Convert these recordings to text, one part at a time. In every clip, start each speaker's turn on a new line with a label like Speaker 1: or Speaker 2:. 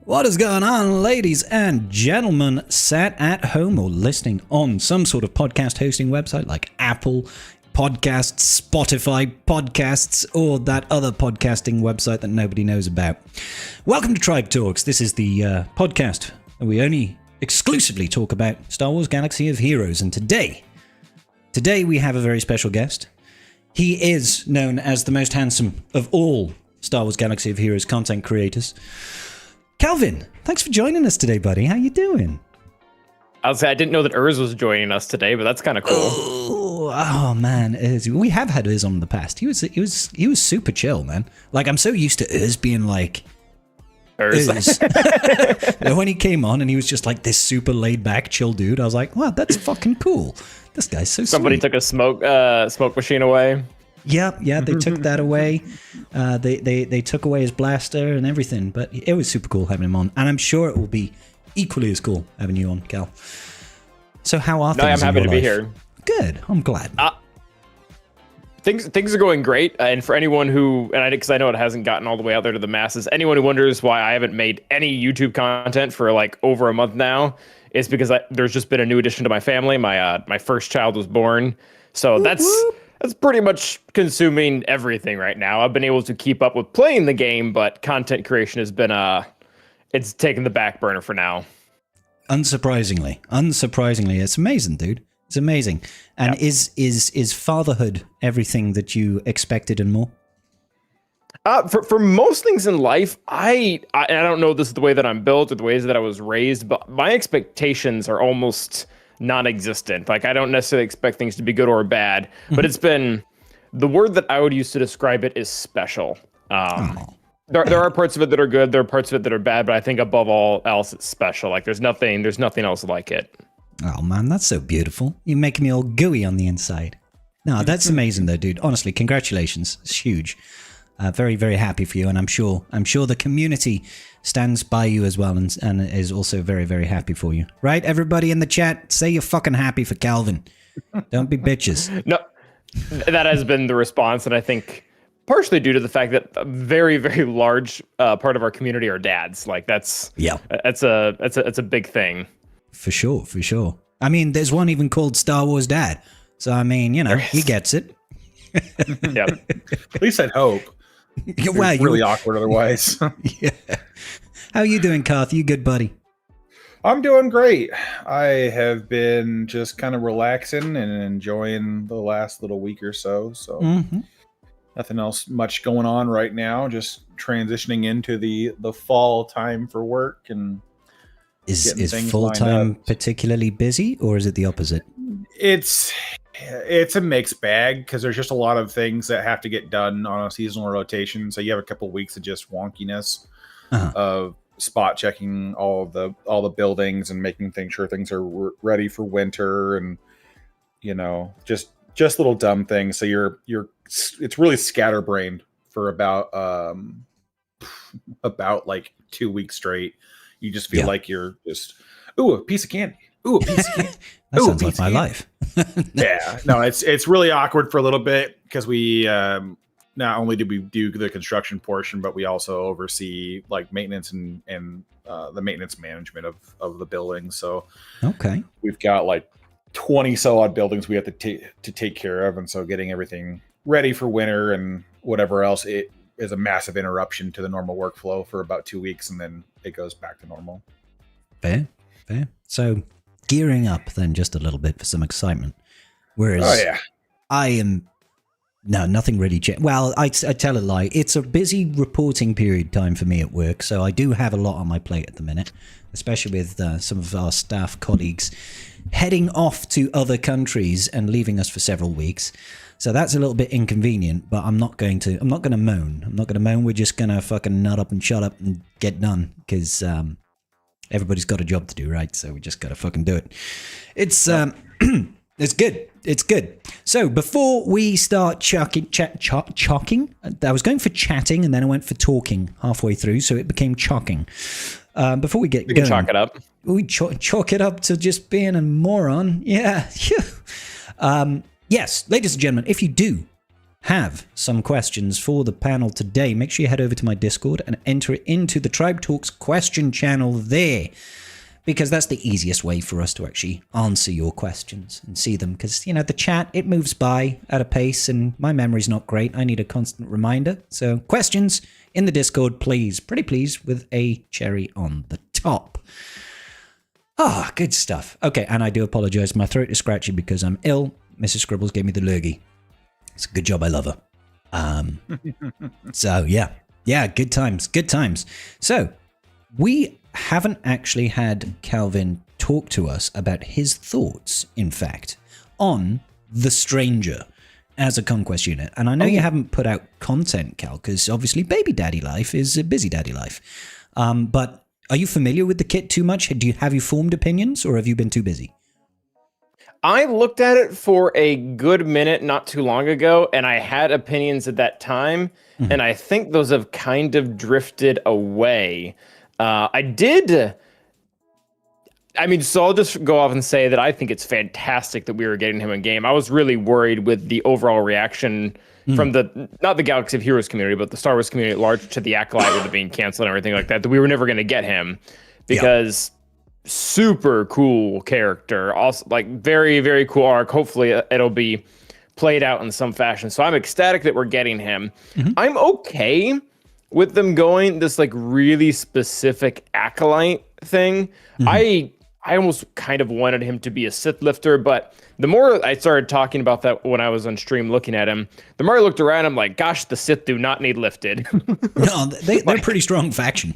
Speaker 1: What is going on, ladies and gentlemen, sat at home or listening on some sort of podcast hosting website like Apple Podcasts, Spotify Podcasts, or that other podcasting website that nobody knows about? Welcome to Tribe Talks. This is the podcast that we only exclusively talk about Star Wars Galaxy of Heroes, and today we have a very special guest. He is known as the most handsome of all Star Wars Galaxy of Heroes content creators. Calvin, thanks for joining us today, buddy. How you doing?
Speaker 2: I didn't know that Urz was joining us today, but that's kind of cool.
Speaker 1: Oh man, we have had Urz on in the past. He was super chill, man. Like, I'm so used to Urz being like Urz. When he came on and he was just like this super laid back, chill dude, I was like, wow, that's fucking cool. This guy's so
Speaker 2: Somebody
Speaker 1: sweet.
Speaker 2: took a smoke machine away.
Speaker 1: Yeah, they took that away. They took away his blaster and everything, but it was super cool having him on, and I'm sure it will be equally as cool having you on, Cal. So how are things?
Speaker 2: I'm happy to be here.
Speaker 1: Good, I'm glad.
Speaker 2: Things are going great, and for anyone who, because I know it hasn't gotten all the way out there to the masses, anyone who wonders why I haven't made any YouTube content for like over a month now, is because there's just been a new addition to my family. My first child was born, so that's pretty much consuming everything right now. I've been able to keep up with playing the game, but content creation has been it's taken the back burner for now. Unsurprisingly,
Speaker 1: it's amazing, dude. It's amazing. And yep. Is fatherhood everything that you expected and more?
Speaker 2: For most things in life, I don't know this is the way that I'm built or the ways that I was raised, but my expectations are almost non-existent. Like, I don't necessarily expect things to be good or bad, but it's been, the word that I would use to describe it is special. There are parts of it that are good, there are parts of it that are bad, but I think above all else, it's special. Like, there's nothing else like it.
Speaker 1: Oh man, that's so beautiful. You're making me all gooey on the inside. No, that's amazing though, dude. Honestly, congratulations. It's huge. Very, very happy for you, and I'm sure the community stands by you as well, and is also very, very happy for you. Right, everybody in the chat, say you're fucking happy for Calvin. Don't be bitches.
Speaker 2: No, that has been the response, and I think partially due to the fact that a very, very large part of our community are dads. Like, that's a big thing.
Speaker 1: For sure. I mean, there's one even called Star Wars Dad. So I mean, he gets it.
Speaker 3: Yeah. At least I'd hope.
Speaker 1: Well,
Speaker 3: it's really awkward otherwise.
Speaker 1: Yeah. How you doing, Karth? You good, buddy?
Speaker 3: I'm doing great. I have been just kind of relaxing and enjoying the last little week or so. So nothing else much going on right now. Just transitioning into the fall time for work. And
Speaker 1: is full time particularly busy, or is it the opposite?
Speaker 3: It's a mixed bag because there's just a lot of things that have to get done on a seasonal rotation. So you have a couple of weeks of just wonkiness of spot checking all the buildings and making sure things are ready for winter, and just little dumb things. So it's really scatterbrained for about like 2 weeks straight. You just feel like you're just a piece of candy. Ooh, a piece of candy.
Speaker 1: That sounds like my life.
Speaker 3: Yeah, no, it's really awkward for a little bit because we not only do we do the construction portion, but we also oversee like maintenance and the maintenance management of the building. So
Speaker 1: okay,
Speaker 3: we've got like 20 so odd buildings we have to take care of, and so getting everything ready for winter and whatever else, it is a massive interruption to the normal workflow for about 2 weeks, and then it goes back to normal.
Speaker 1: Fair. So gearing up then just a little bit for some excitement. Whereas I am nothing really changed. Well, I tell a lie. It's a busy reporting period time for me at work, so I do have a lot on my plate at the minute, especially with some of our staff colleagues heading off to other countries and leaving us for several weeks. So that's a little bit inconvenient, but I'm not going to moan. We're just going to fucking nut up and shut up and get done, because everybody's got a job to do, right? So we just got to fucking do it. It's it's good. So before we start chalking, I was going for chatting and then I went for talking halfway through, so it became chalking. Before we get going,
Speaker 2: chalk it up.
Speaker 1: We chalk it up to just being a moron. Yeah. Yes, ladies and gentlemen, if you do have some questions for the panel today, make sure you head over to my Discord and enter it into the Tribe Talks question channel there, because that's the easiest way for us to actually answer your questions and see them. Because, you know, the chat, it moves by at a pace and my memory's not great. I need a constant reminder. So questions in the Discord, please. Pretty please, with a cherry on the top. Ah, good stuff. Okay, and I do apologize. My throat is scratchy because I'm ill. Mrs. Scribbles gave me the lurgy. It's a good job I love her. So, yeah. Yeah, good times. Good times. So, we haven't actually had Calvin talk to us about his thoughts, in fact, on The Stranger as a Conquest unit. And I know you haven't put out content, Cal, because obviously baby daddy life is a busy daddy life. But are you familiar with the kit too much? Have you formed opinions, or have you been too busy?
Speaker 2: I looked at it for a good minute not too long ago, and I had opinions at that time, and I think those have kind of drifted away. So I'll just go off and say that I think it's fantastic that we were getting him in game. I was really worried with the overall reaction from not the Galaxy of Heroes community, but the Star Wars community at large to the Acolyte with it being canceled and everything like that we were never going to get him, because super cool character, also like very, very cool arc. Hopefully it'll be played out in some fashion. So I'm ecstatic that we're getting him. I'm okay with them going this like really specific Acolyte thing. I almost kind of wanted him to be a Sith lifter, but the more I started talking about that when I was on stream looking at him, the more I looked around, I'm like, gosh, the Sith do not need lifted.
Speaker 1: No, they're a pretty strong faction.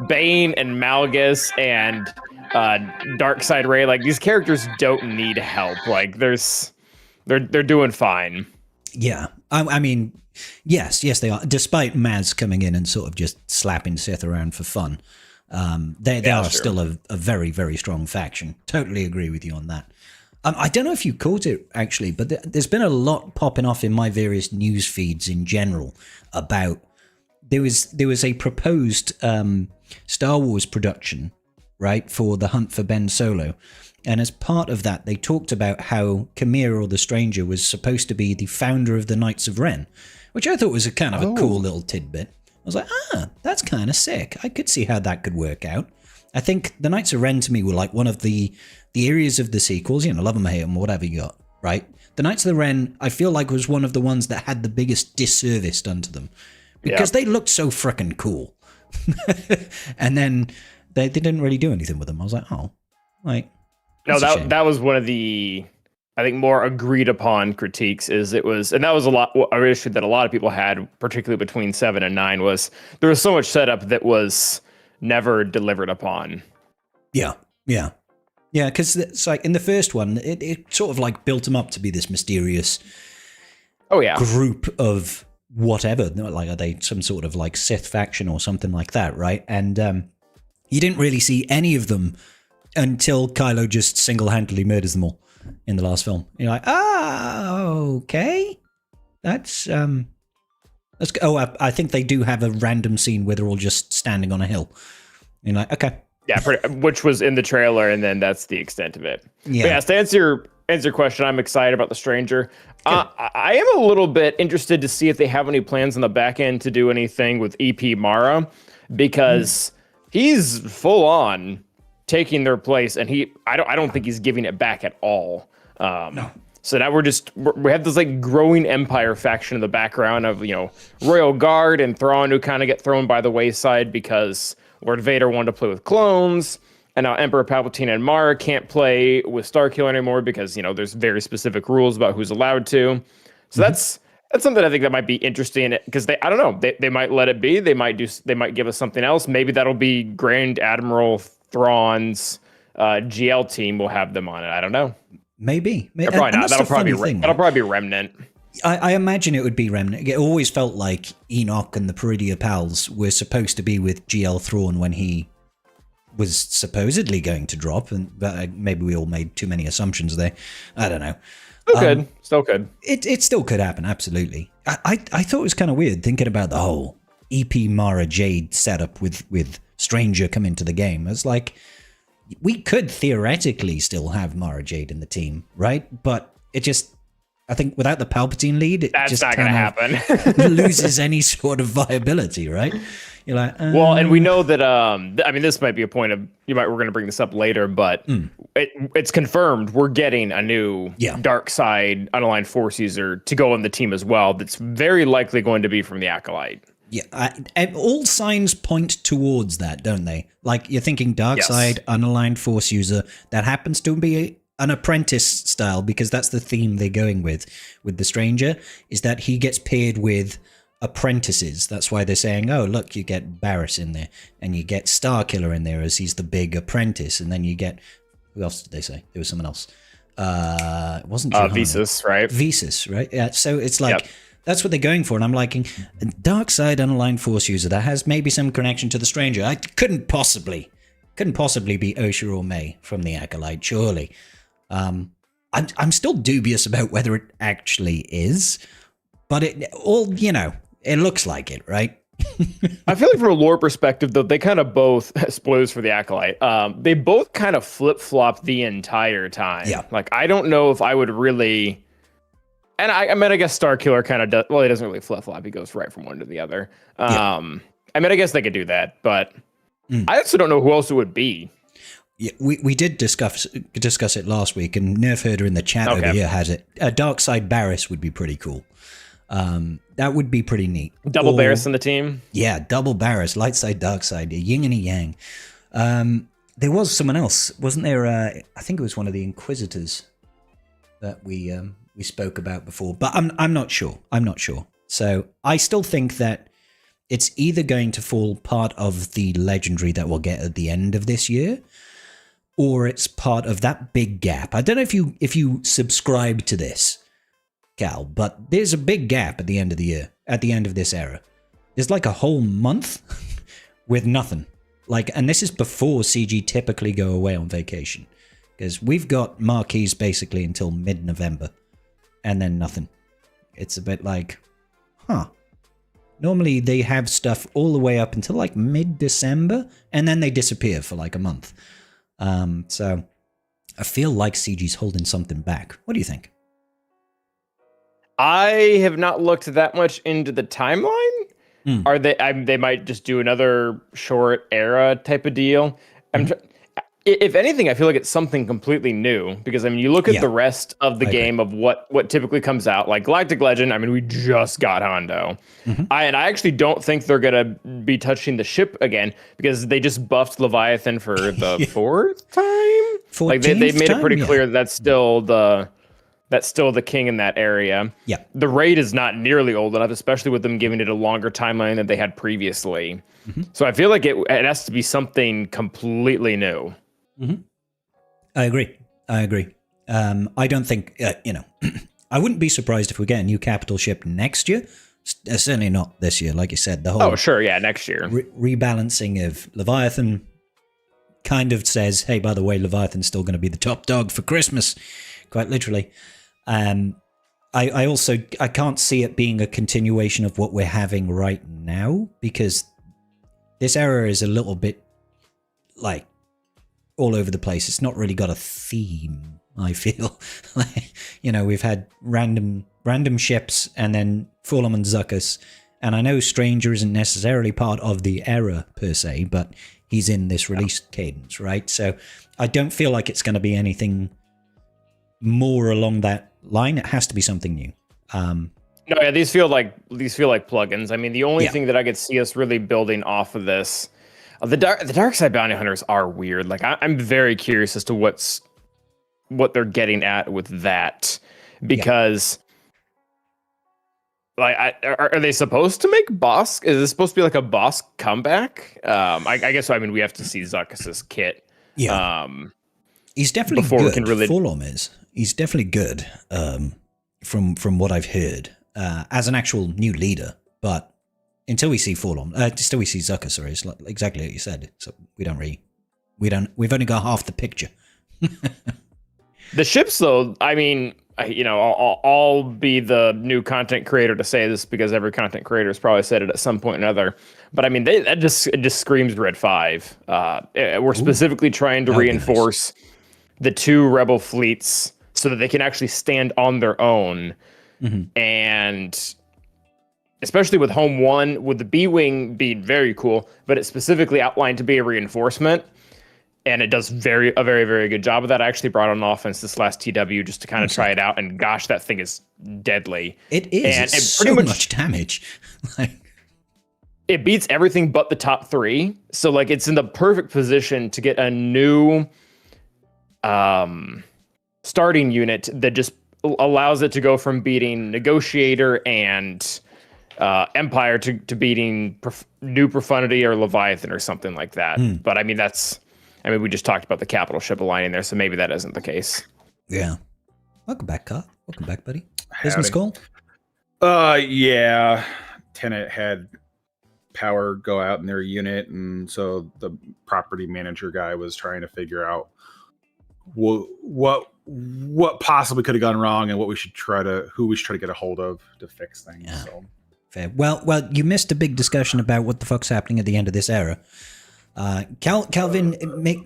Speaker 2: Bane and Malgus and Darkseid Ray, like these characters don't need help. Like they're doing fine.
Speaker 1: Yeah, I mean, yes, they are. Despite Maz coming in and sort of just slapping Sith around for fun, they are still a very, very strong faction. Totally agree with you on that. I don't know if you caught it actually, but there's been a lot popping off in my various news feeds in general about. There was a proposed Star Wars production, right, for The Hunt for Ben Solo. And as part of that, they talked about how Khmer, or the Stranger, was supposed to be the founder of the Knights of Ren, which I thought was a kind of a cool little tidbit. I was like, that's kind of sick. I could see how that could work out. I think the Knights of Ren to me were like one of the areas of the sequels, you know, love them, hate them, whatever you got, right? The Knights of the Ren, I feel like was one of the ones that had the biggest disservice done to them. Because they looked so freaking cool. And then they didn't really do anything with them. I was like, no,
Speaker 2: that was one of the, I think, more agreed upon critiques and that was an issue that a lot of people had, particularly between 7 and 9, was there was so much setup that was never delivered upon.
Speaker 1: Yeah, because it's like in the first one, it sort of like built them up to be this mysterious group of whatever, like are they some sort of like Sith faction or something like that, right? And you didn't really see any of them until Kylo just single-handedly murders them all in the last film. You're like, okay, that's I think they do have a random scene where they're all just standing on a hill. You're like, okay,
Speaker 2: which was in the trailer, and then that's the extent of it. To answer your question, I'm excited about The Stranger. I am a little bit interested to see if they have any plans on the back end to do anything with EP Mara, because he's full on taking their place, and I don't think he's giving it back at all. No. So now we have this like growing Empire faction in the background of, you know, Royal Guard and Thrawn, who kind of get thrown by the wayside because Lord Vader wanted to play with clones. And now Emperor Palpatine and Mara can't play with Starkiller anymore because, you know, there's very specific rules about who's allowed to. So that's something I think that might be interesting, because I don't know, they might let it be. They might give us something else. Maybe that'll be Grand Admiral Thrawn's GL team. Will have them on it. I don't know.
Speaker 1: Maybe.
Speaker 2: Probably not. That'll probably be Remnant.
Speaker 1: I imagine it would be Remnant. It always felt like Enoch and the Peridia Pals were supposed to be with GL Thrawn when he was supposedly going to drop, but maybe we all made too many assumptions there. I don't know.
Speaker 2: Still could.
Speaker 1: It still could happen, absolutely. I thought it was kind of weird thinking about the whole EP Mara Jade setup with Stranger coming to the game. It's like, we could theoretically still have Mara Jade in the team, right? But it just, I think without the Palpatine lead, it
Speaker 2: That's
Speaker 1: just
Speaker 2: not going to happen.
Speaker 1: loses any sort of viability, right? You're like,
Speaker 2: well, and we know that. I mean, this might be a point of we're going to bring this up later, but it's confirmed we're getting a new dark side unaligned Force user to go on the team as well. That's very likely going to be from the Acolyte.
Speaker 1: Yeah, and all signs point towards that, don't they? Like you're thinking dark side unaligned Force user that happens to be an apprentice style, because that's the theme they're going with the Stranger, is that he gets paired with apprentices. That's why they're saying, oh, look, you get Barriss in there, and you get Starkiller in there as he's the big apprentice, and then you get, who else did they say? There was someone else. It wasn't Johanna.
Speaker 2: Visas, right?
Speaker 1: Visas, right? Yeah. So it's like that's what they're going for, and I'm liking a dark side unaligned Force user that has maybe some connection to the Stranger. I couldn't possibly be Osha or May from the Acolyte, surely. I'm still dubious about whether it actually is, but it looks like it, right?
Speaker 2: I feel like from a lore perspective, though, they kind of both, spoilers for the Acolyte, they both kind of flip-flop the entire time.
Speaker 1: Yeah.
Speaker 2: Like, I don't know if I would really... And I mean, I guess Starkiller kind of does... Well, he doesn't really flip-flop. He goes right from one to the other. I mean, I guess they could do that, but I also don't know who else it would be.
Speaker 1: Yeah, we did discuss it last week, and Nerf Herder in the chat over here has it. A dark side Barriss would be pretty cool. That would be pretty neat.
Speaker 2: Double Barriss in the team?
Speaker 1: Yeah, double Barriss, light side, dark side, a yin and a yang. There was someone else, wasn't there? I think it was one of the Inquisitors that we spoke about before, but I'm not sure. So I still think that it's either going to fall part of the legendary that we'll get at the end of this year, or it's part of that big gap. I don't know if you subscribe to this, Cal, but there's a big gap at the end of the year, at the end of this era. There's like a whole month with nothing. And this is before CG typically go away on vacation, because we've got marquees basically until mid-November, and then nothing. It's a bit like, normally they have stuff all the way up until like mid-December, and then they disappear for like a month. So I feel like CG's holding something back. What do you think?
Speaker 2: I have not looked that much into the timeline. Are they might just do another short era type of deal. If anything, I feel like it's something completely new, because I mean, you look at the rest of the game of what typically comes out, like Galactic Legend. I mean, we just got Hondo. I actually don't think they're gonna be touching the ship again, because they just buffed Leviathan for the fourth time. Like they made it pretty clear that's still the king in that area. Yeah, the raid is not nearly old enough, especially with them giving it a longer timeline than they had previously. So I feel like it has to be something completely new.
Speaker 1: I agree. I don't think, I wouldn't be surprised if we get a new capital ship next year. Certainly not this year, like you said. The whole
Speaker 2: next year.
Speaker 1: Rebalancing of Leviathan kind of says, hey, by the way, Leviathan's still going to be the top dog for Christmas, quite literally. I can't see it being a continuation of what we're having right now, because this era is a little bit like all over the place. It's not really got a theme, I feel. We've had random ships, and then Fulham and Zuckuss, and I know Stranger isn't necessarily part of the era per se, but he's in this release cadence, right? So I don't feel like it's going to be anything more along that line. It has to be something new.
Speaker 2: These feel like plugins. I mean, the only thing that I could see us really building off of this, the dark side bounty hunters are weird. Like I'm very curious as to what they're getting at with that, because are they supposed to make boss? Is this supposed to be like a boss comeback? I guess. I mean, we have to see Zuckuss's kit. Yeah.
Speaker 1: He's definitely good. Fulham is. He's definitely good. From what I've heard, as an actual new leader, but until we see Fulham, until we see Zuckuss, sorry, it's like exactly what you said. So we've only got half the picture.
Speaker 2: The ships, though, I mean, I'll be the new content creator to say this, because every content creator has probably said it at some point or another. But I mean, it just screams Red 5. We're specifically trying to reinforce the two rebel fleets so that they can actually stand on their own. And especially with Home 1, with the B-Wing being very cool, but it's specifically outlined to be a reinforcement. And it does a very, very good job of that. I actually brought on offense this last TW just to kind of try it out. And gosh, that thing is deadly.
Speaker 1: It is. And it's pretty much damage.
Speaker 2: It beats everything but the top 3. So like it's in the perfect position to get a new starting unit that just allows it to go from beating Negotiator and Empire to beating New Profundity or Leviathan or something like that. But I mean, we just talked about the capital ship aligning there, so maybe that isn't the case.
Speaker 1: Yeah. Welcome back, Carl. Welcome back, buddy. Business call?
Speaker 3: Yeah. Tenant had power go out in their unit, and so the property manager guy was trying to figure out what possibly could have gone wrong and who we should try to get a hold of to fix things.
Speaker 1: Yeah.
Speaker 3: So.
Speaker 1: Fair. Well, you missed a big discussion about what the fuck's happening at the end of this era. Calvin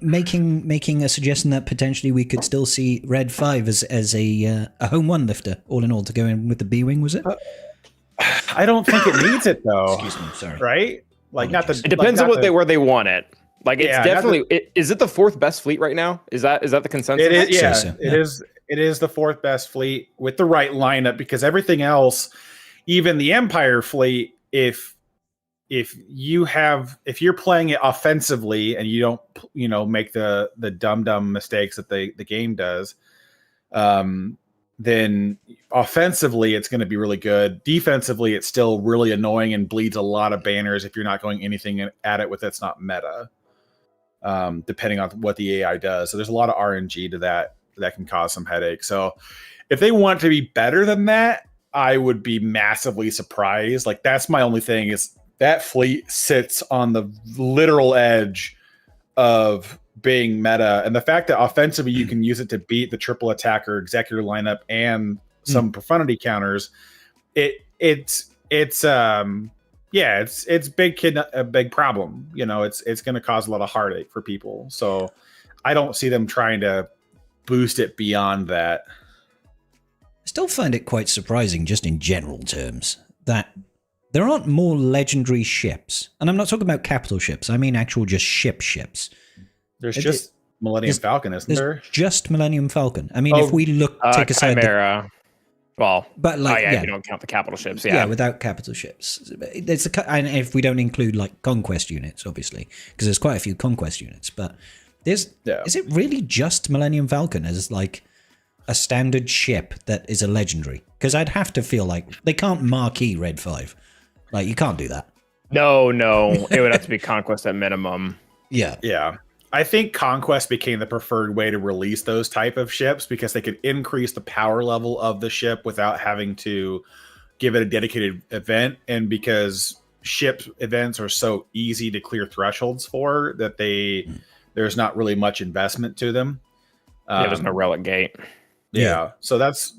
Speaker 1: making a suggestion that potentially we could still see Red 5 as a Home 1 lifter, all in all, to go in with the B-Wing, was it?
Speaker 3: I don't think it needs it, though.
Speaker 1: Excuse me, sorry.
Speaker 3: Right? Like, not the.
Speaker 2: It depends on where they want it. Like, it's definitely. Is it the 4th best fleet right now? Is that the consensus?
Speaker 3: It is. Yeah, so. It is. It is the 4th best fleet with the right lineup, because everything else, even the Empire fleet, if you're playing it offensively and you don't make the dumb mistakes that the game does, then offensively it's going to be really good. Defensively, it's still really annoying and bleeds a lot of banners if you're not going anything at it with that's not meta, depending on what the AI does. So there's a lot of RNG to that can cause some headaches. So if they want to be better than that, I would be massively surprised. Like, that's my only thing, is that fleet sits on the literal edge of being meta. And the fact that offensively you can use it to beat the triple attacker executor lineup and some profundity counters, it's a big problem. It's going to cause a lot of heartache for people. So I don't see them trying to boost it beyond that.
Speaker 1: I still find it quite surprising, just in general terms, that there aren't more legendary ships. And I'm not talking about capital ships. I mean actual just ships.
Speaker 3: There's just Millennium Falcon, isn't there?
Speaker 1: Just Millennium Falcon. I mean, if we take aside
Speaker 2: Chimera. But
Speaker 1: if
Speaker 2: you don't count the capital ships.
Speaker 1: Yeah, without capital ships. And if we don't include like conquest units, obviously, because there's quite a few conquest units. But is it really just Millennium Falcon as like a standard ship that is a legendary? Because I'd have to feel like they can't marquee Red 5. Like, you can't do that.
Speaker 2: No. It would have to be Conquest at minimum.
Speaker 3: Yeah. I think Conquest became the preferred way to release those type of ships, because they could increase the power level of the ship without having to give it a dedicated event. And because ship events are so easy to clear thresholds for, that there's not really much investment to them.
Speaker 2: There's no relic gate.
Speaker 3: Yeah. So that's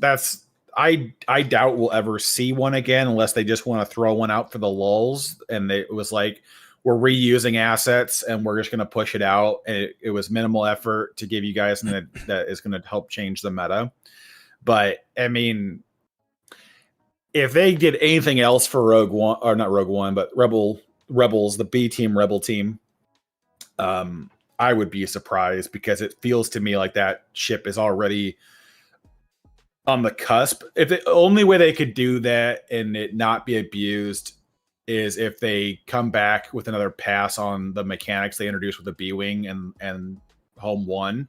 Speaker 3: I doubt we'll ever see one again, unless they just want to throw one out for the lulz. And it was like, we're reusing assets and we're just going to push it out. And it was minimal effort to give you guys something that is going to help change the meta. But I mean, if they did anything else for Rogue One, or not Rogue One, but Rebels, the B team, Rebel team, I would be surprised, because it feels to me like that ship is already on the cusp. If the only way they could do that and it not be abused is if they come back with another pass on the mechanics they introduced with the B-Wing and Home 1,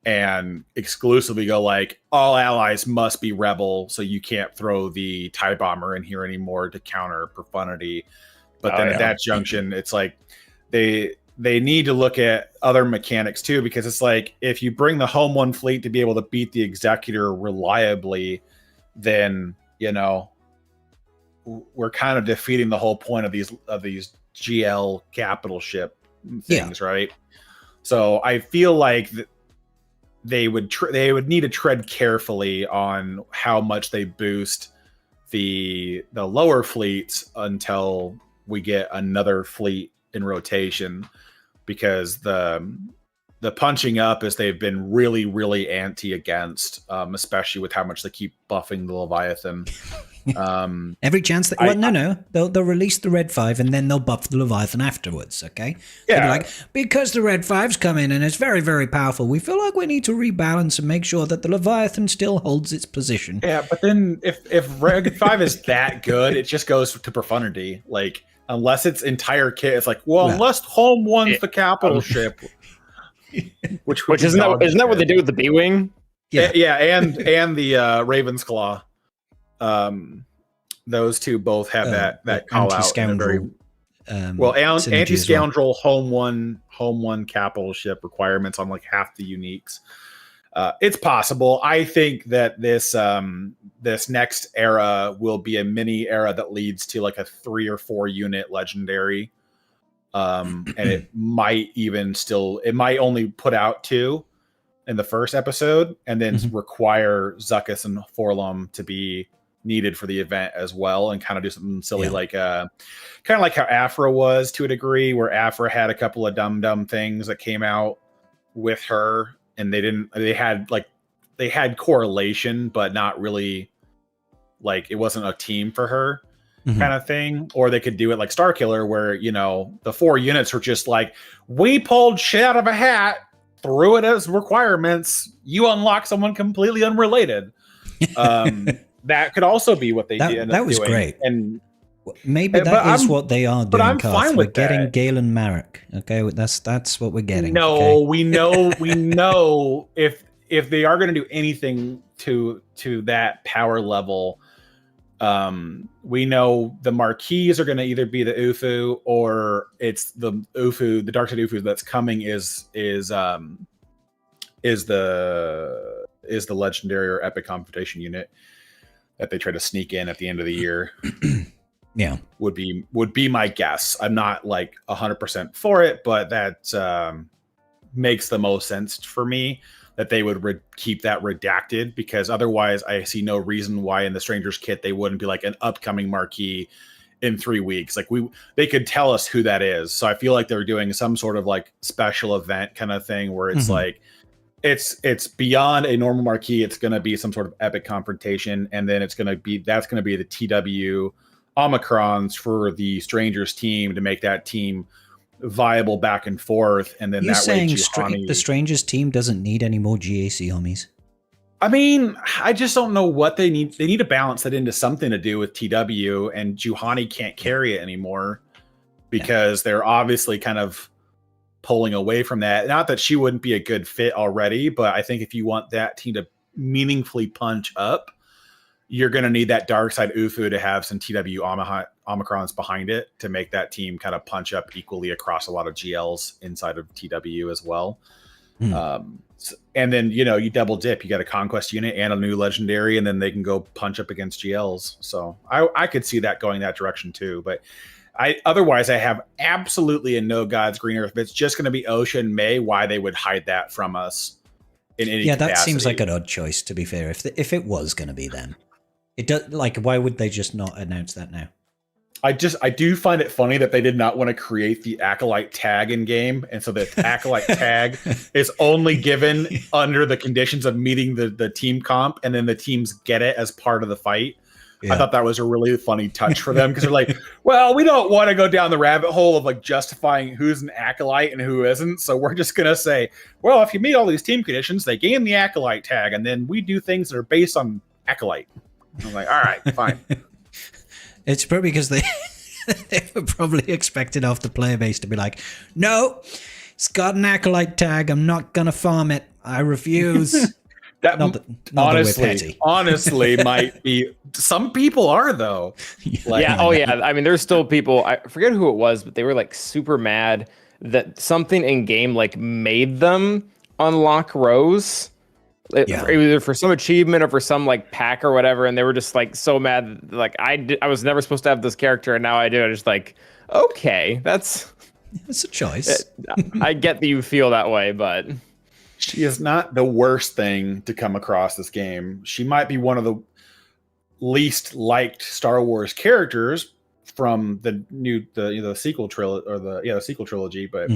Speaker 3: and exclusively go like, all allies must be Rebel, so you can't throw the TIE Bomber in here anymore to counter profundity. But then at that junction, it's like they need to look at other mechanics too, because it's like, if you bring the Home 1 fleet to be able to beat the Executor reliably, then, we're kind of defeating the whole point of these GL capital ship things, right? So I feel like they would need to tread carefully on how much they boost the lower fleets until we get another fleet in rotation, because the punching up is they've been really, really anti against, especially with how much they keep buffing the Leviathan.
Speaker 1: Every chance that they'll release the Red 5 and then they'll buff the Leviathan afterwards. Okay,
Speaker 3: yeah,
Speaker 1: they'll be like, because the Red 5's come in and it's very, very powerful, we feel like we need to rebalance and make sure that the Leviathan still holds its position.
Speaker 3: Yeah, but then if Red 5 is that good, it just goes to profundity. Like, unless its entire kit, it's like, unless home one's the capital ship, which
Speaker 2: isn't that what they do with the B-wing?
Speaker 3: Yeah, and the Raven's Claw. Those two both have that call out. Anti-scoundrel home one capital ship requirements on like half the uniques. It's possible. I think that this next era will be a mini era that leads to like a 3 or 4 unit legendary. And it might only put out 2 in the first episode, and then require Zuckuss and Forlum to be needed for the event as well, and kind of do something silly like kind of like how Afra was to a degree, where Afra had a couple of dumb things that came out with her, and they had correlation, but not really, like, it wasn't a team for her kind of thing. Or they could do it like Starkiller, where, you know, the 4 units were just like, we pulled shit out of a hat, threw it as requirements, you unlock someone completely unrelated. That could also be what they did.
Speaker 1: That was
Speaker 3: doing.
Speaker 1: Great.
Speaker 3: And
Speaker 1: maybe that is what they are doing.
Speaker 3: But I'm fine with
Speaker 1: We're getting Galen Marek. Okay, that's what we're getting.
Speaker 3: No,
Speaker 1: okay?
Speaker 3: we know if they are going to do anything to that power level, we know the Marquis are going to either be the UFU, or it's the UFU, the Dark Side UFU that's coming is the legendary or epic confrontation unit that they try to sneak in at the end of the year.
Speaker 1: Yeah,
Speaker 3: would be my guess. I'm not like 100% for it, but that makes the most sense for me, that they would keep that redacted, because otherwise I see no reason why in the Stranger's kit they wouldn't be like an upcoming marquee in 3 weeks. Like, they could tell us who that is. So I feel like they're doing some sort of like special event kind of thing where it's like, it's beyond a normal marquee. It's going to be some sort of epic confrontation, and then that's going to be the TW Omicrons for the Strangers team to make that team viable back and forth. And then
Speaker 1: you're
Speaker 3: that
Speaker 1: saying
Speaker 3: way
Speaker 1: the Strangers team doesn't need any more GAC homies?
Speaker 3: I mean, I just don't know what they need. They need to balance that into something to do with TW, and Juhani can't carry it anymore because they're obviously kind of pulling away from that. Not that she wouldn't be a good fit already, but I think if you want that team to meaningfully punch up, you're going to need that Dark Side UFU to have some TW Omicrons behind it to make that team kind of punch up equally across a lot of GLs inside of TW as well. And then, you know, you double dip. You got a Conquest unit and a new Legendary, and then they can go punch up against GLs. So I could see that going that direction too. But otherwise, I have absolutely in no God's green earth. If it's just going to be Ocean May, why they would hide that from us in any capacity.
Speaker 1: That seems like an odd choice, to be fair. If it was going to be them, it does. Like, why would they just not announce that now?
Speaker 3: I do find it funny that they did not want to create the Acolyte tag in game, and so the Acolyte tag is only given under the conditions of meeting the team comp, and then the teams get it as part of the fight. Yeah. I thought that was a really funny touch for them, because they're like, well, we don't want to go down the rabbit hole of like justifying who's an Acolyte and who isn't. So we're just going to say, well, if you meet all these team conditions, they gain the Acolyte tag, and then we do things that are based on Acolyte. I'm like, all right, fine.
Speaker 1: It's probably because they were probably expected off the player base to be like, no, it's got an Acolyte tag. I'm not going to farm it. I refuse.
Speaker 3: Honestly, might be. Some people are, though.
Speaker 2: Like, yeah. Oh, yeah. I mean, there's still people. I forget who it was, but they were like super mad that something in game like made them unlock Rose. Either for some achievement or for some like pack or whatever, and they were just like so mad. Like, I was never supposed to have this character, and now I do. I'm just like, okay, that's
Speaker 1: a choice.
Speaker 2: I get that you feel that way, but
Speaker 3: she is not the worst thing to come across this game. She might be one of the least liked Star Wars characters from the sequel trilogy, or the sequel trilogy. But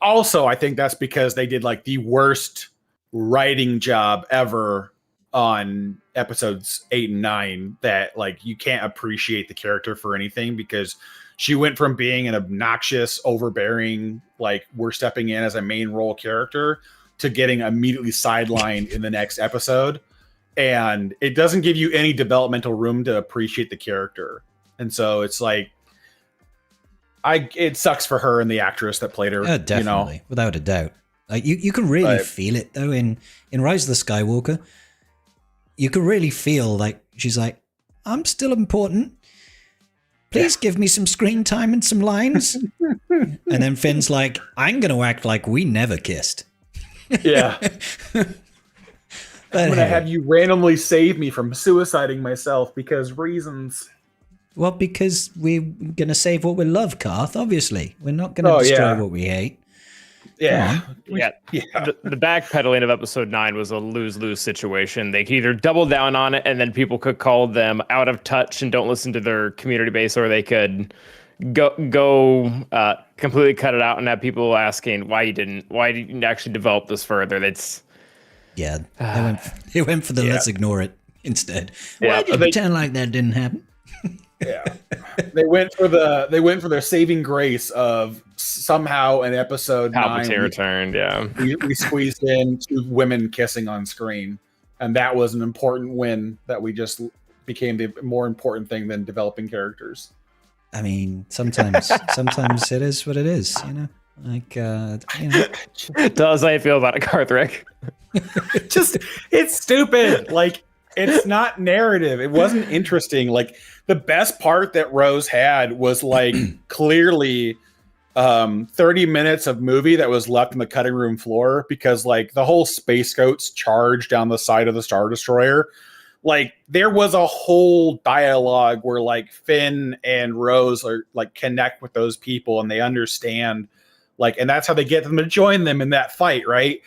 Speaker 3: Also, I think that's because they did like the worst writing job ever on episodes 8 and 9, that like you can't appreciate the character for anything, because she went from being an obnoxious, overbearing, like we're stepping in as a main role character, to getting immediately sidelined in the next episode. And it doesn't give you any developmental room to appreciate the character. And so it's like, it sucks for her and the actress that played her.
Speaker 1: Definitely, without a doubt. Like you can really feel it though in Rise of the Skywalker. You can really feel like she's like, I'm still important. Please give me some screen time and some lines. And then Finn's like, I'm going to act like we never kissed.
Speaker 3: Yeah. I'm going to have you randomly save me from suiciding myself because reasons.
Speaker 1: Well, because we're going to save what we love, Karth, obviously. We're not going to destroy what we hate.
Speaker 3: Yeah.
Speaker 2: Yeah. The backpedaling of episode 9 was a lose-lose situation. They could either double down on it and then people could call them out of touch and don't listen to their community base, or they could go completely cut it out and have people asking why didn't you actually develop this further. That's they went for the let's ignore it instead. Why did you pretend like that didn't happen?
Speaker 3: Yeah, they went for their saving grace of somehow in episode
Speaker 2: Palpatine
Speaker 3: 9
Speaker 2: returned. Yeah,
Speaker 3: we squeezed in 2 women kissing on screen, and that was an important win that we just became the more important thing than developing characters.
Speaker 1: I mean, sometimes it is what it is, you know. Like,
Speaker 2: Does how you feel about it, Karthrick?
Speaker 3: It's stupid. Like, it's not narrative. It wasn't interesting. Like, the best part that Rose had was like clearly 30 minutes of movie that was left on the cutting room floor, because like the whole Space Goats charge down the side of the Star Destroyer. Like, there was a whole dialogue where like Finn and Rose are like connect with those people and they understand, like, and that's how they get them to join them in that fight, right?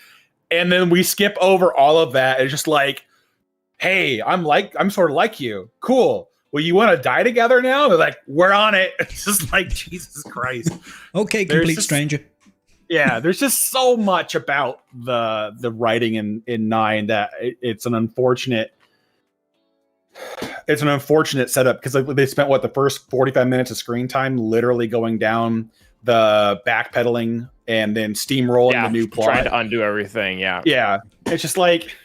Speaker 3: And then we skip over all of that. It's just like, hey, I'm sort of like you. Cool. Well, you want to die together now? They're like, we're on it. It's just like, Jesus Christ.
Speaker 1: Okay, complete stranger.
Speaker 3: Yeah, there's just so much about the writing in 9 that it's an unfortunate setup, because they spent the first 45 minutes of screen time literally going down the backpedaling and then steamrolling the new plot,
Speaker 2: trying to undo everything.
Speaker 3: Yeah, it's just like,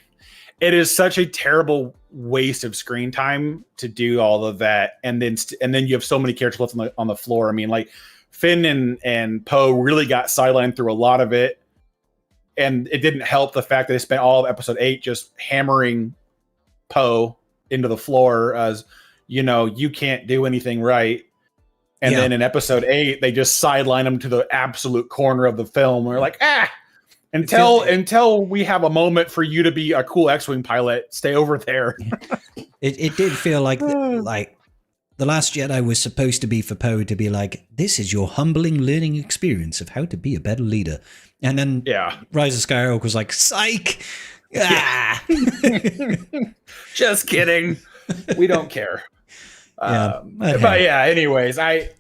Speaker 3: it is such a terrible waste of screen time to do all of that, and then you have so many characters left on the floor. I mean, like Finn and Poe really got sidelined through a lot of it, and it didn't help the fact that they spent all of episode 8 just hammering Poe into the floor as, you know, you can't do anything right. And then in episode 8, they just sideline him to the absolute corner of the film. We're like, until we have a moment for you to be a cool X-Wing pilot, stay over there.
Speaker 1: It did feel like The Last Jedi was supposed to be for Poe to be like, this is your humbling learning experience of how to be a better leader. And then Rise of Skywalker was like, psych!
Speaker 3: Just kidding. We don't care. But yeah, anyways, I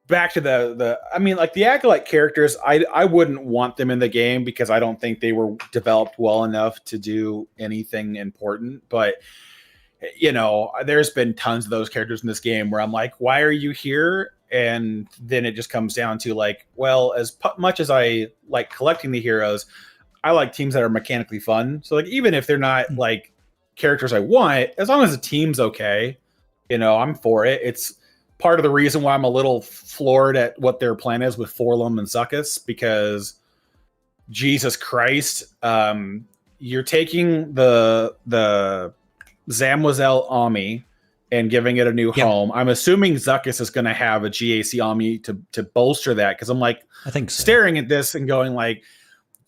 Speaker 3: back to the I mean, like the Acolyte characters, I wouldn't want them in the game because I don't think they were developed well enough to do anything important. But you know, there's been tons of those characters in this game where I'm like, why are you here? And then it just comes down to like, well, as much as I like collecting the heroes, I like teams that are mechanically fun. So like, even if they're not like characters I want, as long as the team's okay, you know, I'm for it. It's part of the reason why I'm a little floored at what their plan is with Forlum and Succus, because Jesus Christ, you're taking the Zamwazel Ami and giving it a new home. I'm assuming Zuckuss is going to have a GAC Ami to bolster that, because I'm like,
Speaker 1: I think so.
Speaker 3: Staring at this and going like,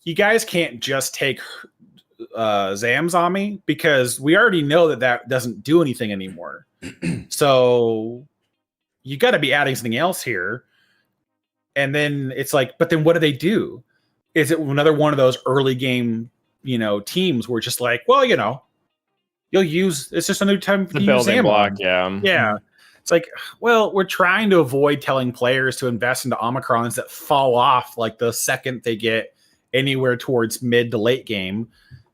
Speaker 3: you guys can't just take Zam's Ami, because we already know that doesn't do anything anymore. So you got to be adding something else here. And then it's like, but then what do they do? Is it another one of those early game, you know, teams where it's just like, well, you know, you'll use, it's just a new time for
Speaker 2: the building block. Yeah.
Speaker 3: It's It's like, well, we're trying to avoid telling players to invest into Omicrons that fall off like the second they get anywhere towards mid to late game,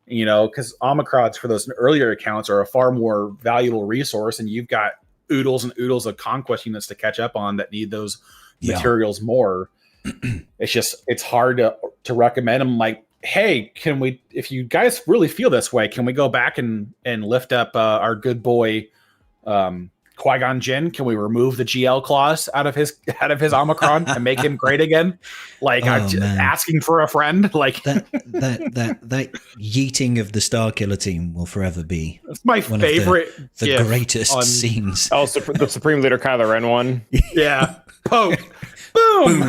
Speaker 3: because Omicrons for those earlier accounts are a far more valuable resource, and you've got oodles and oodles of conquest units to catch up on that need those materials more. It's hard to recommend them. Like, hey, if you guys really feel this way, can we go back and lift up our good boy Qui-Gon Jinn? Can we remove the GL clause out of his Omicron and make him great again? Like, asking for a friend. Like
Speaker 1: that yeeting of the Starkiller team will forever be.
Speaker 3: That's my favorite.
Speaker 1: The greatest scenes.
Speaker 2: Oh, the Supreme Leader Kylo Ren one.
Speaker 3: Yeah. Poke. Boom.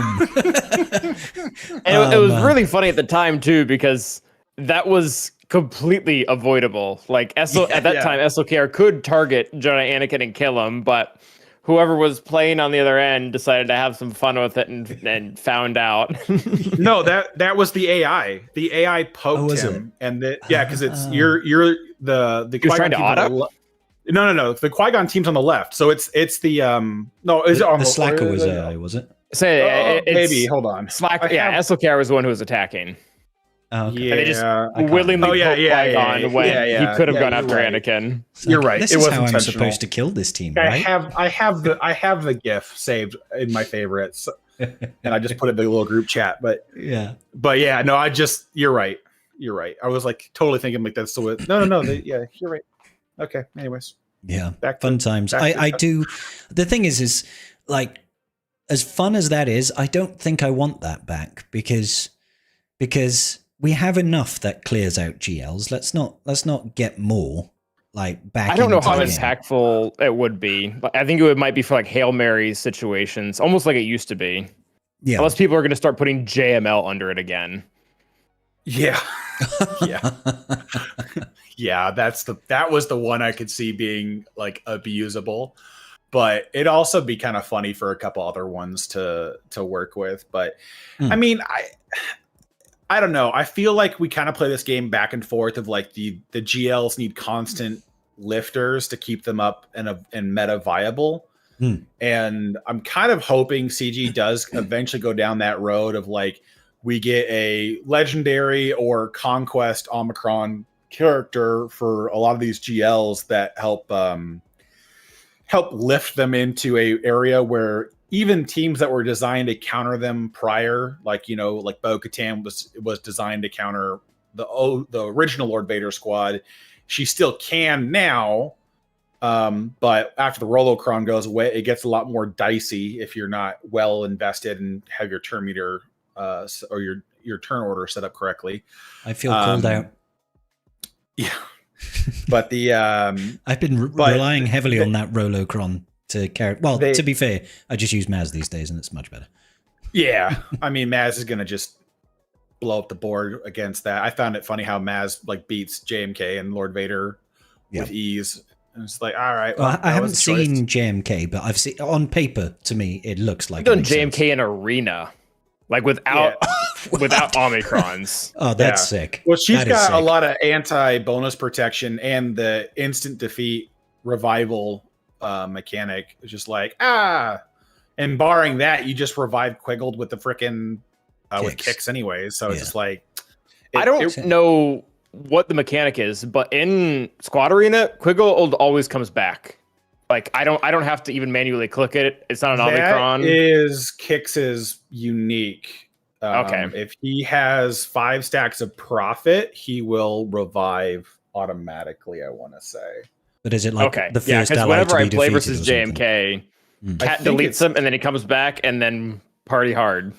Speaker 2: And it was really funny at the time too, because that was completely avoidable. Like at that time, SOKR could target Jedi Anakin and kill him, but whoever was playing on the other end decided to have some fun with it and found out.
Speaker 3: No, that was the AI. The AI poked him, and because it's you're the
Speaker 2: he was trying to auto.
Speaker 3: No. The Qui-Gon team's on the left, so it's the is it on
Speaker 1: the Slacker was AI, was it?
Speaker 3: Maybe hold on.
Speaker 2: Slacker, SOKR was the one who was attacking.
Speaker 1: Oh, okay.
Speaker 3: Yeah,
Speaker 2: and they just willingly poked Qui-Gon when he could have gone after Anakin.
Speaker 1: You're right. This is how I'm supposed to kill this team, right?
Speaker 3: I have the GIF saved in my favorites, and I just put it in the little group chat. But
Speaker 1: yeah,
Speaker 3: no, you're right. I was like totally thinking like that's the way. No. You're right. Okay. Anyways.
Speaker 1: Yeah. Fun times. I do. The thing is like, as fun as that is, I don't think I want that back because we have enough that clears out GLs. Let's not get more like back.
Speaker 2: I don't know how impactful it would be. I think it might be for like Hail Mary situations, almost like it used to be. Yeah. Unless people are going to start putting JML under it again.
Speaker 3: Yeah. Yeah. Yeah, that was the one I could see being like abusable, but it'd also be kind of funny for a couple other ones to work with. But I mean, I don't know. I feel like we kind of play this game back and forth of like the GLs need constant lifters to keep them up and meta viable. And I'm kind of hoping CG does eventually go down that road of like we get a legendary or conquest Omicron character for a lot of these GLs that help lift them into a area where even teams that were designed to counter them prior, like Bo-Katan was designed to counter the original Lord Vader squad. She still can now, but after the Rolocron goes away, it gets a lot more dicey if you're not well invested and have your turn meter or your turn order set up correctly.
Speaker 1: I feel called out.
Speaker 3: Yeah, but
Speaker 1: I've been relying heavily on that Rolocron to carry. Well, to be fair, I just use Maz these days, and it's much better. Yeah,
Speaker 3: I mean, Maz is gonna just blow up the board against that. I found it funny how Maz like beats JMK and Lord Vader with ease. And it's like, all right.
Speaker 1: Well, I haven't seen JMK, but I've seen on paper. To me, it looks like
Speaker 2: I've done JMK in arena, like without Omicrons.
Speaker 1: Oh, that's sick.
Speaker 3: Well, she's got a lot of anti-bonus protection and the instant defeat revival mechanic. It's just like, and barring that, you just revive Quiggled with the frickin' with kicks anyways. So it's just like,
Speaker 2: I don't know what the mechanic is, but in Squad Arena, Quiggled always comes back. Like I don't have to even manually click it. It's not an Omicron.
Speaker 3: Kix is unique.
Speaker 2: Okay.
Speaker 3: If he has 5 stacks of profit, he will revive automatically, I want to say.
Speaker 1: But is it like the first
Speaker 2: because whenever I play versus JMK, Cat deletes him and then he comes back and then party hard.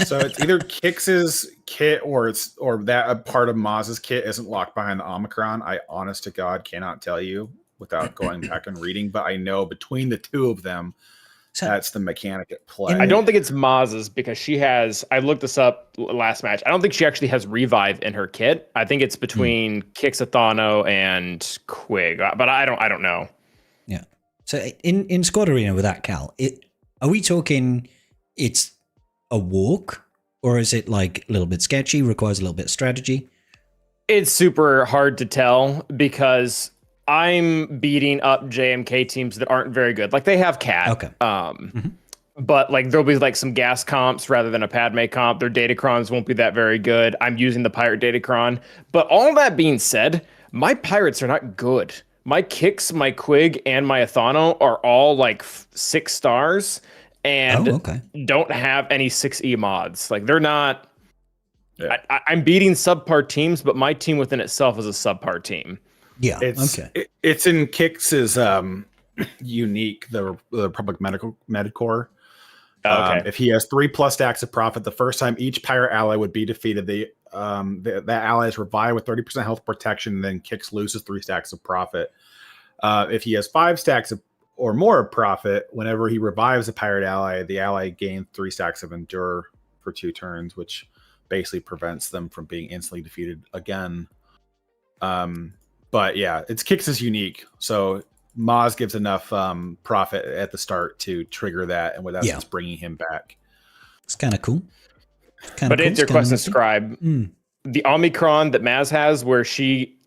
Speaker 3: So it's either Kix's kit or that a part of Maz's kit isn't locked behind the Omicron. I honest to God cannot tell you without going back and reading, but I know between the two of them, that's the mechanic at play.
Speaker 2: I don't think it's Maz's because she has. I looked this up last match. I don't think she actually has revive in her kit. I think it's between Kixathano and Quig, but I don't know.
Speaker 1: Yeah. So in Squad Arena with that Cal, are we talking? It's a walk, or is it like a little bit sketchy? Requires a little bit of strategy.
Speaker 2: It's super hard to tell because I'm beating up JMK teams that aren't very good. Like they have Cat.
Speaker 1: Okay.
Speaker 2: But like there'll be like some gas comps rather than a Padme comp. Their Datacrons won't be that very good. I'm using the Pirate Datacron. But all that being said, my pirates are not good. My Kix, my Quig, and my Athano are all like 6 stars and don't have any 6E mods. Like they're not. Yeah. I'm beating subpar teams, but my team within itself is a subpar team.
Speaker 1: Yeah,
Speaker 3: it's in Kix's unique, the Republic Medicore. If he has 3+ stacks of profit, the first time each pirate ally would be defeated, that ally is revived with 30% health protection, and then Kix loses 3 stacks of profit. If he has 5 stacks or more of profit, whenever he revives a pirate ally, the ally gains 3 stacks of endure for 2 turns, which basically prevents them from being instantly defeated again. But yeah, it's Kix is unique, so Maz gives enough profit at the start to trigger that, and without just bringing him back.
Speaker 1: It's kind of cool.
Speaker 2: But it's your question, Scribe. The Omicron that Maz has, where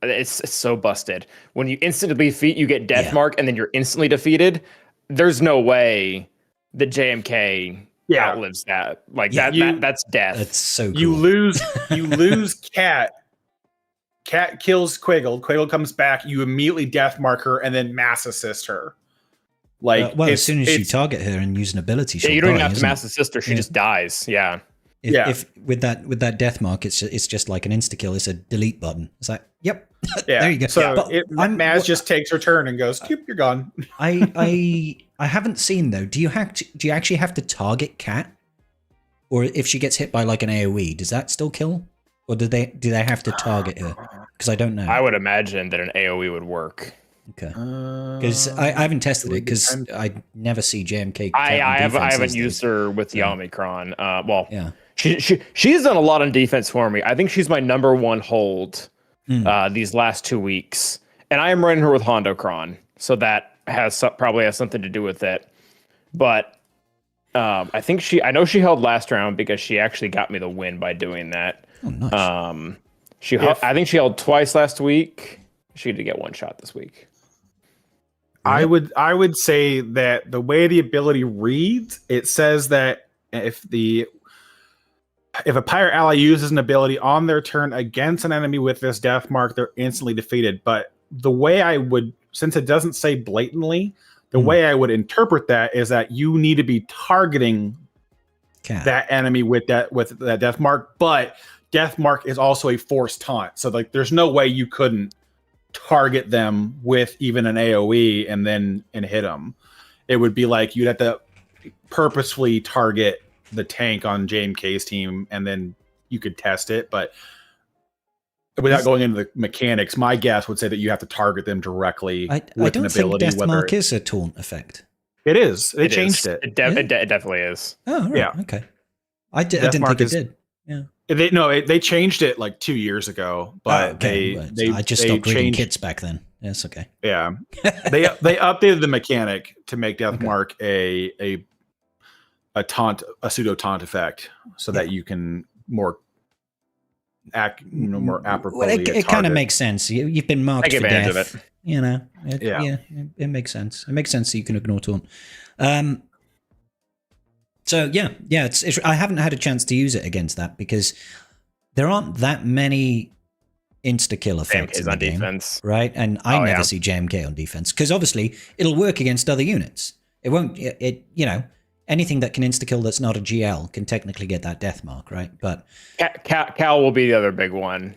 Speaker 2: it's so busted. When you instantly defeat, you get Death Mark, and then you're instantly defeated. There's no way that JMK outlives that. Like that's death.
Speaker 1: That's so cool.
Speaker 3: You lose Cat. Cat kills Quiggle. Quiggle comes back. You immediately death mark her and then mass assist her. Like,
Speaker 1: as soon as you target her and use an ability,
Speaker 2: you don't even have to mass assist her. She just dies. Yeah.
Speaker 1: If with that death mark, it's just like an insta kill. It's a delete button. It's like, yep, there you go.
Speaker 3: So Maz just takes her turn and goes, "You're gone."
Speaker 1: I haven't seen though. Do you actually have to target Cat, or if she gets hit by like an AOE, does that still kill? Or do they have to target her? Because I don't know.
Speaker 2: I would imagine that an AoE would work.
Speaker 1: Okay. Because I haven't tested it because I never see JMK.
Speaker 2: I haven't used her with the Omicron. She's done a lot on defense for me. I think she's my number 1 hold these last 2 weeks, and I am running her with Hondocron, so that probably has something to do with it. But I know she held last round because she actually got me the win by doing that.
Speaker 1: Oh, nice.
Speaker 2: I think she held twice last week. She did get 1 shot this week.
Speaker 3: I would say that the way the ability reads, it says that if a pirate ally uses an ability on their turn against an enemy with this death mark, they're instantly defeated. But the way I would, since it doesn't say blatantly, the way I would interpret that is that you need to be targeting that enemy with that death mark, but death mark is also a forced taunt. So like there's no way you couldn't target them with even an AoE and hit them. It would be like you'd have to purposefully target the tank on JMK's team, and then you could test it. But without going into the mechanics, my guess would say that you have to target them directly with an ability.
Speaker 1: Think death mark is a taunt effect.
Speaker 3: It is. They changed it.
Speaker 2: It definitely is.
Speaker 1: Oh, right. Yeah. Okay. I didn't think it did. Yeah.
Speaker 3: They changed it like 2 years ago, but they
Speaker 1: I just stopped reading kits back then. Yes, okay.
Speaker 3: Yeah, they updated the mechanic to make death mark a pseudo taunt effect, so that you can more appropriately.
Speaker 1: Well, it kind of makes sense. You've been marked for death.
Speaker 2: Of it.
Speaker 1: You know, it makes sense. It makes sense that you can ignore taunt. So yeah, I haven't had a chance to use it against that because there aren't that many insta-kill effects in the game,
Speaker 2: defense,
Speaker 1: right? And I never see JMK on defense because obviously it'll work against other units. It won't. Anything that can insta-kill that's not a GL can technically get that death mark, right? But
Speaker 2: Cal will be the other big one.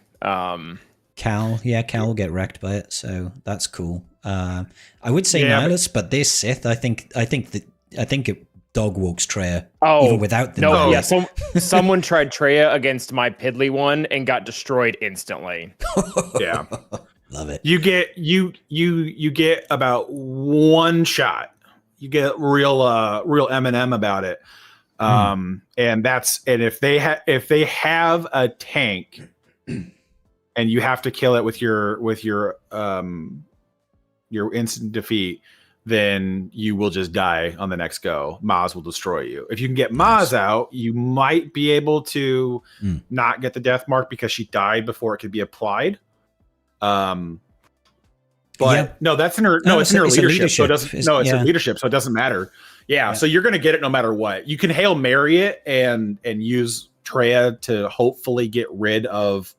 Speaker 1: Cal will get wrecked by it, so that's cool. I would say Nihilus, but this Sith, I think it dog walks Treya even without the
Speaker 2: Nihilus. Yeah, someone tried Treya against my Piddly one and got destroyed instantly.
Speaker 3: Yeah,
Speaker 1: love it.
Speaker 3: You get about 1 shot. You get real Eminem about it, and if they have a tank, and you have to kill it with your instant defeat, then you will just die on the next go. Maz will destroy you. If you can get Maz out, you might be able to not get the death mark because she died before it could be applied. But But no, that's in her. No, it's in her leadership. So it doesn't. No, it's her leadership. So it doesn't matter. Yeah. So you're going to get it no matter what. You can Hail Mary it and use Treya to hopefully get rid of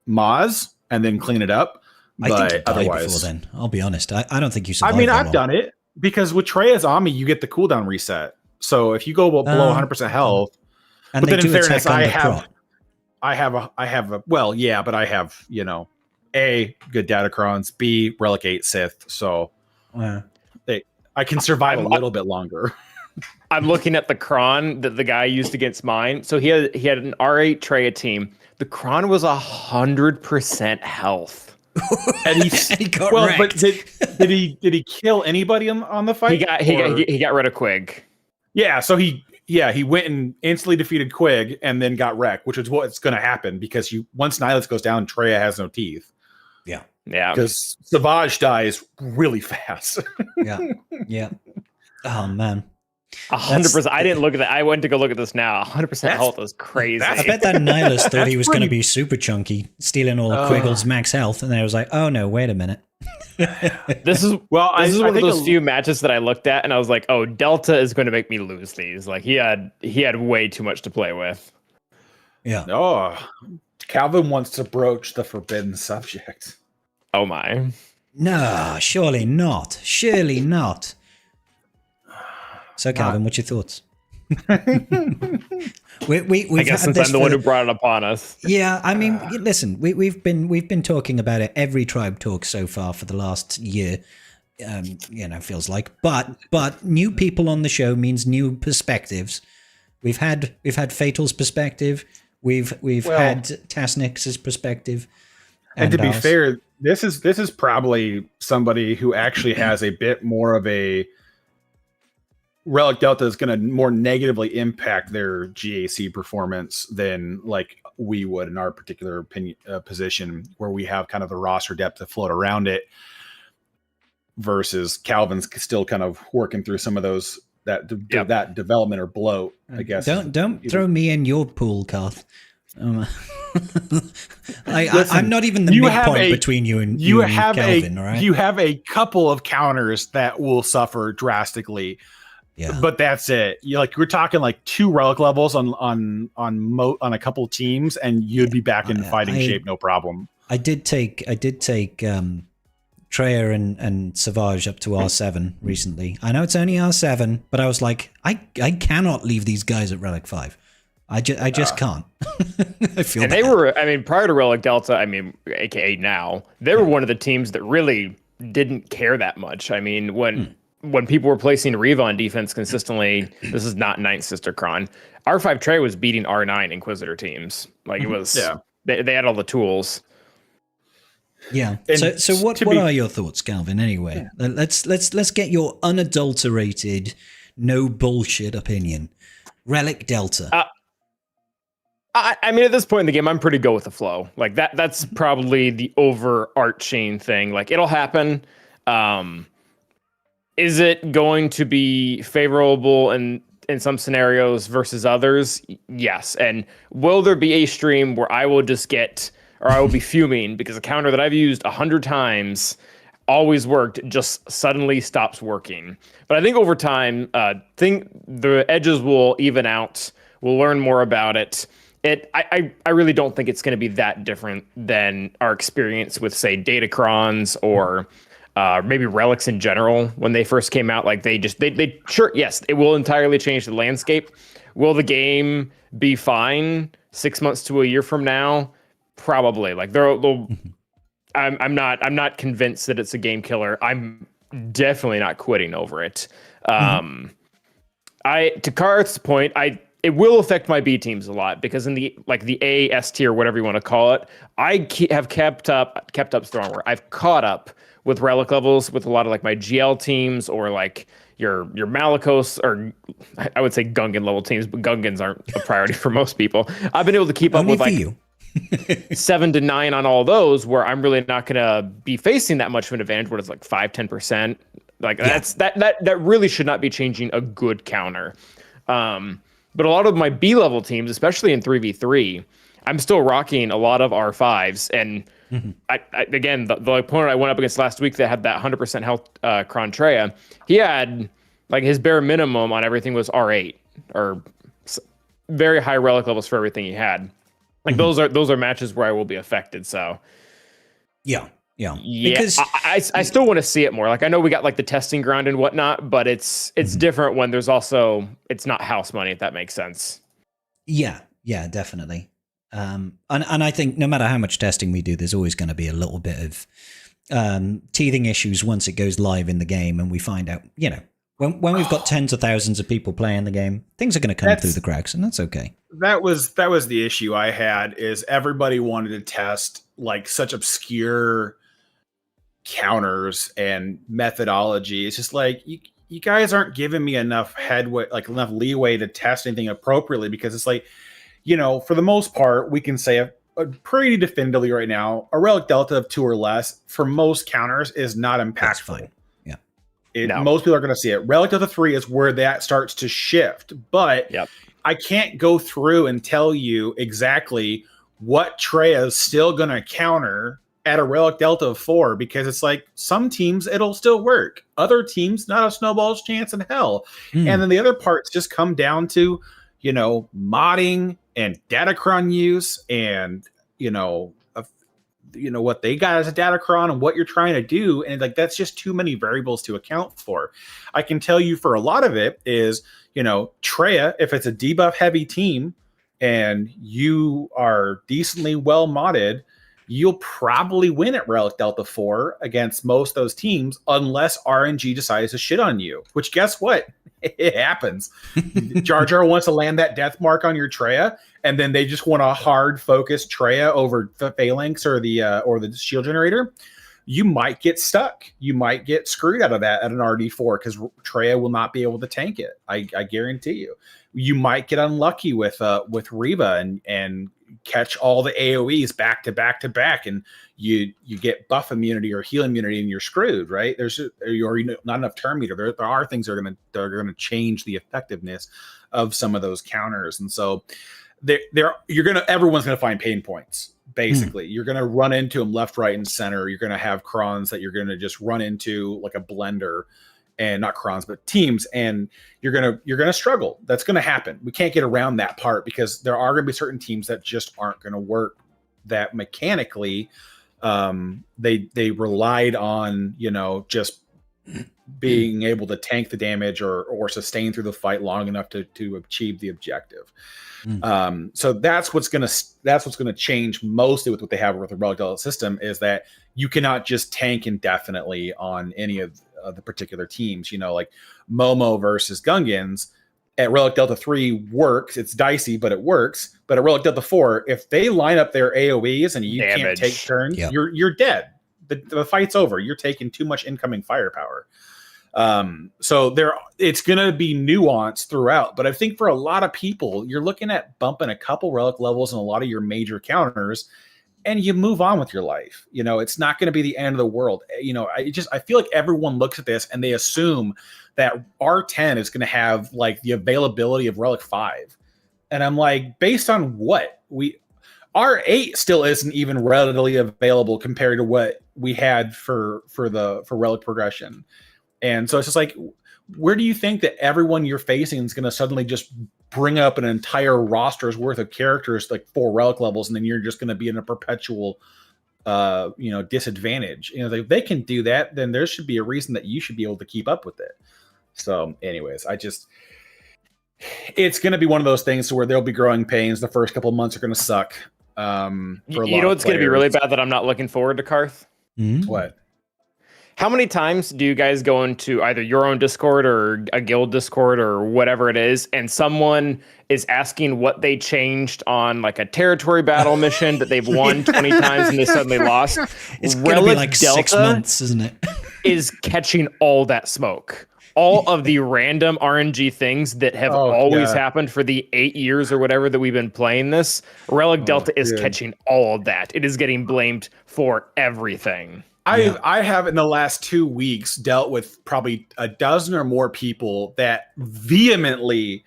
Speaker 3: Maz and then clean it up. But
Speaker 1: I think otherwise, before then, I'll be honest. I don't think you survive.
Speaker 3: I mean, I've done it because with Treya's Ami, you get the cooldown reset. So if you go below 100% health,
Speaker 1: and
Speaker 3: but then in fairness, I have a well, yeah, but I have, A, good Datacrons, B, Relic 8 Sith, so I can survive a little bit longer.
Speaker 2: I'm looking at the Kron that the guy used against mine. So he had an R8 Treya team. The Kron was 100% health.
Speaker 1: and he got wrecked.
Speaker 3: But did he kill anybody on the fight?
Speaker 2: He got rid of Quig.
Speaker 3: Yeah, so he went and instantly defeated Quig and then got wrecked, which is what's going to happen because once Nihilus goes down, Treya has no teeth.
Speaker 1: Yeah.
Speaker 3: Because Savage dies really fast.
Speaker 1: Yeah. Oh man.
Speaker 2: 100%. I didn't look at that. I went to go look at this now. 100% health is crazy.
Speaker 1: I bet that Nihilus thought he was going to be super chunky, stealing all of Quiggle's max health, and then I was like, oh no, wait a minute.
Speaker 2: This is one of those few matches that I looked at and I was like, oh, Delta is going to make me lose these. Like he had way too much to play with.
Speaker 1: Yeah.
Speaker 3: Oh, Calvin wants to broach the forbidden subject.
Speaker 2: Oh my.
Speaker 1: No, surely not. Surely not. So Calvin, what's your thoughts?
Speaker 2: I guess since I'm the one who brought it upon us.
Speaker 1: Yeah, I mean, listen, we've been talking about it every tribe talk so far for the last year. Feels like, but new people on the show means new perspectives. We've had Fatal's perspective. We've had Tasnix's perspective.
Speaker 3: And to be fair, this is probably somebody who actually has a bit more of a Relic Delta is going to more negatively impact their GAC performance than like we would in our particular position, where we have kind of the roster depth to float around it. Versus Calvin's still kind of working through some of those that development or bloat. I guess.
Speaker 1: Don't throw me in your pool, Karth. I'm not even the midpoint between you and Calvin. All right?
Speaker 3: You have a couple of counters that will suffer drastically.
Speaker 1: Yeah.
Speaker 3: But that's it. We're talking like 2 relic levels on a couple of teams, and you'd be back in fighting shape, no problem.
Speaker 1: I did take Treya and Savage up to R7 recently. I know it's only R7, but I was like, I cannot leave these guys at Relic 5. I just can't. I feel. And
Speaker 2: they were, prior to Relic Delta, aka now, they were one of the teams that really didn't care that much. When people were placing Reva on defense consistently, this is not Ninth Sister Kron. R5 Trey was beating R9 Inquisitor teams. Like it was, they had all the tools.
Speaker 1: Yeah. So what are your thoughts, Calvin? Anyway, let's get your unadulterated, no bullshit opinion. Relic Delta.
Speaker 2: At this point in the game, I'm pretty go with the flow. Like that's probably the overarching thing. Like it'll happen. Is it going to be favorable in some scenarios versus others? Yes. And will there be a stream where I will just I will be fuming because a counter that I've used 100 times always worked just suddenly stops working. But I think over time, the edges will even out. We'll learn more about it. I really don't think it's going to be that different than our experience with, say, Datacrons or maybe relics in general when they first came out. Like they sure, yes, it will entirely change the landscape. Will the game be fine 6 months to a year from now? Probably. Like I'm not convinced that it's a game killer. I'm definitely not quitting over it. To Karth's point, it will affect my B teams a lot because in the A, S tier, whatever you want to call it, I have kept up stronger. I've caught up with relic levels with a lot of like my GL teams or like your Malicos, or I would say Gungan level teams, but Gungans aren't a priority for most people. I've been able to keep up with like 7 to 9 on all those where I'm really not going to be facing that much of an advantage where it's like 5-10%. Like that really should not be changing a good counter. But a lot of my B level teams, especially in 3v3, I'm still rocking a lot of R5s, and Again, the opponent I went up against last week that had that 100% health Crontraya, he had like his bare minimum on everything was R8 or very high relic levels for everything he had. Like those are matches where I will be affected. So
Speaker 1: yeah.
Speaker 2: Because I still want to see it more. Like I know we got like the testing ground and whatnot, but it's different when there's also it's not house money, if that makes sense.
Speaker 1: Yeah, definitely. And I think no matter how much testing we do, there's always going to be a little bit of teething issues once it goes live in the game, and we find out, when we've got tens of thousands of people playing the game, things are going to come through the cracks, and that's okay.
Speaker 3: That was the issue I had, is everybody wanted to test like such obscure counters and methodology. It's just like you guys aren't giving me enough headway, like enough leeway to test anything appropriately, because it's like, for the most part, we can say a pretty definitively right now, a relic delta of 2 or less for most counters is not impactful.
Speaker 1: That's fine. Yeah.
Speaker 3: Most people are going to see it. Relic delta 3 is where that starts to shift, but I can't go through and tell you exactly what Treya is still going to counter at a relic delta of 4, because it's like some teams it'll still work, other teams not a snowball's chance in hell. And then the other parts just come down to modding and datacron use and what they got as a datacron and what you're trying to do, and like that's just too many variables to account for. I can tell you for a lot of it is Treya, if it's a debuff heavy team and you are decently well modded, you'll probably win at Relic Delta 4 against most of those teams, unless RNG decides to shit on you, which guess what? It happens. Jar Jar wants to land that death mark on your Treya, and then they just want a hard focus Treya over the Phalanx or the shield generator. You might get stuck. You might get screwed out of that at an RD4 because Treya will not be able to tank it. I guarantee you. You might get unlucky with Reva and catch all the AoEs back to back to back, and you get buff immunity or heal immunity, and you're screwed, right? There's not enough turn meter. There are things that are gonna change the effectiveness of some of those counters, and so everyone's gonna find pain points. Basically, you're gonna run into them left, right, and center. You're gonna have crons that you're gonna just run into like a blender. And not crons, but teams, and you're gonna struggle. That's gonna happen. We can't get around that part, because there are gonna be certain teams that just aren't gonna work. That mechanically, they relied on just being able to tank the damage or sustain through the fight long enough to achieve the objective. So that's what's gonna change mostly with what they have with the Relic Delta system, is that you cannot just tank indefinitely on any of the particular teams. Like Momo versus Gungans at Relic Delta 3 works. It's dicey, but it works. But at Relic Delta 4, if they line up their AoEs and you can't take turns, you're dead. The fight's over. You're taking too much incoming firepower. So it's going to be nuanced throughout, but I think for a lot of people, you're looking at bumping a couple relic levels and a lot of your major counters, and you move on with your life. It's not going to be the end of the world. I feel like everyone looks at this and they assume that R10 is going to have like the availability of Relic 5. And I'm like, based on what? R8 still isn't even readily available compared to what we had for Relic progression. And so it's just like, where do you think that everyone you're facing is going to suddenly just bring up an entire roster's worth of characters, like 4 relic levels, and then you're just going to be in a perpetual, disadvantage? If they can do that, then there should be a reason that you should be able to keep up with it. So anyways, it's going to be one of those things where there'll be growing pains. The first couple of months are going to suck. What's
Speaker 2: going to be really bad that I'm not looking forward to, Karth?
Speaker 3: What?
Speaker 2: How many times do you guys go into either your own Discord or a guild Discord or whatever it is, and someone is asking what they changed on like a territory battle mission that they've won 20 times and they suddenly lost?
Speaker 1: It's going to be like Delta 6 months, isn't it?
Speaker 2: Is catching all that smoke. All of the random RNG things that have always happened for the 8 years or whatever that we've been playing this, Relic Delta is catching all of that. It is getting blamed for everything.
Speaker 3: I have in the last 2 weeks dealt with probably a dozen or more people that vehemently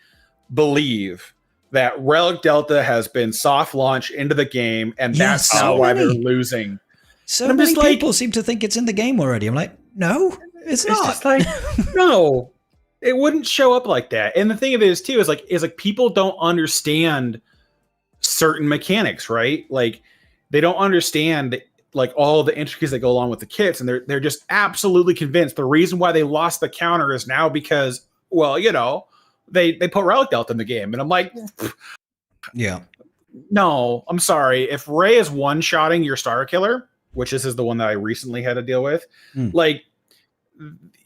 Speaker 3: believe that Relic Delta has been soft launched into the game, and that's now why they're losing.
Speaker 1: So many people seem to think it's in the game already. I'm like, no, it's not.
Speaker 3: Just like, no, it wouldn't show up like that. And the thing of it is too, is like people don't understand certain mechanics, right? Like they don't understand like all the intricacies that go along with the kits, and they're just absolutely convinced the reason why they lost the counter is now because, well, they put Relic Delta in the game. And I'm like,
Speaker 1: yeah,
Speaker 3: no, I'm sorry. If Ray is one-shotting your Star Killer, which this is the one that I recently had to deal with, like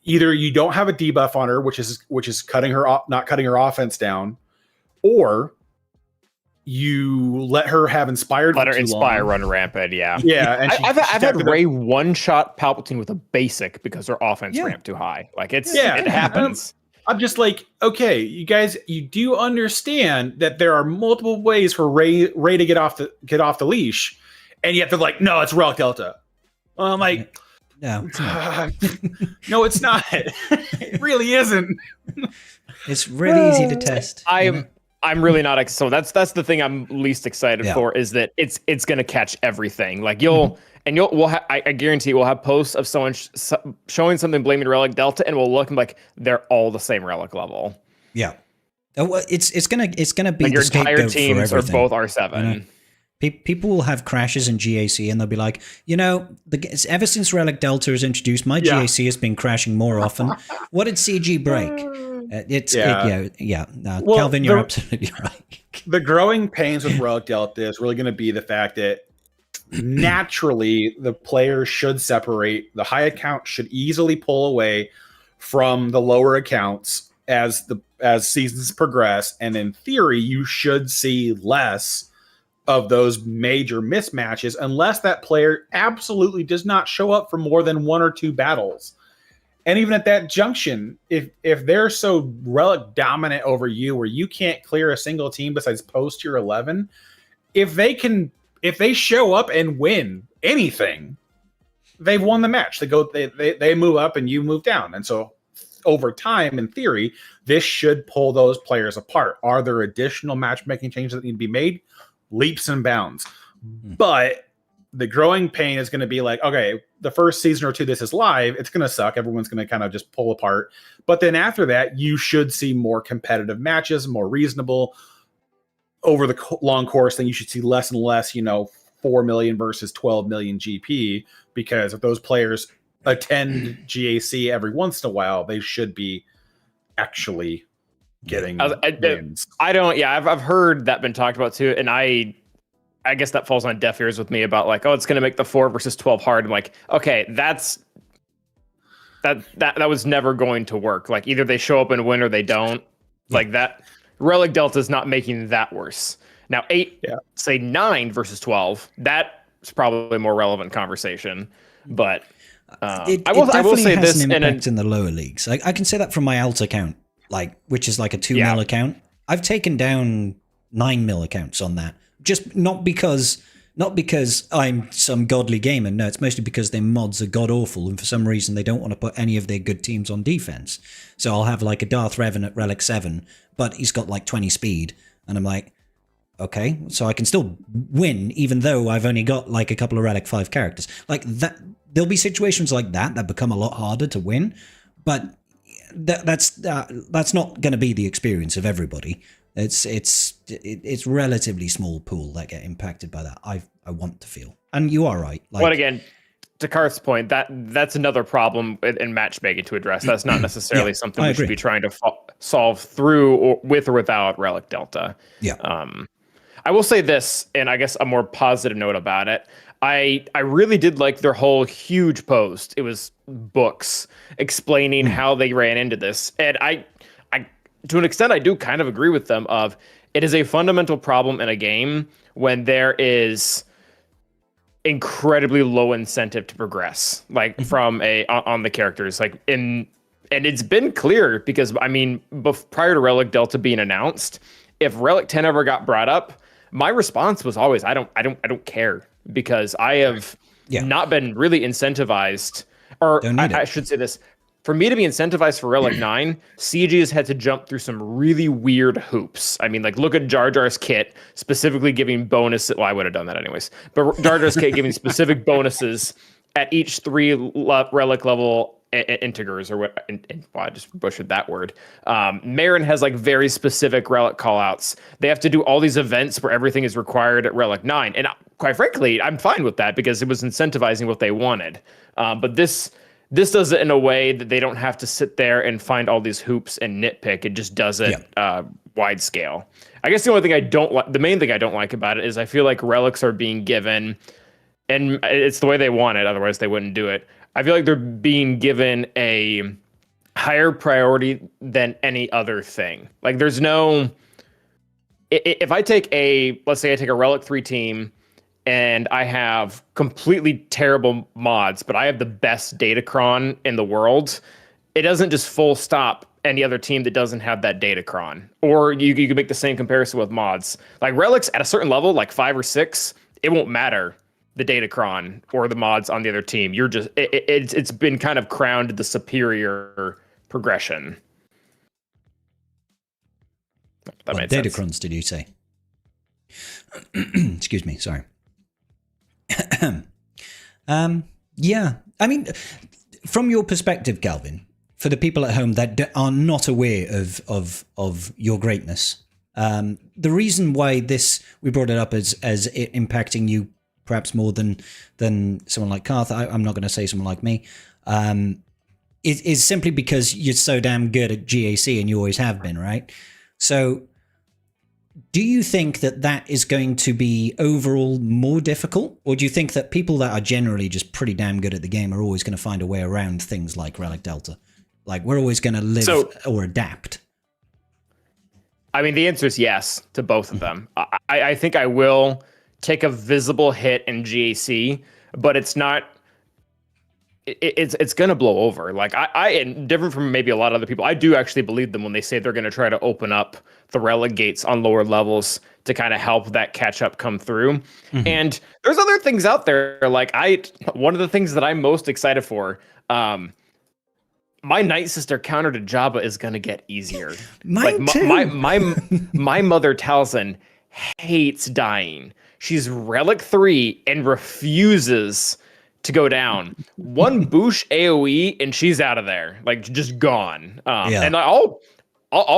Speaker 3: either you don't have a debuff on her, which is cutting her off, not cutting her offense down, or you let her have Inspired.
Speaker 2: Let her Inspire run rampant, yeah.
Speaker 3: Yeah, and
Speaker 2: I've had Ray one-shot Palpatine with a basic because her offense ramped too high. Like it happens. I'm
Speaker 3: just like, okay, you guys, you do understand that there are multiple ways for Ray to get off the leash, and yet they're like, no, it's Relic Delta. I'm like,
Speaker 1: no, it's not.
Speaker 3: No, it's not. It really isn't.
Speaker 1: It's really easy to test.
Speaker 2: I'm really not. So that's the thing I'm least excited for, is that it's going to catch everything. Like I guarantee we'll have posts of someone showing something blaming Relic Delta, and we'll look and like they're all the same Relic level.
Speaker 1: Yeah, it's gonna be
Speaker 2: like your
Speaker 1: the
Speaker 2: entire teams
Speaker 1: for
Speaker 2: are both R7.
Speaker 1: People will have crashes in GAC, and they'll be like, ever since Relic Delta is introduced, my GAC has been crashing more often. What did CG break? Calvin, you're absolutely right.
Speaker 3: The growing pains with Relic Delta is really going to be the fact that naturally the players should separate. The high account should easily pull away from the lower accounts as seasons progress, and in theory, you should see less of those major mismatches unless that player absolutely does not show up for more than one or two battles. And even at that junction, if they're so Relic dominant over you where you can't clear a single team besides post tier 11, if they show up and win anything, they've won the match. They move up and you move down. And so over time, in theory, this should pull those players apart. Are there additional matchmaking changes that need to be made? Leaps and bounds. But the growing pain is going to be like, okay, the first season or two this is live, it's going to suck. Everyone's going to kind of just pull apart. But then after that, you should see more competitive matches, more reasonable over the long course. Then you should see less and less, 4 million versus 12 million GP, because if those players attend GAC every once in a while, they should be actually getting wins.
Speaker 2: I've heard that been talked about too, and I guess that falls on deaf ears with me about like, oh, it's going to make the 4 versus 12 hard. I'm like, okay, that was never going to work. Like either they show up and win or they don't. Like that Relic Delta is not making that worse. Now 9 versus 12, that's probably a more relevant conversation. But
Speaker 1: I will say this an impact in the lower leagues. I can say that from my alt account, which is like a 2 mil account. I've taken down 9 mil accounts on that. Just not because I'm some godly gamer. No, it's mostly because their mods are god awful, and for some reason they don't want to put any of their good teams on defense. So I'll have like a Darth Revan at Relic 7, but he's got like 20 speed, and I'm like, okay, so I can still win even though I've only got like a couple of Relic 5 characters. Like that, there'll be situations like that become a lot harder to win, but that's not going to be the experience of everybody. It's relatively small pool that get impacted by that. I want to feel, and you are right.
Speaker 2: But again, to Karth's point, that's another problem in matchmaking to address. That's not necessarily something we should be trying to solve through or with or without Relic Delta.
Speaker 1: Yeah.
Speaker 2: I will say this, and I guess a more positive note about it. I really did like their whole huge post. It was books explaining how they ran into this, and I to an extent, I do kind of agree with them of it is a fundamental problem in a game when there is incredibly low incentive to progress, like from on the characters, and it's been clear because prior to Relic Delta being announced, if Relic 10 ever got brought up, my response was always, I don't care, because I have not been really incentivized, or I should say this, for me to be incentivized for Relic 9, CG has had to jump through some really weird hoops. I mean, like, look at Jar Jar's kit, specifically giving bonuses. Well, I would have done that anyways. But Jar Jar's kit giving specific bonuses at each 3 relic level integers, or what? Well, I just butchered that word. Marin has like very specific relic callouts. They have to do all these events where everything is required at Relic 9, and quite frankly, I'm fine with that because it was incentivizing what they wanted. But this does it in a way that they don't have to sit there and find all these hoops and nitpick. It just does it wide scale. I guess the only thing I don't like, the main thing I don't like about it, is I feel like relics are being given, and it's the way they want it. Otherwise, they wouldn't do it. I feel like they're being given a higher priority than any other thing. Like, there's no, if I take let's say I take a Relic 3 team and I have completely terrible mods, but I have the best Datacron in the world, it doesn't just full stop any other team that doesn't have that Datacron. Or you can make the same comparison with mods. Like, relics at a certain level, like 5 or 6, it won't matter the Datacron or the mods on the other team. You're just, it's been kind of crowned the superior progression.
Speaker 1: That what Datacrons did you say? Excuse me, sorry. Yeah, I mean, from your perspective, Galvin, for the people at home that are not aware of your greatness, the reason why we brought it up as it impacting you perhaps more than someone like Karth, I'm not going to say someone like me, is simply because you're so damn good at GAC and you always have been, right? So do you think that is going to be overall more difficult? Or do you think that people that are generally just pretty damn good at the game are always going to find a way around things like Relic Delta? Like, we're always going to live or adapt?
Speaker 2: I mean, the answer is yes to both of them. I think I will take a visible hit in GAC, but it's not, it's going to blow over. Like, and different from maybe a lot of other people, I do actually believe them when they say they're going to try to open up the relic gates on lower levels to kind of help that catch up come through. Mm-hmm. And there's other things out there. Like, one of the things that I'm most excited for, my Night Sister counter to Jabba is going to get easier.
Speaker 1: Mine too.
Speaker 2: My mother Talzin hates dying. She's Relic 3 and refuses to go down. One Boosh AoE and she's out of there, like, just gone. And I'll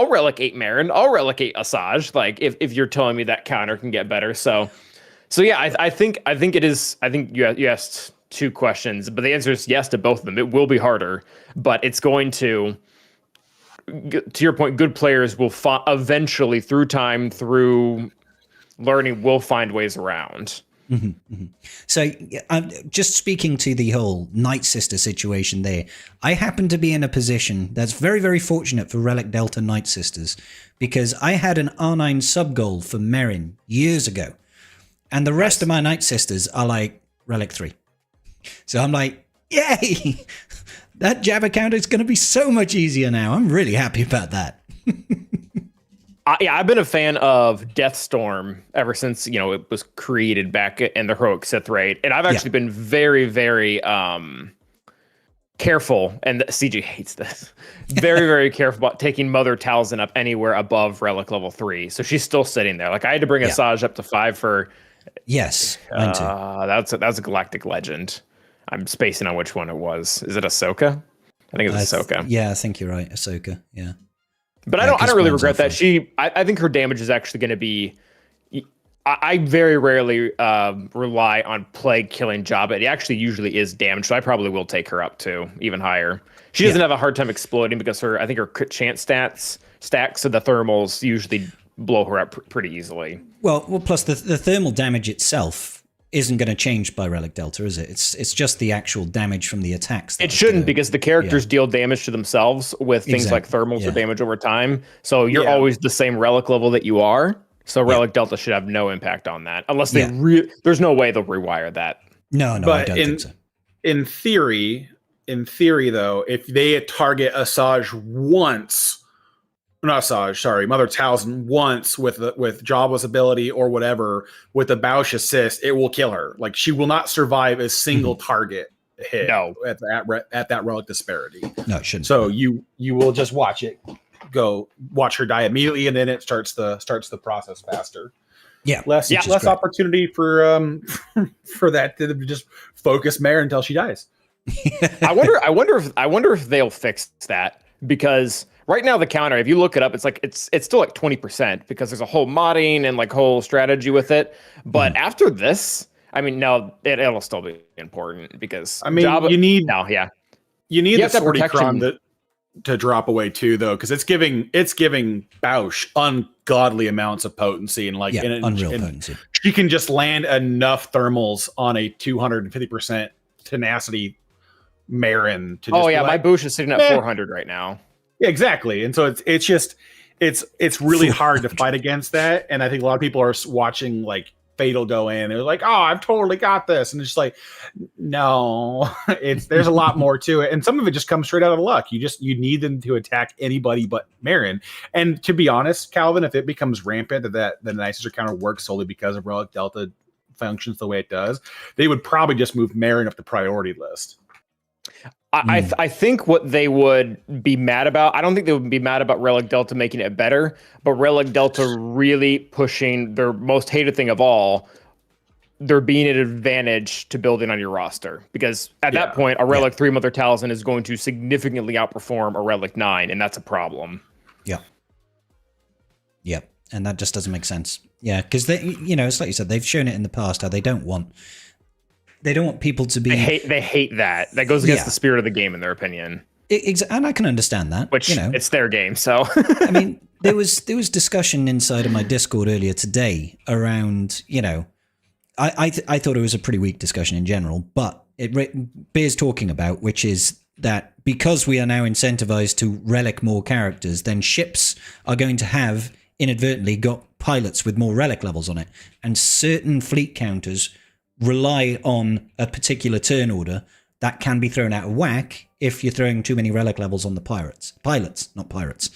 Speaker 2: Relic 8 Marin, I'll Relic 8 Asajj, like, if you're telling me that counter can get better. So yeah, I think it is. I think you asked 2 questions, but the answer is yes to both of them. It will be harder, but it's going to your point, good players will eventually, through time, through learning, will find ways around.
Speaker 1: Mm-hmm, mm-hmm. So I'm just speaking to the whole Night Sister situation there. I happen to be in a position that's very, very fortunate for Relic Delta Night Sisters, because I had an R9 sub goal for Merrin years ago, and the rest of my Night Sisters are like Relic 3. So I'm like, yay! That Jabba counter is going to be so much easier now. I'm really happy about that.
Speaker 2: I've been a fan of Deathstorm ever since, it was created back in the Heroic Sith raid. And I've actually been very, very careful, and CG hates this, very, very careful about taking Mother Talzin up anywhere above Relic level 3. So she's still sitting there. Like, I had to bring Asajj up to 5 for...
Speaker 1: Yes, mine too.
Speaker 2: That's a Galactic Legend. I'm spacing on which one it was. Is it Ahsoka? I think it's Ahsoka.
Speaker 1: Yeah, I think you're right. Ahsoka, yeah.
Speaker 2: But I don't really regret that. I think her damage is actually going to be... I very rarely rely on Plague killing Jabba. It actually usually is damage, so I probably will take her up too, even higher. She doesn't have a hard time exploding because I think her crit chance stacks, so the thermals usually blow her up pretty easily.
Speaker 1: Well, plus the thermal damage itself isn't going to change by Relic Delta, is it? It's just the actual damage from the attacks.
Speaker 2: It shouldn't, because the characters deal damage to themselves with things like thermals or damage over time. So you're always the same Relic level that you are. So Relic Delta should have no impact on that, unless they there's no way they'll rewire that.
Speaker 1: No,
Speaker 3: but
Speaker 1: I don't think so.
Speaker 3: In theory though, if they target Asajj once, not Asajj, sorry, Mother Talzin once with Jabba's ability or whatever, with the Bausch assist, it will kill her. Like, she will not survive a single target hit at that relic disparity.
Speaker 1: No, it shouldn't.
Speaker 3: So you will just watch her die immediately, and then it starts the process faster.
Speaker 1: Yeah,
Speaker 3: less opportunity for that to just focus Mare until she dies.
Speaker 2: I wonder if they'll fix that, because right now the counter, if you look it up, it's like it's still like 20% because there's a whole modding and like whole strategy with it. But after this, I mean, no, it'll still be important because
Speaker 3: you need the
Speaker 2: have
Speaker 3: 40 cron to drop away too, though, because it's giving Bausch ungodly amounts of potency and unreal potency. She can just land enough thermals on a 250% tenacity Marin to just
Speaker 2: my Bausch is sitting at 400 right now.
Speaker 3: Yeah, exactly. And so it's really hard to fight against that. And I think a lot of people are watching like Fatal go in. They're like, "Oh, I've totally got this," and it's just like, no, there's a lot more to it. And some of it just comes straight out of luck. You need them to attack anybody but Marin. And to be honest, Calvin, if it becomes rampant that the Nicer counter works solely because of Relic Delta functions the way it does, they would probably just move Marin up the priority list.
Speaker 2: I think what they would be mad about, I don't think they would be mad about Relic Delta making it better, but Relic Delta really pushing their most hated thing of all, there being an advantage to building on your roster. Because at that point, a Relic 3 Mother Talisman is going to significantly outperform a Relic 9, and that's a problem.
Speaker 1: Yeah. Yep. And that just doesn't make sense. Yeah, because they, it's like you said, they've shown it in the past how they don't want people to be.
Speaker 2: They hate that. That goes against the spirit of the game, in their opinion.
Speaker 1: And I can understand that.
Speaker 2: Which it's their game, so.
Speaker 1: I mean, there was discussion inside of my Discord earlier today around, I thought it was a pretty weak discussion in general, but it bears talking about, which is that because we are now incentivized to relic more characters, then ships are going to have inadvertently got pilots with more relic levels on it, and certain fleet counters rely on a particular turn order that can be thrown out of whack if you're throwing too many relic levels on the pilots, not pirates.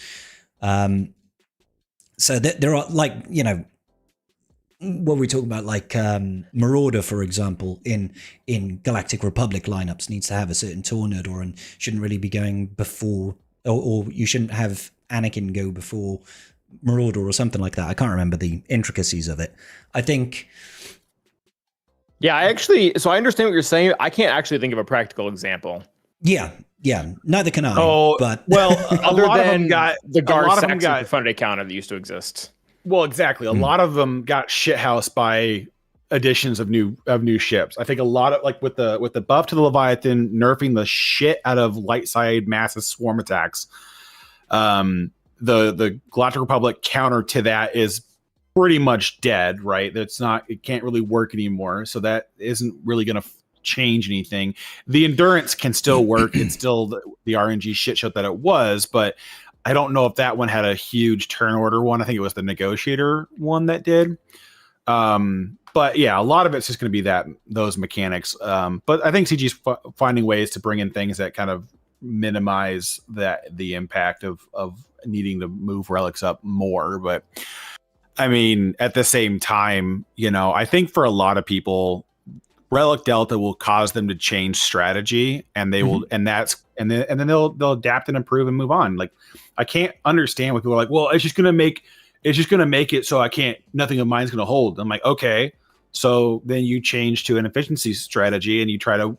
Speaker 1: So there are, like, what we talk about, like Marauder, for example, in Galactic Republic lineups needs to have a certain turn order and shouldn't really be going before, or you shouldn't have Anakin go before Marauder or something like that. I can't remember the intricacies of it. I think.
Speaker 2: Yeah, I understand what you're saying. I can't actually think of a practical example.
Speaker 1: Yeah, neither can I. But
Speaker 2: other than the Gar Saxon profundity counter that used to exist.
Speaker 3: Well, exactly. A lot of them got shithoused by additions of new ships. I think a lot of, like, with the buff to the Leviathan, nerfing the shit out of light side massive swarm attacks. The Galactic Republic counter to that is pretty much dead, right? It can't really work anymore. So that isn't really going to change anything. The endurance can still work. It's still the RNG shit show that it was, but I don't know if that one had a huge turn order one. I think it was the negotiator one that did. But yeah, a lot of it's just going to be those mechanics. But I think CG's finding ways to bring in things that kind of minimize the impact of needing to move relics up more. But I mean, at the same time, I think for a lot of people, Relic Delta will cause them to change strategy, and they will, and then they'll adapt and improve and move on. Like, I can't understand when people are like, well, it's just gonna make it so nothing of mine's gonna hold. I'm like, okay, so then you change to an efficiency strategy and you try to,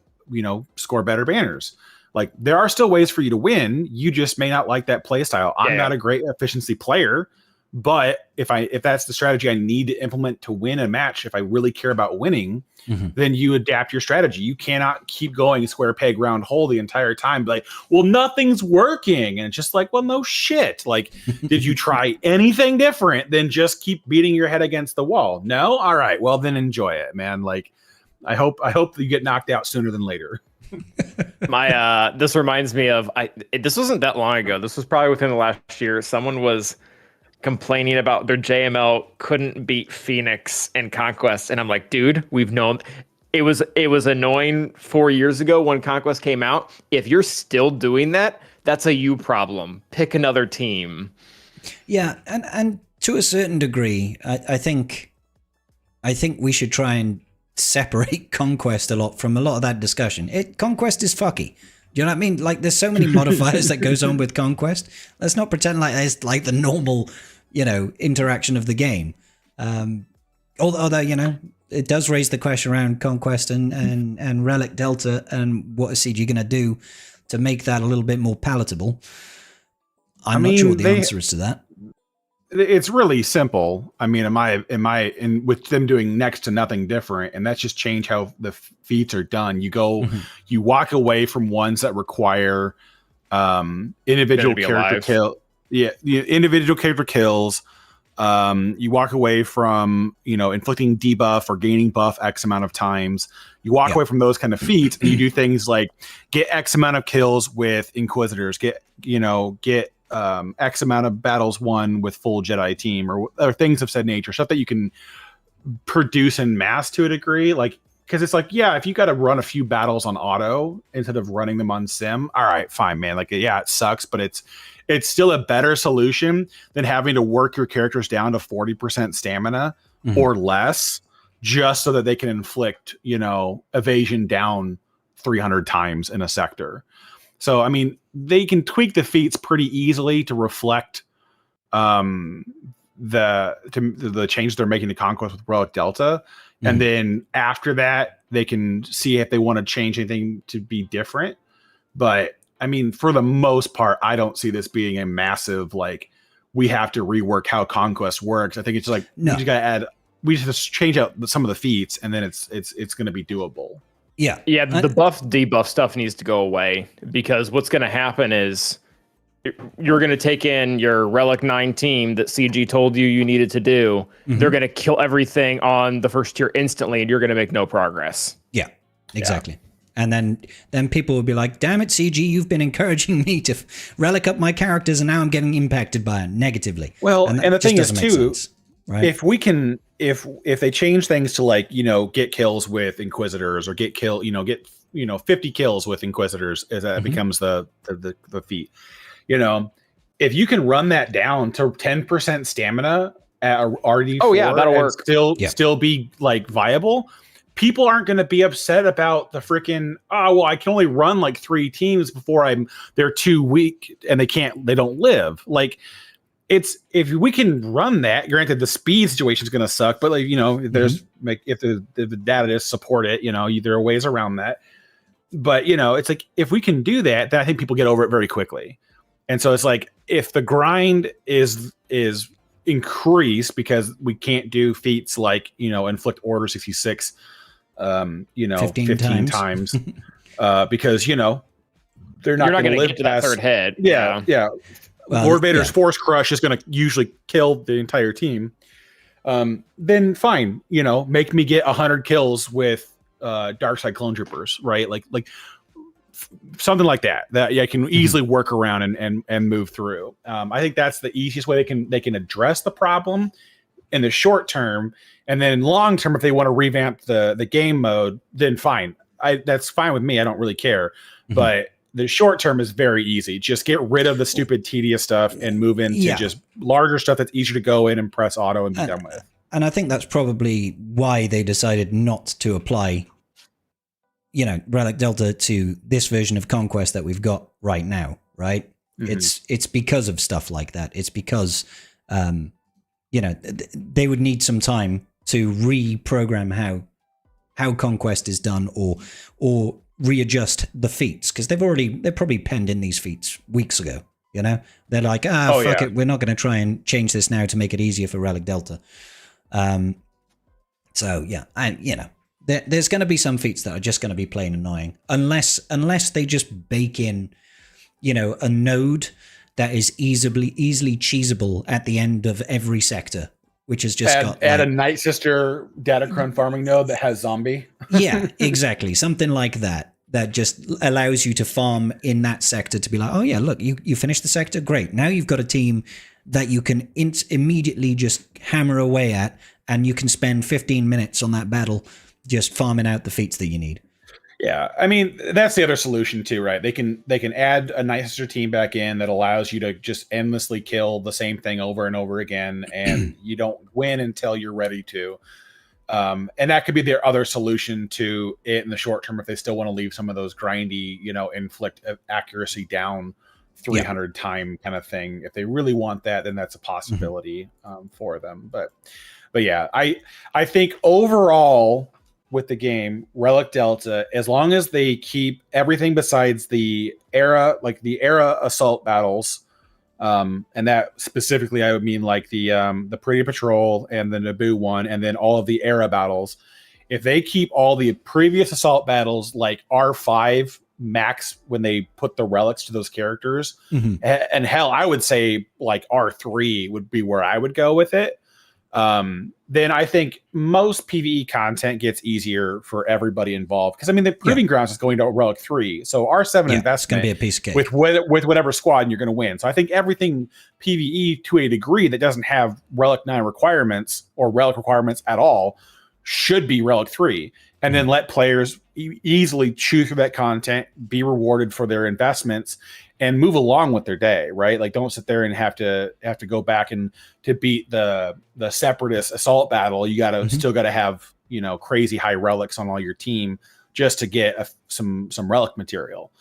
Speaker 3: score better banners. Like, there are still ways for you to win. You just may not like that play style. I'm not a great efficiency player, but if that's the strategy I need to implement to win a match, if I really care about winning, then you adapt your strategy. You cannot keep going square peg round hole the entire time. Be like, well, nothing's working. And it's just like, well, no shit. Like, did you try anything different than just keep beating your head against the wall? No? All right. Well, then enjoy it, man. Like, I hope that you get knocked out sooner than later.
Speaker 2: This reminds me of, this wasn't that long ago. This was probably within the last year. Someone was complaining about their JML couldn't beat Phoenix and Conquest, and I'm like, dude, we've known it was annoying 4 years ago when Conquest came out. If you're still doing that, that's a you problem. Pick another team.
Speaker 1: Yeah, and to a certain degree, I think we should try and separate Conquest a lot from a lot of that discussion. Conquest is fucky. Do you know what I mean? Like, there's so many modifiers that goes on with Conquest. Let's not pretend like it's like the normal, interaction of the game. Although, it does raise the question around Conquest and Relic Delta and what is CG going to do to make that a little bit more palatable. I'm not sure what the answer is to that.
Speaker 4: It's really simple. I mean, with them doing next to nothing different, and that's just change how the feats are done. You go, you walk away from ones that require individual character kill. Yeah, individual character kills. You walk away from, inflicting debuff or gaining buff X amount of times. You walk away from those kind of feats, and you do things like get X amount of kills with Inquisitors, get X amount of battles won with full Jedi team, or things of said nature, stuff that you can produce in mass to a degree. Like, because it's like, if you got to run a few battles on auto instead of running them on sim, all right, fine, man. Like, it sucks, but it's still a better solution than having to work your characters down to 40% stamina or less just so that they can inflict, evasion down 300 times in a sector. So, I mean, they can tweak the feats pretty easily to reflect the change they're making to Conquest with Relic Delta. And then after that, they can see if they want to change anything to be different. But I mean, for the most part, I don't see this being a massive, like, we have to rework how Conquest works. I think it's just like, we just change out some of the feats, and then it's going to be doable.
Speaker 2: Yeah. The buff debuff stuff needs to go away, because what's going to happen is you're going to take in your Relic 9 team that CG told you needed to do. They're going to kill everything on the first tier instantly, and you're going to make no progress.
Speaker 1: Yeah, exactly. Yeah. And then people will be like, damn it, CG, you've been encouraging me to relic up my characters, and now I'm getting impacted by it negatively.
Speaker 3: Well, and the thing is, too,
Speaker 1: sense, right?
Speaker 3: If we can, if they change things to, like, get kills with Inquisitors, or get 50 kills with Inquisitors, as that becomes the feat. If you can run that down to 10% stamina at RD4,
Speaker 2: that'll work.
Speaker 3: Still be, like, viable. People aren't going to be upset about the freaking, I can only run like 3 teams before they're too weak and they don't live. Like, if we can run that, granted the speed situation is going to suck, but, like, there's if the data does support it, there are ways around that. But, it's like, if we can do that, then I think people get over it very quickly. And so it's like, if the grind is increased because we can't do feats like, inflict Order 66, 15 times because they're not going to
Speaker 2: get to that third head.
Speaker 3: Yeah. Well, Lord Vader's Force Crush is going to usually kill the entire team. Then fine, make me get 100 kills with Darkside Clone Troopers, right? Like something like that I can easily work around and move through. I think that's the easiest way they can address the problem in the short term. And then long term, if they want to revamp the game mode, then fine. That's fine with me. I don't really care. But the short term is very easy. Just get rid of the stupid tedious stuff and move into just larger stuff that's easier to go in and press auto and be done with.
Speaker 1: And I think that's probably why they decided not to apply, Relic Delta to this version of Conquest that we've got right now, right? It's because of stuff like that. It's because they would need some time to reprogram how Conquest is done, or readjust the feats, because they probably penned in these feats weeks ago. They're like, fuck it, we're not going to try and change this now to make it easier for Relic Delta. There's going to be some feats that are just going to be plain annoying, unless they just bake in, a node that is easily cheesable at the end of every sector, which has just
Speaker 3: add a Night Sister Datacron farming node that has zombie.
Speaker 1: Yeah, exactly. Something like that just allows you to farm in that sector, to be like, oh yeah, look, you finished the sector. Great. Now you've got a team that you can immediately just hammer away at, and you can spend 15 minutes on that battle just farming out the feats that you need.
Speaker 3: Yeah, I mean, that's the other solution too, right? They can add a Night Sister team back in that allows you to just endlessly kill the same thing over and over again, and you don't win until you're ready to.
Speaker 4: And that could be their other solution to it in the short term if they still want to leave some of those grindy, inflict accuracy down 300 time kind of thing. If they really want that, then that's a possibility for them. But yeah, I think overall with the game, Relic Delta, as long as they keep everything besides the era assault battles, and that specifically I would mean like the Pretty Patrol and the Naboo one, and then all of the era battles. If they keep all the previous assault battles like R5 max when they put the relics to those characters, and hell, I would say like R3 would be where I would go with it. Then I think most PvE content gets easier for everybody involved. Because I mean, the Proving Grounds is going to Relic 3, so R7 investment
Speaker 1: be a piece of cake.
Speaker 4: with whatever squad you're going to win. So I think everything PvE to a degree that doesn't have Relic 9 requirements or Relic requirements at all should be Relic 3, and then let players easily chew through that content, be rewarded for their investments, and move along with their day, right? Like, don't sit there and have to go back and to beat the Separatist assault battle. You still gotta have crazy high relics on all your team just to get some relic material.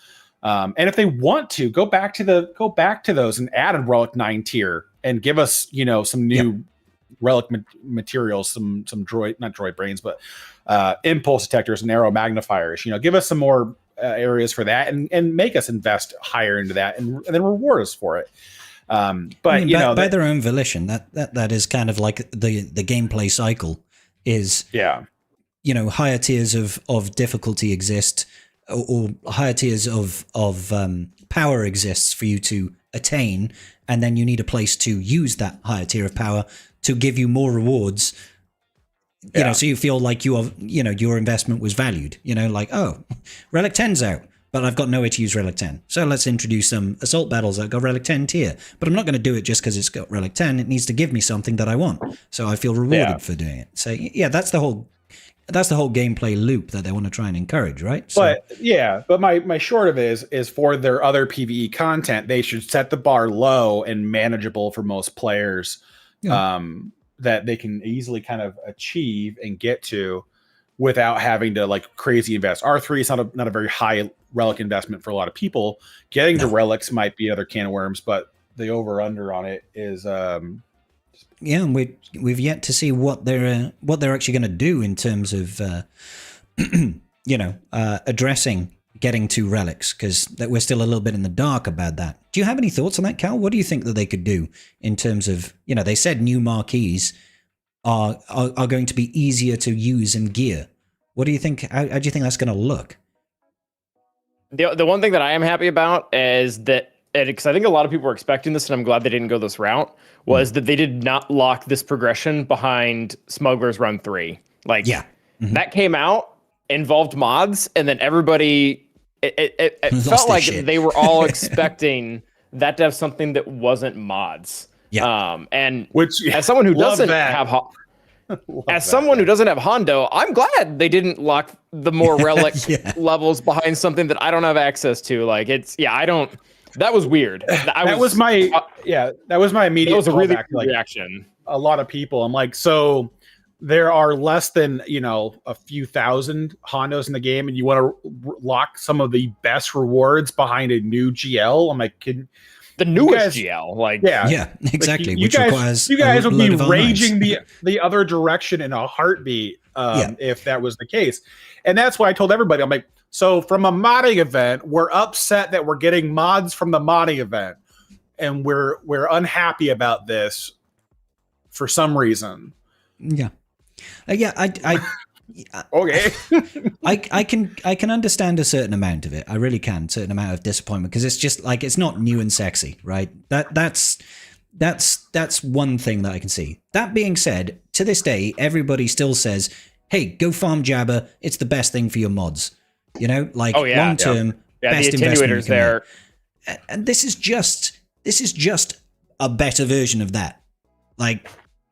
Speaker 4: And if they want to go back to those and add a Relic 9 tier and give us some new relic materials, some not droid brains, but impulse detectors and arrow magnifiers. Give us some more areas for that and make us invest higher into that and then reward us for it. But
Speaker 1: by their own volition, that is kind of like the gameplay cycle is higher tiers of difficulty exist, or higher tiers of power exists for you to attain, and then you need a place to use that higher tier of power to give you more rewards. So you feel like your investment was valued. Like, oh, Relic 10's out, but I've got nowhere to use Relic 10. So let's introduce some assault battles that got Relic 10 tier. But I'm not going to do it just because it's got Relic 10. It needs to give me something that I want. So I feel rewarded for doing it. So that's the whole gameplay loop that they want to try and encourage, right? So,
Speaker 4: but my short of it is for their other PvE content, they should set the bar low and manageable for most players. That they can easily kind of achieve and get to without having to like crazy invest. R3 is not a very high relic investment for a lot of people. Getting the relics might be other can of worms, but the over under on it is and
Speaker 1: we've yet to see what they're actually going to do in terms of addressing getting to relics, because we're still a little bit in the dark about that. Do you have any thoughts on that, Cal? What do you think that they could do in terms of, they said new marquees are going to be easier to use and gear. What do you think? How do you think that's going to look?
Speaker 2: The one thing that I am happy about is that, because I think a lot of people were expecting this, and I'm glad they didn't go this route, was that they did not lock this progression behind Smuggler's Run 3. Like, that came out, involved mods, and then everybody... It felt like they were all expecting that to have something that wasn't mods. And as someone who doesn't have who doesn't have Hondo, I'm glad they didn't lock the more relic levels behind something that I don't have access to. Like, that was weird. That was my immediate. That was a really reaction.
Speaker 4: A lot of people. I'm like, so there are less than, a few thousand Hondos in the game, and you want to lock some of the best rewards behind a new GL? I'm like,
Speaker 2: the newest GL, like,
Speaker 1: exactly.
Speaker 4: Like, you guys would be raging the other direction in a heartbeat if that was the case. And that's why I told everybody, I'm like, so from a modding event, we're upset that we're getting mods from the modding event, and we're unhappy about this for some reason.
Speaker 1: Okay. I can understand a certain amount of it. I really can. Certain amount of disappointment, because it's just like, it's not new and sexy, right? That's one thing that I can see. That being said, to this day, everybody still says, "Hey, go farm Jabba. It's the best thing for your mods." Long term, best
Speaker 2: the
Speaker 1: investment
Speaker 2: attenuators there.
Speaker 1: Make. And this is just a better version of that. Like,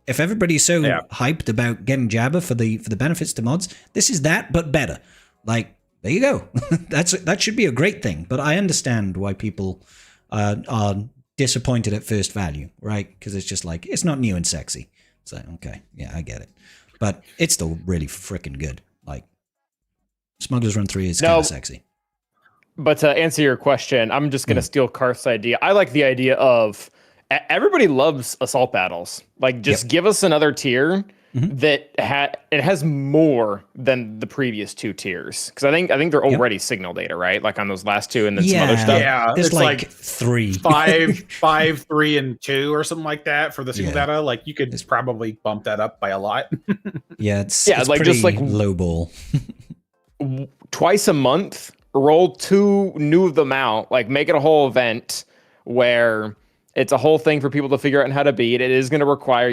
Speaker 1: if everybody's so hyped about getting Jabba for the benefits to mods, this is that, but better. Like, there you go. That should be a great thing. But I understand why people are disappointed at first value, right? Because it's just like, it's not new and sexy. So, okay, yeah, I get it. but it's still really freaking good. Like Smuggler's Run 3 is kind of sexy.
Speaker 2: But to answer your question, I'm just going to steal Karth's idea. I like the idea of everybody loves assault battles. Like, just give us another tier that it has more than the previous 2 tiers. Because I think they're already signal data, right? Like on those last 2 and then some other stuff.
Speaker 3: Yeah,
Speaker 1: there's like 3,
Speaker 3: 5, 3, and 2 or something like that for the signal data. Like you could probably bump that up by a lot.
Speaker 1: it's
Speaker 2: like
Speaker 1: pretty
Speaker 2: just like
Speaker 1: low ball.
Speaker 2: Twice a month, roll 2 new of them out. Like make it a whole event where it's a whole thing for people to figure out how to beat. It is going to require,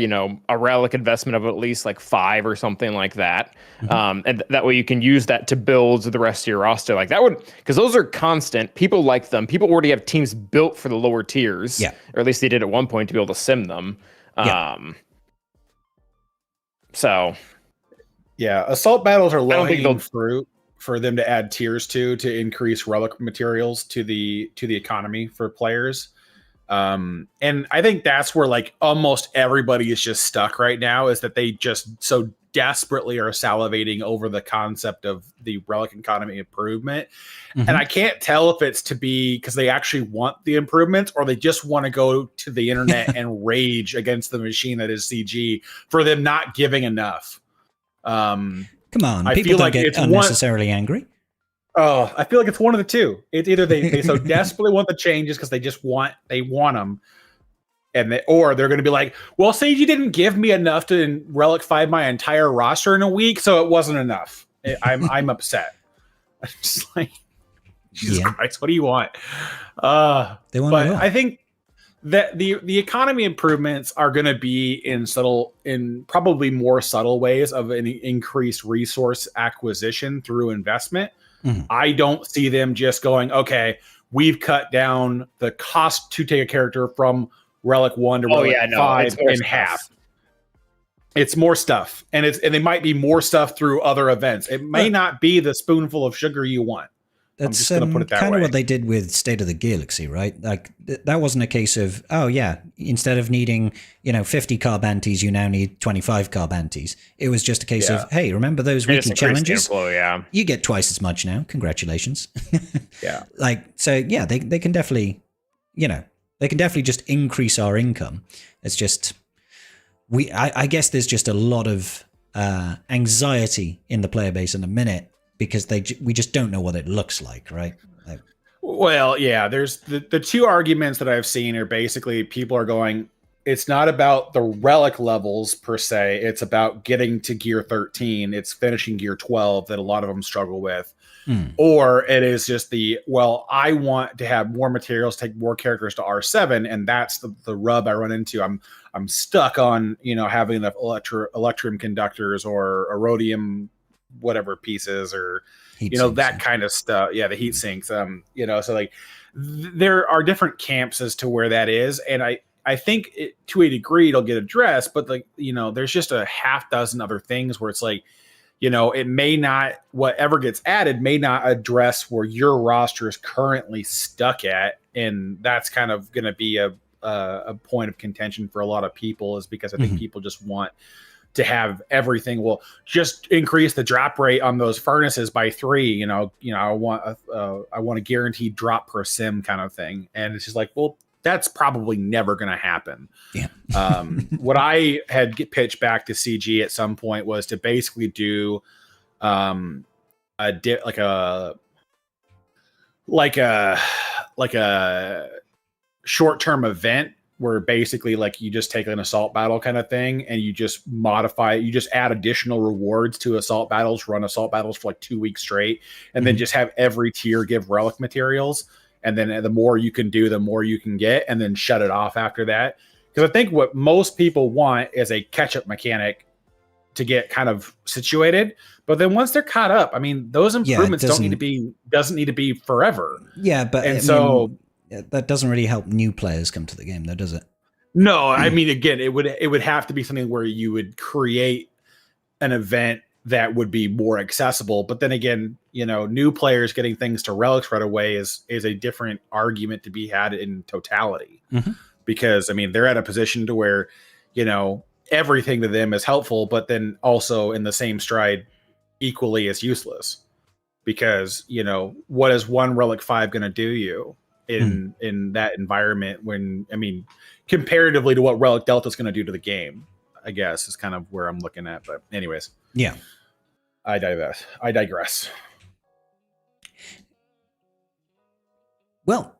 Speaker 2: a relic investment of at least like 5 or something like that. And that way you can use that to build the rest of your roster. Like that would, because those are constant. People like them. People already have teams built for the lower tiers.
Speaker 1: Yeah.
Speaker 2: Or at least they did at one point to be able to sim them. So.
Speaker 3: Yeah, assault battles are low-hanging fruit for them to add tiers to increase relic materials to the economy for players. And I think that's where like almost everybody is just stuck right now, is that they just so desperately are salivating over the concept of the relic economy improvement. And I can't tell if it's to be because they actually want the improvements or they just want to go to the internet and rage against the machine that is CG for them not giving enough.
Speaker 1: Come on, people don't get unnecessarily angry.
Speaker 3: Oh, I feel like it's one of the two. It's either they so desperately want the changes because they want them, or they're going to be like, well, say you didn't give me enough to Relic 5 my entire roster in a week, so it wasn't enough. I'm upset. I'm just like, Jesus Christ, what do you want?
Speaker 1: They want, but
Speaker 3: I think that the economy improvements are going to be in probably more subtle ways of an increased resource acquisition through investment. I don't see them just going, okay, we've cut down the cost to take a character from Relic 1 to Relic 5 in half. It's more stuff, and they might be more stuff through other events. It may not be the spoonful of sugar you want.
Speaker 1: That's kind of what they did with State of the Galaxy, right? Like that wasn't a case of, instead of needing 50 carb antes, you now need 25 carb antes. It was just a case of, hey, remember those weekly challenges? You get twice as much now. Congratulations. They can definitely, they can definitely just increase our income. It's just I guess there's just a lot of anxiety in the player base in a minute. Because we just don't know what it looks like, right?
Speaker 3: Well, yeah, there's the 2 arguments that I've seen are basically people are going, it's not about the relic levels per se, it's about getting to gear 13, it's finishing gear 12 that a lot of them struggle with. Or it is just I want to have more materials, take more characters to R7, and that's the rub I run into. I'm stuck on, having enough electrum conductors or erodium whatever pieces or that kind of stuff. The heat sinks. So like there are different camps as to where that is, and I think to a degree it'll get addressed, but like there's just a half dozen other things where it's like it may not, whatever gets added may not address where your roster is currently stuck at, and that's kind of going to be a point of contention for a lot of people, is because I think people just want to have everything. Well, just increase the drop rate on those furnaces by 3. I want a guaranteed drop per sim kind of thing, and it's just like, well, that's probably never going to happen. Yeah. What I had pitched back to CG at some point was to basically do a short-term event where basically like you just take an assault battle kind of thing and you just modify it. You just add additional rewards to assault battles, run assault battles for like 2 weeks straight, and then just have every tier give relic materials. And then the more you can do, the more you can get, and then shut it off after that. Because I think what most people want is a catch-up mechanic to get kind of situated. But then once they're caught up, I mean, those improvements doesn't need to be forever.
Speaker 1: Yeah, but that doesn't really help new players come to the game, though, does it?
Speaker 3: No, I mean, again, it would have to be something where you would create an event that would be more accessible. But then again, new players getting things to relics right away is a different argument to be had in totality. Because I mean, they're at a position to where, everything to them is helpful, but then also in the same stride, equally as useless. Because, you know, what is one Relic 5 going to do you in that environment when, I mean, comparatively to what Relic Delta is going to do to the game, I guess is kind of where I'm looking at. But anyways.
Speaker 1: Yeah.
Speaker 3: I digress.
Speaker 1: Well,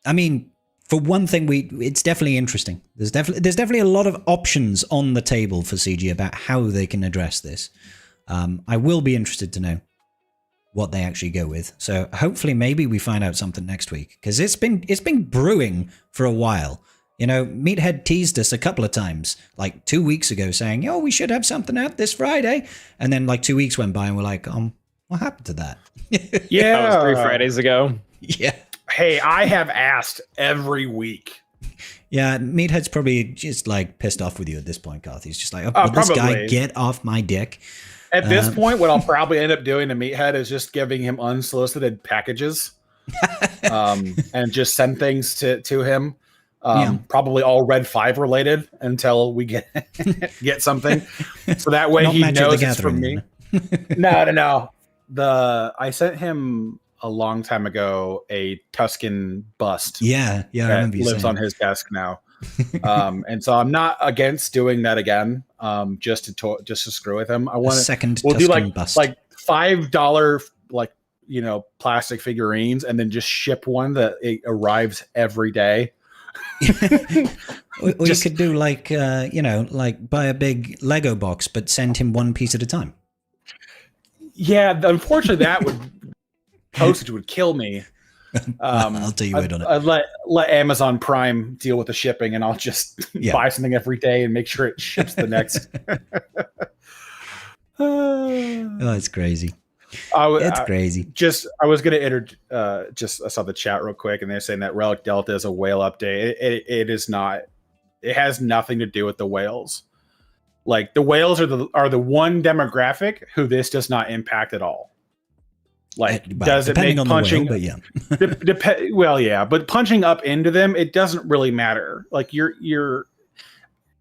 Speaker 1: I mean, for one thing, it's definitely interesting. There's definitely a lot of options on the table for CG about how they can address this. I will be interested to know what they actually go with. So hopefully, maybe we find out something next week, because it's been brewing for a while. You know, Meathead teased us a couple of times, like 2 weeks ago, saying, "Oh, we should have something out this Friday," and then like 2 weeks went by, and we're like, what happened to that?"
Speaker 2: Yeah, that was 3 Fridays ago.
Speaker 1: Yeah.
Speaker 3: Hey, I have asked every week.
Speaker 1: Yeah, Meathead's probably just like pissed off with you at this point, Garth. He's just like, will this guy get off my dick?
Speaker 3: At this point, what I'll probably end up doing to Meathead is just giving him unsolicited packages, and just send things to him. Probably all Red 5 related until we get something. So that way he knows it's from me. No. I sent him a long time ago a Tuscan bust.
Speaker 1: Yeah, I remember you
Speaker 3: lives on his desk now. And so I'm not against doing that again. Just to screw with him. I want
Speaker 1: we'll Tuscan
Speaker 3: do
Speaker 1: bust.
Speaker 3: like $5 like, you know, plastic figurines, and then just ship one that it arrives every day.
Speaker 1: Or you could do like like buy a big Lego box but send him one piece at a time.
Speaker 3: Yeah, unfortunately that postage would kill me.
Speaker 1: I'll tell you right on it.
Speaker 3: I'd let Amazon Prime deal with the shipping, and I'll just buy something every day and make sure it ships the next.
Speaker 1: Oh, it's crazy. It's crazy.
Speaker 3: I was going to enter. I saw the chat real quick, and they're saying that Relic Delta is a whale update. It is not. It has nothing to do with the whales. Like, the whales are the one demographic who this does not impact at all. Like, does it make punching?
Speaker 1: Whale, but yeah.
Speaker 3: Well, yeah, but punching up into them, it doesn't really matter. Like,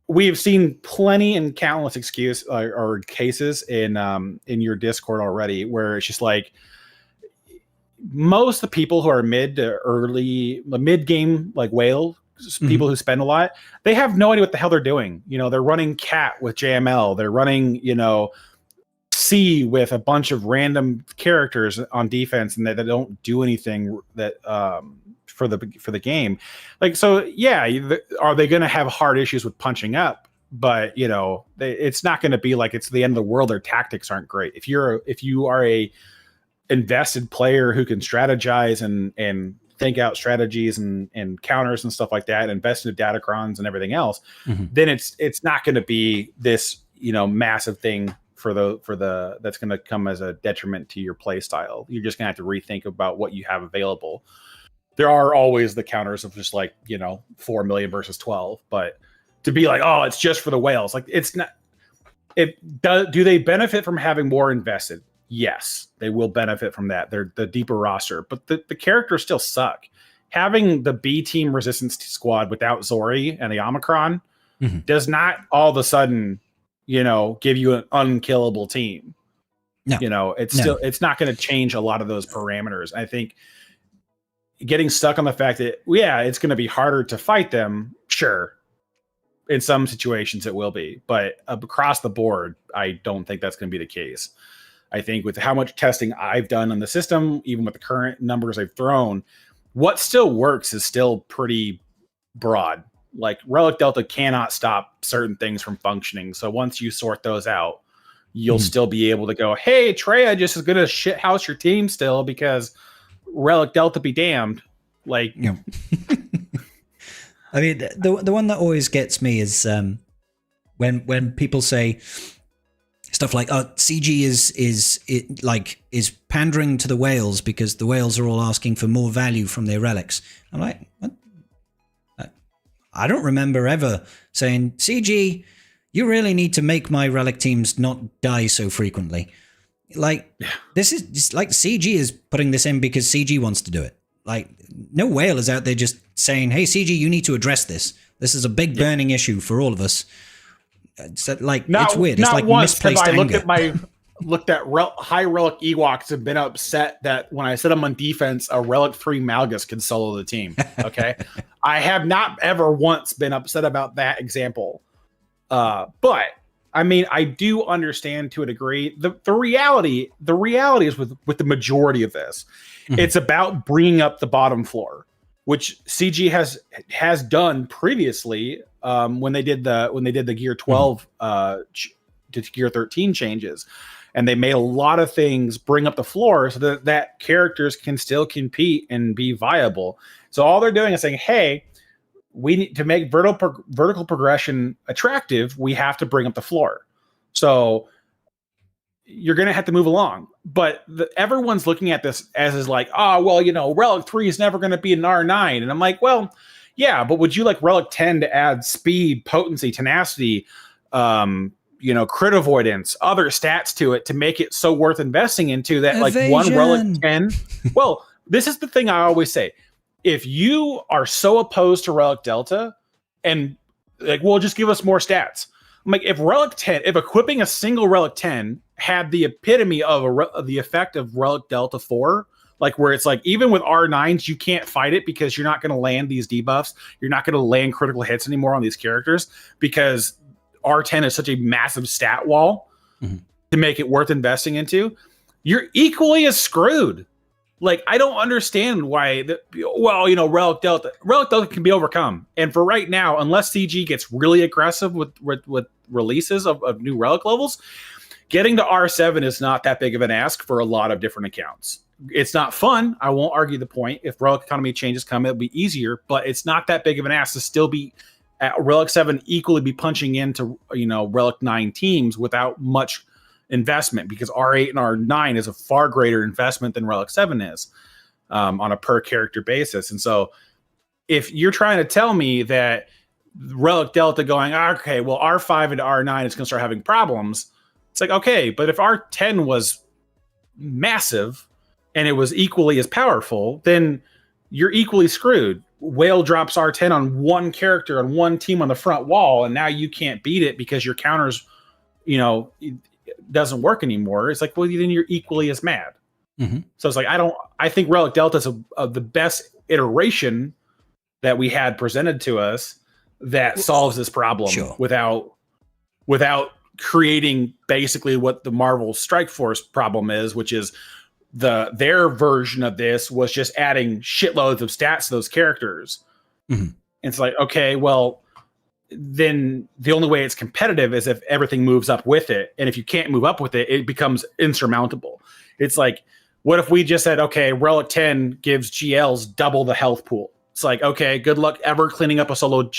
Speaker 3: we have seen plenty and countless excuse or cases in your Discord already where it's just like most of the people who are mid game like whale people who spend a lot, they have no idea what the hell they're doing. You know, they're running cat with JML, they're running, you know, C with a bunch of random characters on defense, and they don't do anything that for the game. Like, so yeah, are they going to have hard issues with punching up? But, you know, it's not going to be like it's the end of the world. Their tactics aren't great. If you are a invested player who can strategize and think out strategies and counters and stuff like that, and invest in datacrons and everything else, then it's not going to be this, you know, massive thing for the that's going to come as a detriment to your play style. You're just going to have to rethink about what you have available. There are always the counters of just like, you know, 4 million versus 12, but to be like, oh, it's just for the whales. Like, it's not. Do they benefit from having more invested? Yes, they will benefit from that. They're the deeper roster, but the characters still suck. Having the B team resistance squad without Zori and the Omicron does not all of a sudden, you know, give you an unkillable team. No, you know, it's not going to change a lot of those parameters. I think getting stuck on the fact that, yeah, it's going to be harder to fight them. Sure. In some situations it will be, but across the board, I don't think that's going to be the case. I think with how much testing I've done on the system, even with the current numbers I've thrown, what still works is still pretty broad. Like, Relic Delta cannot stop certain things from functioning. So once you sort those out, you'll still be able to go, hey, Treya just is going to shithouse your team still because Relic Delta be damned. Like,
Speaker 1: yeah. I mean, the one that always gets me is when people say stuff like, "Oh, CG is pandering to the whales because the whales are all asking for more value from their relics." I'm like, what? I don't remember ever saying, "CG, you really need to make my relic teams not die so frequently." Like, this is just like CG is putting this in because CG wants to do it. Like, no whale is out there just saying, hey, CG, you need to address this. This is a big burning issue for all of us. So, like, it's weird. It's like misplaced anger.
Speaker 4: Looked at high relic Ewoks and been upset that when I set them on defense, a relic 3 Malgus can solo the team. Okay. I have not ever once been upset about that example. But I mean, I do understand to a degree. The reality is with the majority of this, it's about bringing up the bottom floor, which CG has done previously when they did the Gear 12 to Gear 13 changes. And they made a lot of things bring up the floor so that characters can still compete and be viable. So all they're doing is saying, hey, we need to make vertical progression attractive. We have to bring up the floor. So you're going to have to move along. But everyone's looking at this as is like, oh, well, Relic 3 is never going to be an R9. And I'm like, well, yeah, but would you like Relic 10 to add speed, potency, tenacity, crit avoidance, other stats to it to make it so worth investing into that? Evasion. Like one Relic 10. Well, this is the thing I always say. If you are so opposed to Relic Delta and like, well, just give us more stats. I'm like, if equipping a single Relic 10 had the epitome of the effect of Relic Delta 4, like where it's like, even with R9s, you can't fight it because you're not going to land these debuffs. You're not going to land critical hits anymore on these characters because R10 is such a massive stat wall to make it worth investing into. You're equally as screwed. Like, I don't understand why Relic Delta can be overcome. And for right now, unless CG gets really aggressive with releases of new Relic levels, getting to R7 is not that big of an ask for a lot of different accounts. It's not fun. I won't argue the point. If Relic economy changes come, it'll be easier, but it's not that big of an ask to still be at Relic 7 equally be punching into, Relic 9 teams without much investment, because R8 and R9 is a far greater investment than Relic 7 is on a per character basis. And so if you're trying to tell me that Relic Delta going, okay, well, R5 into R9 is going to start having problems, it's like, okay, but if R10 was massive and it was equally as powerful, then you're equally screwed. Whale drops R10 on one character on one team on the front wall, and now you can't beat it because your counters, doesn't work anymore. It's like, well, then you're equally as mad. So it's like, I think Relic Delta is the best iteration that we had presented to us that solves this problem without creating basically what the Marvel Strike Force problem is, which is their version of this was just adding shitloads of stats to those characters. And it's like, okay, well, then the only way it's competitive is if everything moves up with it. And if you can't move up with it, it becomes insurmountable. It's like, what if we just said, okay, Relic 10 gives GLs double the health pool? It's like, okay, good luck ever cleaning up a solo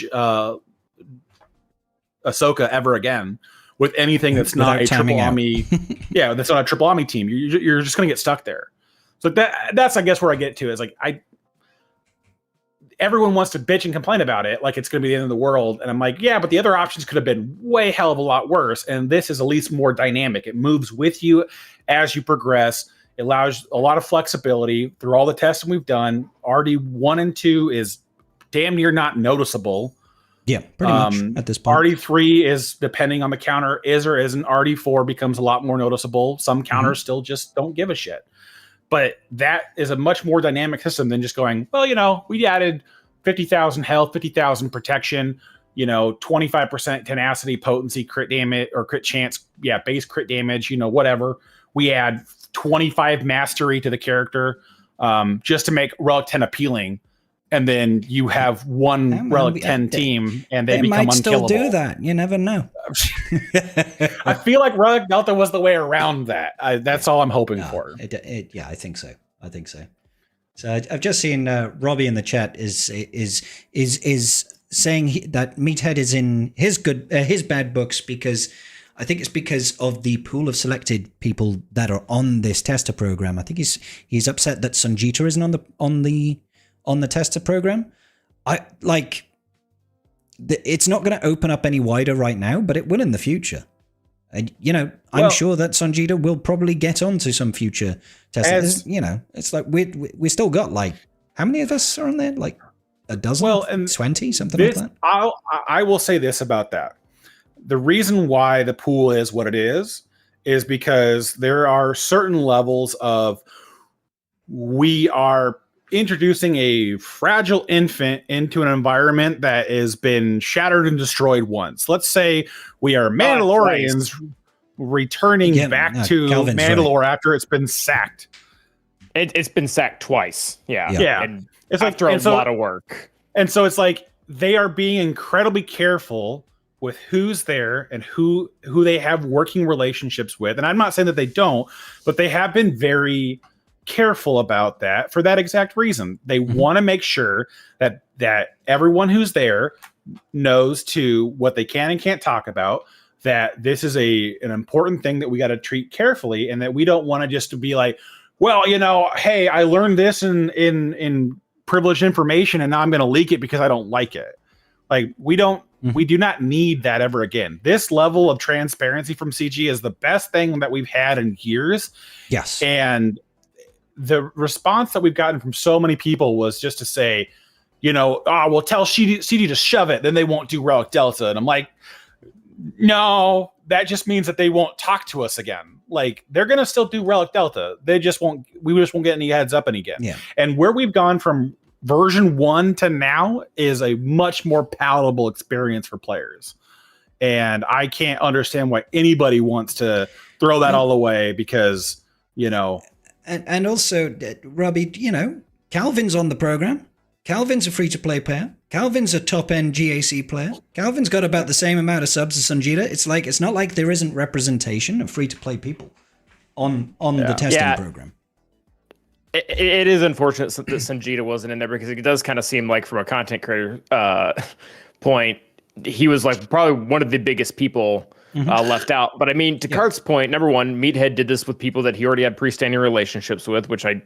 Speaker 4: Ahsoka ever again with anything that's not a triple Ami. Yeah, that's not a triple Ami team. You're just going to get stuck there. So that's I guess where I get to is like, everyone wants to bitch and complain about it like it's going to be the end of the world. And I'm like, yeah, but the other options could have been way hell of a lot worse. And this is at least more dynamic. It moves with you as you progress. It allows a lot of flexibility through all the testing we've done. RD1 and 2 is damn near not noticeable.
Speaker 1: Yeah, pretty much at this point.
Speaker 4: RD3 is, depending on the counter, is or isn't. RD4 becomes a lot more noticeable. Some counters still just don't give a shit. But that is a much more dynamic system than just going, well, we added 50,000 health, 50,000 protection, 25% tenacity, potency, crit damage, or crit chance. Yeah, base crit damage, whatever. We add 25 mastery to the character just to make Relic 10 appealing. And then you have one Relic 10 team, and they become unkillable.
Speaker 1: Might still do that. You never know.
Speaker 4: I feel like Relic Delta was the way around that. That's all I'm hoping for.
Speaker 1: Yeah, I think so. So I've just seen Robbie in the chat is saying that Meathead is in his bad books because I think it's because of the pool of selected people that are on this tester program. I think he's upset that Sanjita isn't on the tester program. It's not going to open up any wider right now, but it will in the future. And I'm sure that Sanjita will probably get onto some future testers. It's like we still got how many of us are on there? Like a dozen, 20, something like that.
Speaker 4: I will say this about that.
Speaker 3: the reason why the pool is what it is because there are certain levels of, we are introducing a fragile infant into an environment that has been shattered and destroyed once. Let's say we are Mandalorians returning back to
Speaker 1: Calvin's
Speaker 3: Mandalore after it's been sacked.
Speaker 2: It's been sacked twice. Yeah. And
Speaker 3: it's
Speaker 2: after a lot of work.
Speaker 3: And so it's like they are being incredibly careful with who's there and who they have working relationships with. And I'm not saying that they don't, but they have been very careful about that for that exact reason. They want to make sure that everyone who's there knows to what they can and can't talk about, that this is an important thing that we got to treat carefully, and that we don't want to just to be like, well, hey, I learned this in privileged information and now I'm going to leak it because I don't like it. Like, we do not need that ever again. This level of transparency from CG is the best thing that we've had in years.
Speaker 1: Yes.
Speaker 3: And the response that we've gotten from so many people was just to say, we'll tell CD to shove it, then they won't do Relic Delta. And I'm like, no, that just means that they won't talk to us again. Like, they're going to still do Relic Delta. We just won't get any heads up any again.
Speaker 1: Yeah.
Speaker 3: And where we've gone from version 1 to now is a much more palatable experience for players. And I can't understand why anybody wants to throw that all away because,
Speaker 1: And also, Robbie, Calvin's on the program. Calvin's a free-to-play player. Calvin's a top-end GAC player. Calvin's got about the same amount of subs as Sanjita. It's not like there isn't representation of free-to-play people on the testing program.
Speaker 2: It is unfortunate that Sanjita wasn't in there, because it does kind of seem like, from a content creator point, he was like probably one of the biggest people left out. But I mean, to Karth's point, number one, Meathead did this with people that he already had pre-standing relationships with, which I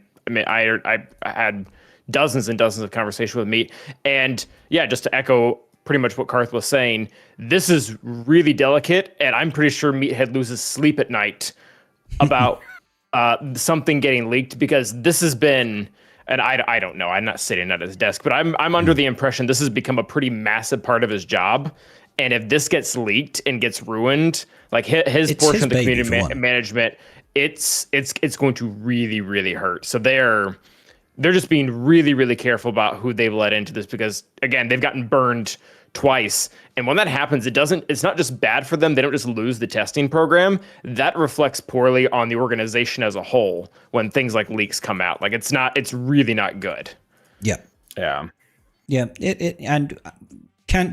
Speaker 2: had dozens and dozens of conversations with Meat. And yeah, just to echo pretty much what Karth was saying, this is really delicate, and I'm pretty sure Meathead loses sleep at night about something getting leaked, because this has been, and I don't know, I'm not sitting at his desk, but I'm under the impression this has become a pretty massive part of his job. And if this gets leaked and gets ruined, like his portion of the community management, it's going to really, really hurt. So they're just being really, really careful about who they've let into this, because again, they've gotten burned twice. And when that happens, it's not just bad for them. They don't just lose the testing program. That reflects poorly on the organization as a whole when things like leaks come out. Like, it's really not good.
Speaker 1: Yeah.
Speaker 3: Yeah.
Speaker 1: Yeah.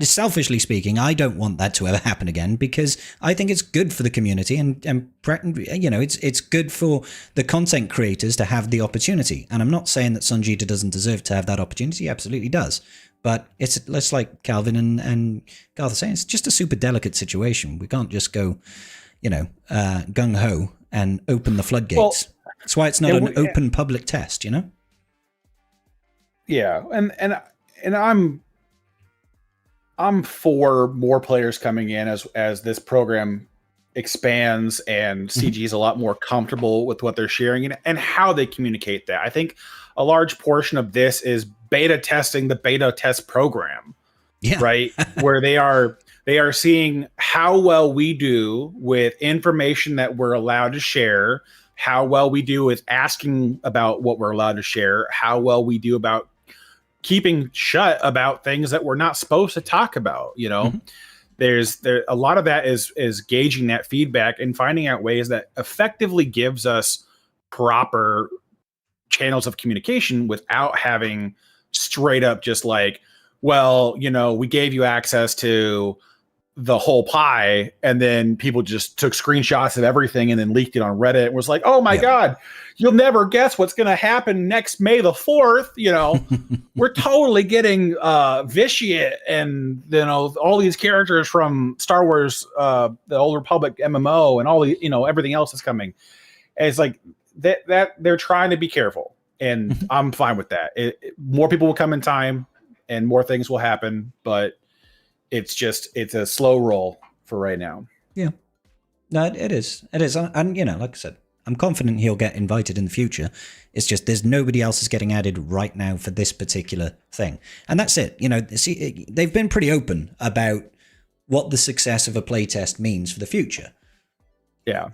Speaker 1: Selfishly speaking, I don't want that to ever happen again, because I think it's good for the community and it's good for the content creators to have the opportunity. And I'm not saying that Sanjita doesn't deserve to have that opportunity. He absolutely does. But it's like Calvin and Garth are saying, it's just a super delicate situation. We can't just go, gung-ho and open the floodgates. Well, that's why it's not an open public test,
Speaker 3: Yeah, and I'm for more players coming in as this program expands and CG is a lot more comfortable with what they're sharing and how they communicate that. I think a large portion of this is beta testing the beta test program, right? Where they are seeing how well we do with information that we're allowed to share, how well we do with asking about what we're allowed to share, how well we do about keeping shut about things that we're not supposed to talk about. There's a lot of that is gauging that feedback and finding out ways that effectively gives us proper channels of communication without having straight up just like, well, we gave you access to the whole pie, and then people just took screenshots of everything and then leaked it on Reddit and was like, oh my God, you'll never guess what's going to happen next May the 4th. We're totally getting Vitiate and, all these characters from Star Wars, the Old Republic MMO and all the, everything else is coming. And it's like that they're trying to be careful, and I'm fine with that. More people will come in time and more things will happen, but it's a slow roll for right now.
Speaker 1: Yeah. No, it is. It is. And, like I said, I'm confident he'll get invited in the future. It's just there's nobody else is getting added right now for this particular thing. And that's it. See, they've been pretty open about what the success of a playtest means for the future.
Speaker 3: Yeah.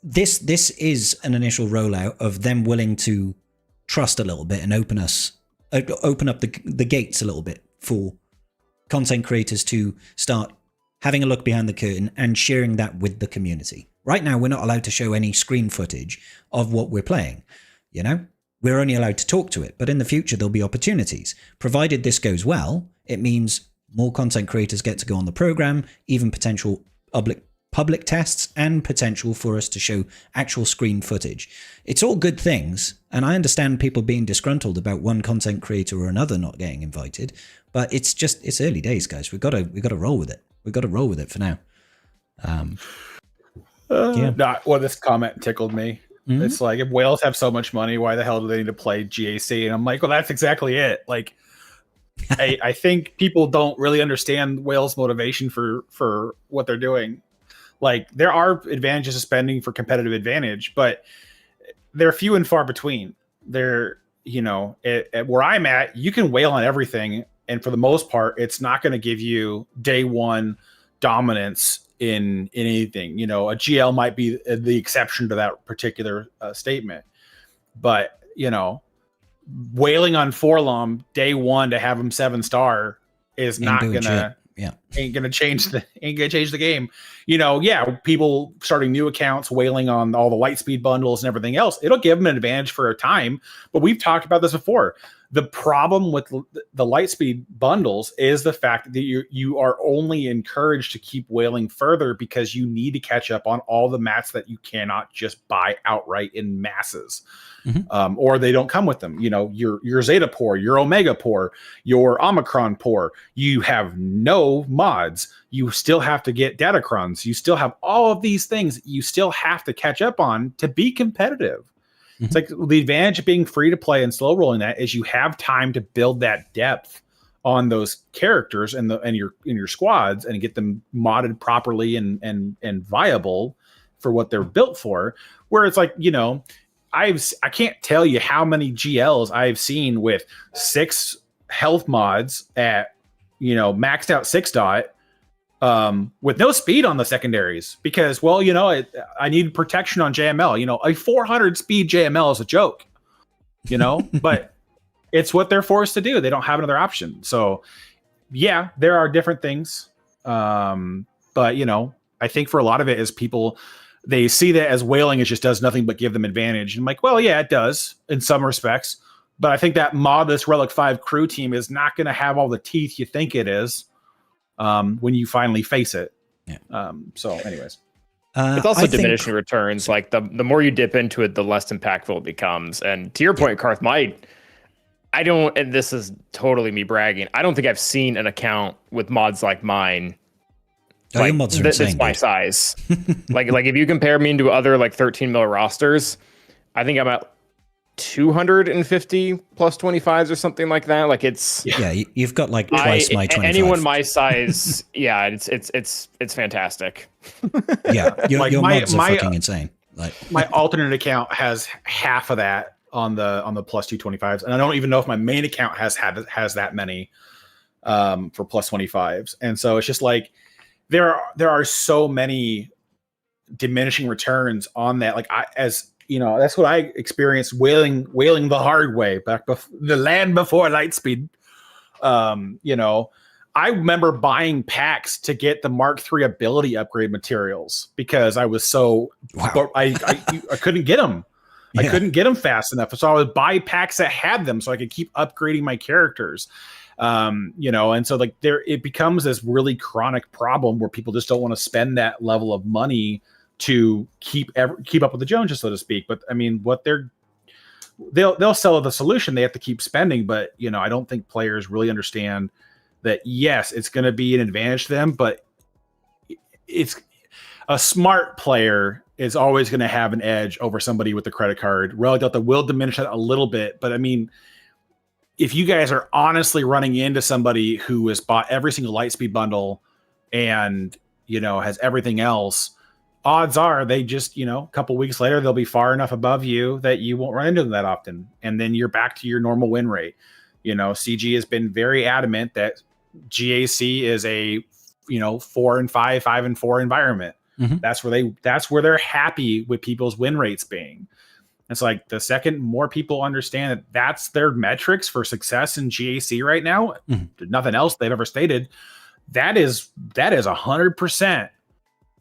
Speaker 1: This is an initial rollout of them willing to trust a little bit and open up the gates a little bit for content creators to start having a look behind the curtain and sharing that with the community. Right now, we're not allowed to show any screen footage of what we're playing. You know, we're only allowed to talk to it, but in the future, there'll be opportunities. Provided this goes well, it means more content creators get to go on the program, even potential public tests, and potential for us to show actual screen footage. It's all good things, and I understand people being disgruntled about one content creator or another not getting invited, but it's early days, guys. We've got to roll with it. We've got to roll with it for now.
Speaker 3: Well, this comment tickled me. Mm-hmm. It's like, if whales have so much money, why the hell do they need to play GAC? And I'm like, well, that's exactly it. Like, I think people don't really understand whales' motivation for what they're doing. Like, there are advantages of spending for competitive advantage, but they're few and far between. They're, at where I'm at, you can whale on everything, and for the most part, it's not going to give you day one dominance in anything. A GL might be the exception to that particular statement, but whaling on Forlom day one to have him 7-star is not gonna ain't gonna change the game. People starting new accounts, whaling on all the Lightspeed bundles and everything else, it'll give them an advantage for a time. But we've talked about this before. The problem with the Lightspeed bundles is the fact that you are only encouraged to keep whaling further because you need to catch up on all the mats that you cannot just buy outright in masses, or they don't come with them. Your Zeta Poor, your Omega Poor, your Omicron Poor. You have no mods. You still have to get Datacrons. You still have all of these things you still have to catch up on to be competitive. It's like the advantage of being free to play and slow rolling that is you have time to build that depth on those characters and your squads and get them modded properly and viable for what they're built for. Where it's like, I can't tell you how many GLs I've seen with 6 health mods at maxed out 6-dot. With no speed on the secondaries because, I need protection on JML. A 400 speed JML is a joke, but it's what they're forced to do. They don't have another option. So, yeah, there are different things. But, I think for a lot of it is people, they see that as whaling, it just does nothing but give them advantage. And I'm like, well, yeah, it does in some respects. But I think that modless Relic 5 crew team is not going to have all the teeth you think it is. When you finally face it. Yeah. So anyways,
Speaker 2: it's also diminishing returns. Like the more you dip into it, the less impactful it becomes. And to your point, Karth, I don't, and this is totally me bragging, I don't think I've seen an account with mods like mine.
Speaker 1: Your mods are insane,
Speaker 2: it's my size. like if you compare me to other like 13 mil rosters, I think I'm at 250 plus 25s or something like that. Like it's
Speaker 1: you've got like twice my 25.
Speaker 2: Anyone my size, it's fantastic.
Speaker 1: Your mods are fucking insane. Like
Speaker 3: my alternate account has half of that on the plus 225s, and I don't even know if my main account has that many for plus 25s. And so it's just like there are so many diminishing returns on that. Like that's what I experienced whaling the hard way back the land before Lightspeed. I remember buying packs to get the Mark III ability upgrade materials because I was so I couldn't get them. I couldn't get them fast enough, so I would buy packs that had them so I could keep upgrading my characters. And so like it becomes this really chronic problem where people just don't want to spend that level of money to keep up with the Joneses, so to speak. But I mean, they'll sell the solution. They have to keep spending, but I don't think players really understand that. Yes, it's going to be an advantage to them, but it's a smart player is always going to have an edge over somebody with a credit card. Relic Delta will diminish that a little bit, but I mean, if you guys are honestly running into somebody who has bought every single Lightspeed bundle and has everything else, odds are they just, a couple weeks later, they'll be far enough above you that you won't run into them that often. And then you're back to your normal win rate. CG has been very adamant that GAC is a
Speaker 4: 4 and 5, 5 and 4 environment. That's where they're happy with people's win rates being. It's like the second more people understand that that's their metrics for success in GAC right now, nothing else they've ever stated. That is 100%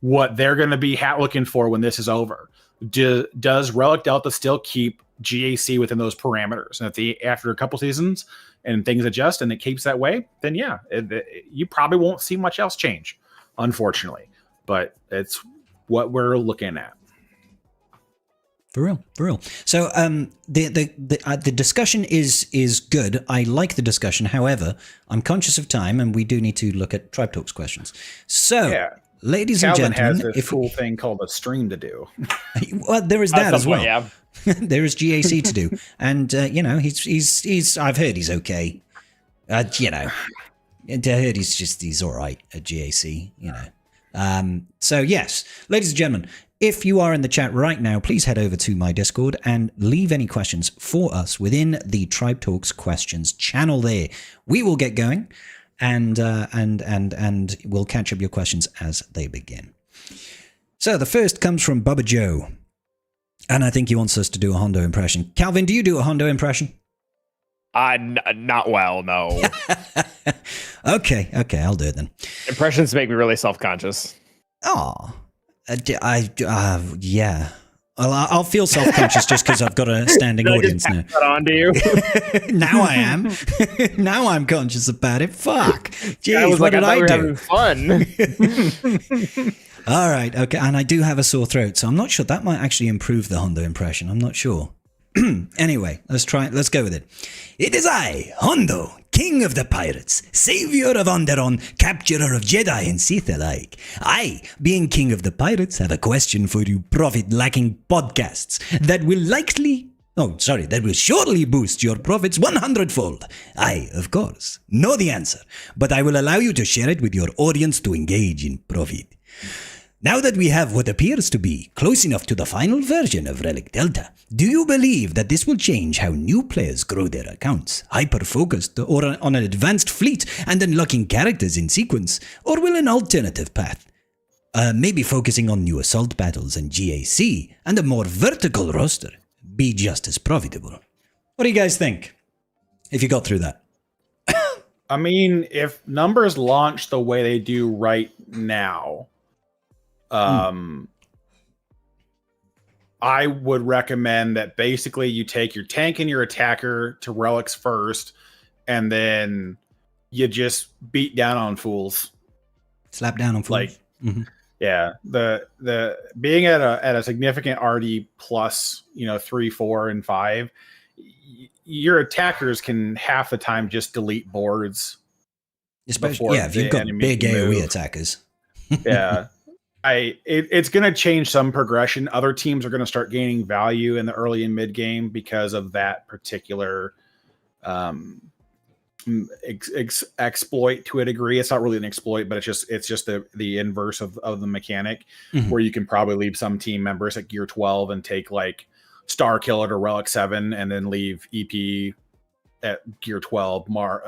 Speaker 4: what they're going to be looking for when this is over. Does Relic Delta still keep GAC within those parameters? And after a couple seasons and things adjust and it keeps that way, then yeah, you probably won't see much else change, unfortunately. But it's what we're looking at.
Speaker 1: For real. So the discussion is good. I like the discussion. However, I'm conscious of time, and we do need to look at Tribe Talks questions. So, ladies
Speaker 3: Calvin
Speaker 1: and gentlemen,
Speaker 3: has this cool thing called a stream to do.
Speaker 1: Well, there is that as well.
Speaker 2: Yeah.
Speaker 1: There is GAC to do, and he's. I've heard he's okay. I heard he's all right at GAC. So yes, ladies and gentlemen, if you are in the chat right now, please head over to my Discord and leave any questions for us within the Tribe Talks questions channel there. We will get going and we'll catch up your questions as they begin. So the first comes from Bubba Joe, and I think he wants us to do a Hondo impression. Calvin, do you do a Hondo impression?
Speaker 2: Not well, no.
Speaker 1: Okay, I'll do it then.
Speaker 2: Impressions make me really self-conscious.
Speaker 1: Oh, yeah. I'll feel self-conscious just because I've got a standing audience now.
Speaker 2: That on to you.
Speaker 1: Now I am. Now I'm conscious about it. Fuck. Jeez, what did I do?
Speaker 2: Fun.
Speaker 1: All right, okay. And I do have a sore throat, so I'm not sure. That might actually improve the Hondo impression. I'm not sure. Anyway, let's go with it. It is I, Hondo, King of the Pirates, Savior of Onderon, Capturer of Jedi and Sith alike. I, being King of the Pirates, have a question for you profit-lacking podcasts that will surely boost your profits 100-fold. I, of course, know the answer, but I will allow you to share it with your audience to engage in profit. Now that we have what appears to be close enough to the final version of Relic Delta, do you believe that this will change how new players grow their accounts, hyper-focused or on an advanced fleet and unlocking characters in sequence, or will an alternative path, maybe focusing on new assault battles and GAC and a more vertical roster, be just as profitable? What do you guys think, if you got through that?
Speaker 3: I mean, if numbers launch the way they do right now, I would recommend that basically you take your tank and your attacker to relics first, and then you just beat down on fools.
Speaker 1: Slap down on fools.
Speaker 3: Yeah, the being at a significant RD plus, 3, 4, and 5, your attackers can half the time just delete boards.
Speaker 1: Especially, if you've got big AoE attackers.
Speaker 3: Yeah. It's going to change some progression. Other teams are going to start gaining value in the early and mid game because of that particular exploit to a degree. It's not really an exploit, but it's just the inverse of the mechanic, where you can probably leave some team members at gear 12 and take like Star Killer to Relic 7, and then leave EP at gear 12, Mara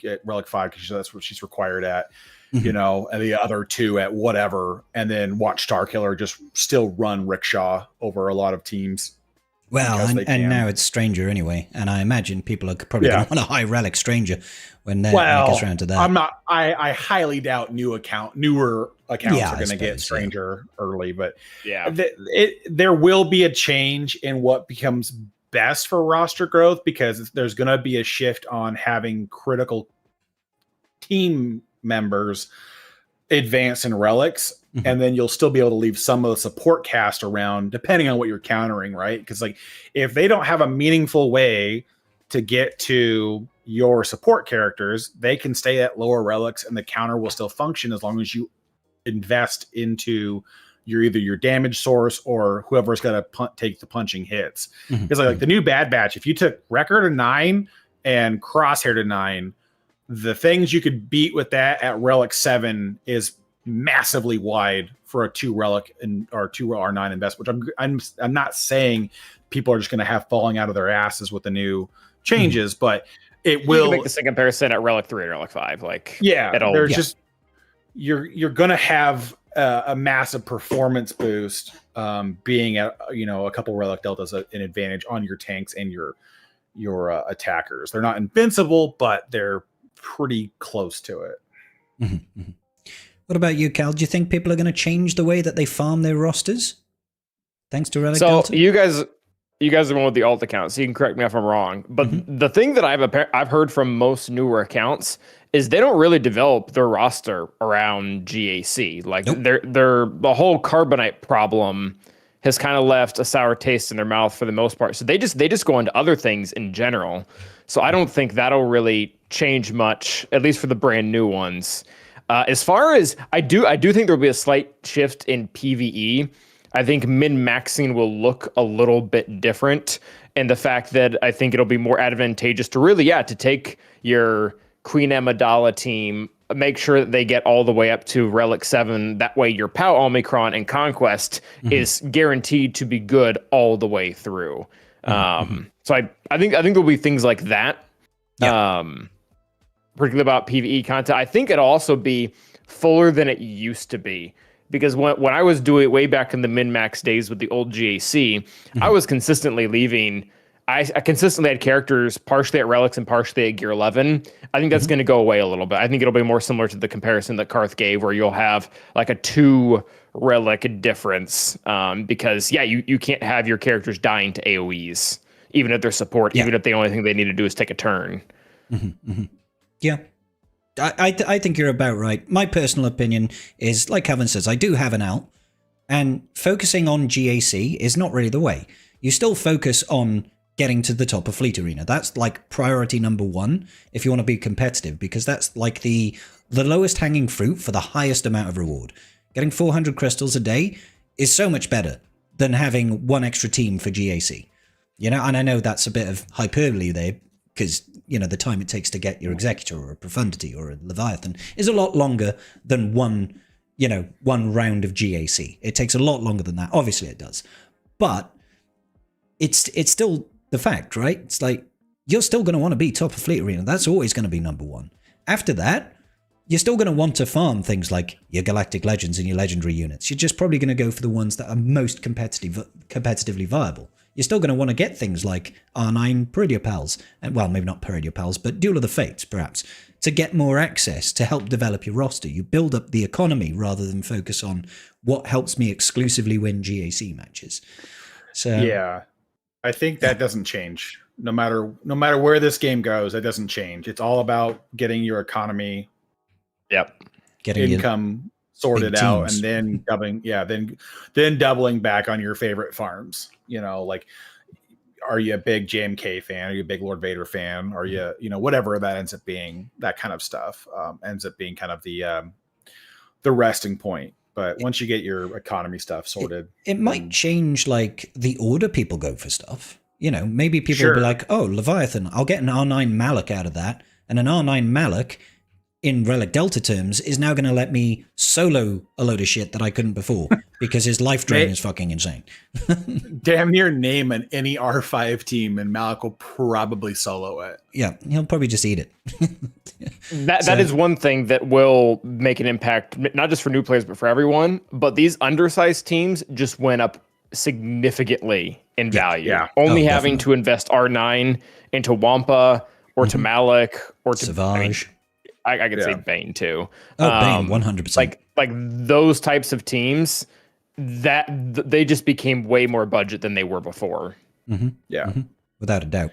Speaker 3: at Relic 5 because that's what she's required at. And the other two at whatever, and then watch Star Killer just still run Rickshaw over a lot of teams.
Speaker 1: Well, and now it's Stranger anyway, and I imagine people are probably going to want a high relic Stranger when it gets around to that.
Speaker 3: I highly doubt newer accounts are going to get Stranger early, but there will be a change in what becomes best for roster growth, because there's going to be a shift on having critical team members advance in relics, and then you'll still be able to leave some of the support cast around depending on what you're countering, right? Because like if they don't have a meaningful way to get to your support characters, they can stay at lower relics and the counter will still function as long as you invest into either your damage source or whoever's got to take the punching hits. Because like the new Bad Batch, if you took Record to 9 and Crosshair to 9, the things you could beat with that at Relic 7 is massively wide for a 2 relic or 2 R9 invest, which I'm not saying people are just going to have falling out of their asses with the new changes, but it will
Speaker 2: make the same comparison at Relic 3 and Relic 5.
Speaker 3: you're gonna have a massive performance boost, being at a couple relic deltas an advantage on your tanks and your attackers. They're not invincible, but they're pretty close to it.
Speaker 1: Mm-hmm, mm-hmm. What about you, Cal? Do you think people are going to change the way that they farm their rosters thanks to relic delta?
Speaker 2: So you guys are the one with the alt accounts, so you can correct me if I'm wrong. But the thing that I've heard from most newer accounts is they don't really develop their roster around GAC. Like they're the whole carbonite problem has kind of left a sour taste in their mouth for the most part. So they just go into other things in general. So I don't think that'll really change much, at least for the brand new ones. As far as I do think there'll be a slight shift in PvE. I think min-maxing will look a little bit different, and the fact that I think it'll be more advantageous to really, to take your Queen Amidala team, make sure that they get all the way up to Relic 7. That way your POW Omicron and Conquest is guaranteed to be good all the way through. So I think there'll be things like that. Particularly about PvE content. I think it'll also be fuller than it used to be. Because when I was doing it way back in the min-max days with the old GAC, I was consistently leaving. I consistently had characters partially at relics and partially at gear 11. I think that's going to go away a little bit. I think it'll be more similar to the comparison that Karth gave, where you'll have like a 2 relic difference. Because you can't have your characters dying to AoEs, even if they're support, even if the only thing they need to do is take a turn.
Speaker 1: Yeah. I think you're about right. My personal opinion is, like Kevin says, I do have an out, and focusing on GAC is not really the way. You still focus on getting to the top of Fleet Arena. That's like priority number 1 if you want to be competitive, because that's like the lowest hanging fruit for the highest amount of reward. Getting 400 crystals a day is so much better than having 1 extra team for GAC. And I know that's a bit of hyperbole there, because the time it takes to get your Executor or a Profundity or a Leviathan is a lot longer than one round of GAC. It takes a lot longer than that. Obviously it does. But it's still the fact, right? It's like, you're still going to want to be top of Fleet Arena. That's always going to be number 1. After that, you're still going to want to farm things like your Galactic Legends and your Legendary units. You're just probably going to go for the ones that are most competitively viable. You're still going to want to get things like R9 Peridia Pals, and well, maybe not Peridia Pals, but Duel of the Fates, perhaps, to get more access to help develop your roster. You build up the economy rather than focus on what helps me exclusively win GAC matches. So
Speaker 3: yeah, I think that doesn't change. No matter where this game goes, it doesn't change. It's all about getting your economy,
Speaker 1: getting
Speaker 3: income sorted out, and then doubling back on your favorite farms. Like, are you a big JMK fan? Are you a big Lord Vader fan? Are you, whatever that ends up being, that kind of stuff ends up being kind of the resting point. But once you get your economy stuff sorted,
Speaker 1: it might change like the order people go for stuff. Maybe people will be like, oh, Leviathan, I'll get an R9 Malak out of that. And an R9 Malak, in Relic Delta terms, is now going to let me solo a load of shit that I couldn't before because his life drain is fucking insane.
Speaker 3: Damn near name any R5 team, and Malak will probably solo it.
Speaker 1: Yeah, he'll probably just eat it.
Speaker 2: That is one thing that will make an impact, not just for new players, but for everyone. But these undersized teams just went up significantly in value.
Speaker 3: Yeah.
Speaker 2: Only having to invest R9 into Wampa or to Malak or to
Speaker 1: Savage.
Speaker 2: I could say Bane too.
Speaker 1: Oh, Bane, 100%.
Speaker 2: Like those types of teams, that they just became way more budget than they were before.
Speaker 3: Yeah,
Speaker 1: without a doubt.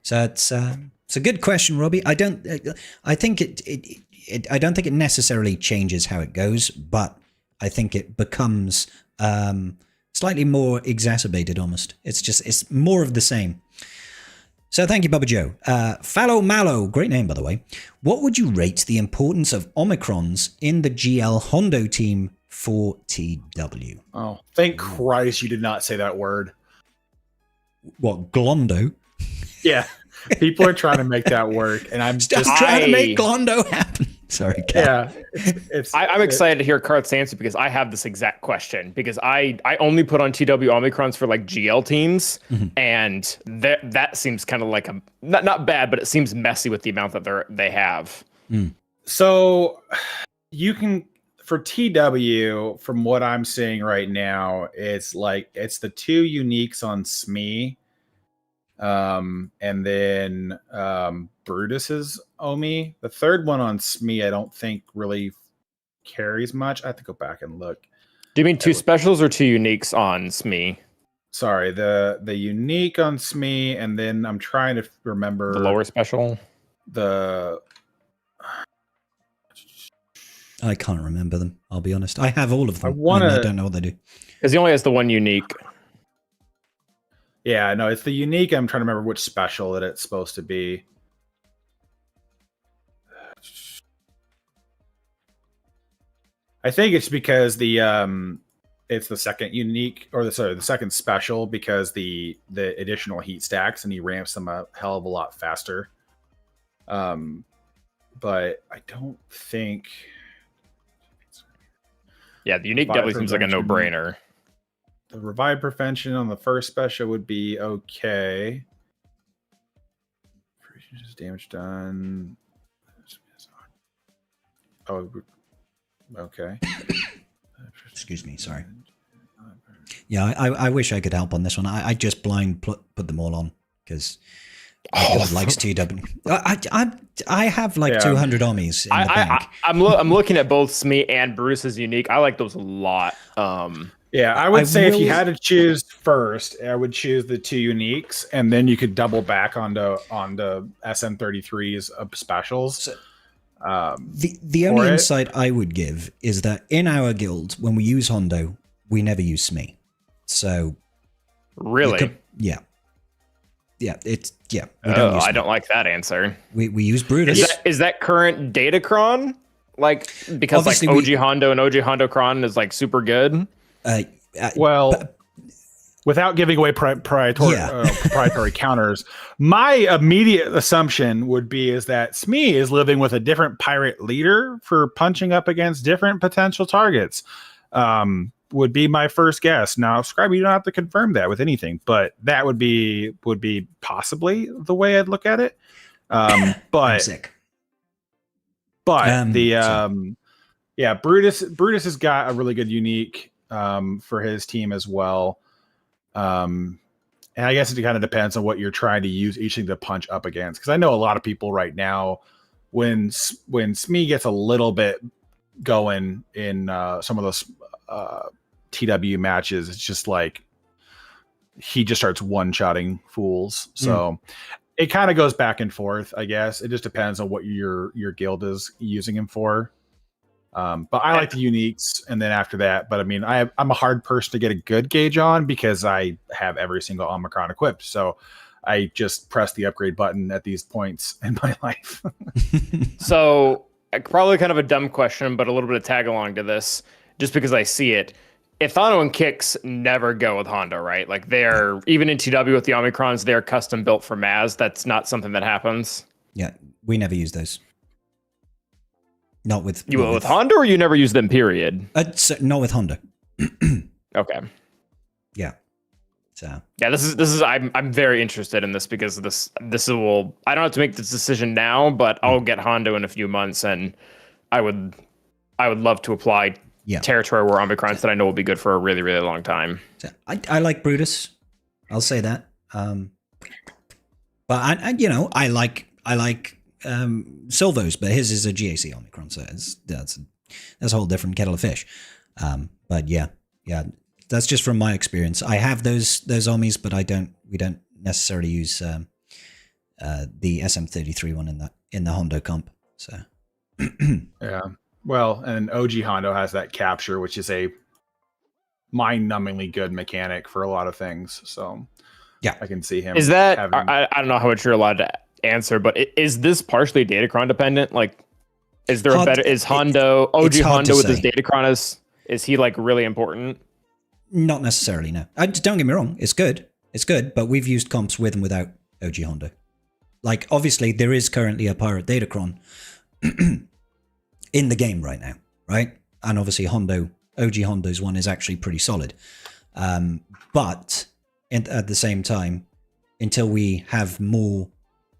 Speaker 1: So it's a good question, Robbie. I don't think it necessarily changes how it goes, but I think it becomes slightly more exacerbated. Almost, it's more of the same. So thank you, Bubba Joe. Fallow Mallow, great name, by the way. What would you rate the importance of Omicrons in the GL Hondo team for TW?
Speaker 3: Oh, thank Christ you did not say that word.
Speaker 1: What, Glondo?
Speaker 3: Yeah, people are trying to make that work, and I'm just
Speaker 1: trying to make Glondo happen. Sorry, Kat.
Speaker 3: Yeah,
Speaker 2: I'm excited to hear Karth's answer, because I have this exact question, because I only put on TW Omicrons for like GL teams, and that seems kind of like not bad, but it seems messy with the amount that they have.
Speaker 3: So you can, for TW, from what I'm seeing right now, it's the 2 uniques on SME, and then Brutus's Omi. The third one on SME I don't think really carries much. I have to go back and look.
Speaker 2: Do you mean 2 specials or 2 uniques on SME?
Speaker 3: Sorry, the unique on SME, and then I'm trying to remember
Speaker 2: the lower special.
Speaker 1: I can't remember them. I'll be honest. I have all of them. I don't know what they do.
Speaker 2: Because he only has the 1 unique.
Speaker 3: Yeah, no, it's the unique. I'm trying to remember which special that it's supposed to be. I think it's because it's the second unique, or the second special, because the additional heat stacks, and he ramps them a hell of a lot faster. But I don't think.
Speaker 2: Yeah, the unique definitely seems like a no-brainer.
Speaker 3: The revive prevention on the first special would be okay. Damage done. Oh, okay.
Speaker 1: Excuse me, sorry. Yeah, I wish I could help on this one. I just blind put them all on because likes TW. I have like 200 Omis in the bank.
Speaker 2: I'm looking at both SME and Bruce's unique. I like those a lot.
Speaker 3: Yeah, I would say if you had to choose first, I would choose the 2 uniques, and then you could double back onto SM33's specials.
Speaker 1: The only insight I would give is that in our guild, when we use Hondo, we never use SME. So
Speaker 2: really,
Speaker 1: yeah. We
Speaker 2: don't use I don't like that answer.
Speaker 1: We use Brutus.
Speaker 2: Is that current Datacron? Like, because obviously like OG Hondo and OG Hondo Cron is like super good.
Speaker 3: Without giving away proprietary counters, my immediate assumption would be is that SME is living with a different pirate leader for punching up against different potential targets. Would be my first guess. Now, Scribe, you don't have to confirm that with anything, but that would be possibly the way I'd look at it. But
Speaker 1: I'm sick.
Speaker 3: But Brutus has got a really good unique for his team as well. And I guess it kind of depends on what you're trying to use each thing to punch up against. Because I know a lot of people right now, when SME gets a little bit going in some of those TW matches, it's just like he just starts one-shotting fools. So it kind of goes back and forth, I guess. It just depends on what your guild is using him for. But I like the uniques, and then after that, but I mean, I'm a hard person to get a good gauge on because I have every single Omicron equipped. So I just press the upgrade button at these points in my life.
Speaker 2: So probably kind of a dumb question, but a little bit of tag along to this, just because I see it. Ithano and Kix never go with Hondo, right? Like they're, even in TW with the Omicrons, they're custom built for Maz. That's not something that happens.
Speaker 1: Yeah, we never use those. Not with...
Speaker 2: You went with Hondo, or you never use them, period?
Speaker 1: Not with Hondo.
Speaker 2: Okay.
Speaker 1: Yeah. So...
Speaker 2: Yeah, this is I'm very interested in this because this will... I don't have to make this decision now, but I'll get Hondo in a few months, and I would love to apply territory war Omicrons that I know will be good for a really, really long time.
Speaker 1: So I like Brutus. I'll say that. But I like Silvos, but his is a GAC Omicron, so that's a whole different kettle of fish. But yeah, that's just from my experience. I have those Omis, but we don't necessarily use the SM33 one in the Hondo comp. So
Speaker 3: yeah. Well, and OG Hondo has that capture, which is a mind-numbingly good mechanic for a lot of things. So
Speaker 1: yeah,
Speaker 3: I can see him.
Speaker 2: Is that I don't know how much you're allowed to answer, but is this partially Datacron dependent? Like, is there is Hondo OG Hondo with his Datacron is he like really important?
Speaker 1: Not necessarily, no. Don't get me wrong, it's good, but we've used comps with and without OG Hondo. Like, obviously, there is currently a Pirate Datacron in the game right now, right? And obviously, OG Hondo's one is actually pretty solid. But at the same time, until we have more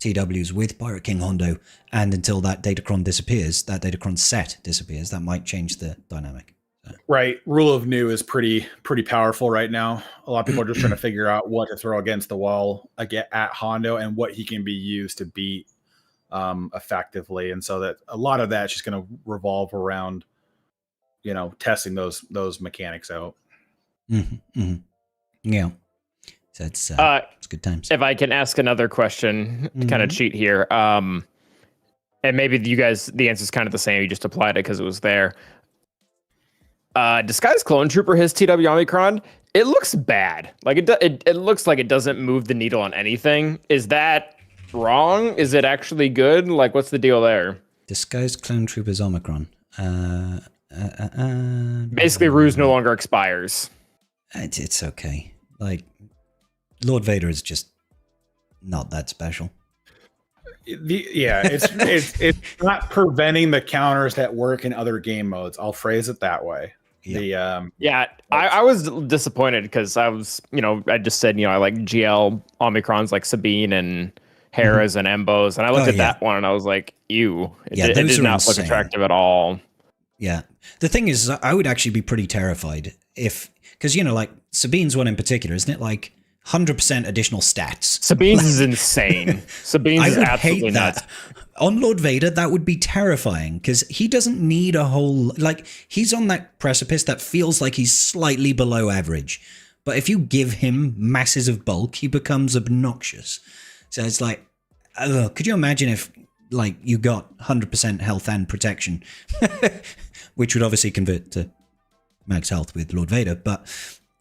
Speaker 1: TWs with Pirate King Hondo, and until that Datacron disappears, that Datacron set disappears, that might change the dynamic. So.
Speaker 3: Right. Rule of New is pretty powerful right now. A lot of people are just trying to figure out what to throw against the wall at Hondo and what he can be used to beat effectively. And so that a lot of that's just going to revolve around, testing those mechanics out.
Speaker 1: Mm-hmm, mm-hmm. Yeah. So it's good times.
Speaker 2: If I can ask another question, kind of cheat here. And maybe you guys, the answer is kind of the same. You just applied it because it was there. Disguised Clone Trooper, his TW Omicron, it looks bad. Like it looks like it doesn't move the needle on anything. Is that wrong? Is it actually good? Like, what's the deal there?
Speaker 1: Disguised Clone Troopers Omicron.
Speaker 2: Basically, Ruse no longer expires.
Speaker 1: It's okay. Like, Lord Vader is just not that special.
Speaker 3: It's not preventing the counters that work in other game modes. I'll phrase it that way.
Speaker 2: Yeah. I was disappointed because I was, I just said, I like GL Omicrons like Sabine and Hera's and Embos, and I looked at that one and I was like, ew. It did not look attractive at all.
Speaker 1: Yeah. The thing is, I would actually be pretty terrified because, like Sabine's one in particular, isn't it? Like 100% additional stats.
Speaker 2: Sabine's is insane. Sabine's is absolutely nuts.
Speaker 1: On Lord Vader, that would be terrifying because he doesn't need a whole, like, he's on that precipice that feels like he's slightly below average. But if you give him masses of bulk, he becomes obnoxious. So it's like, could you imagine if, like, you got 100% health and protection, which would obviously convert to max health with Lord Vader. But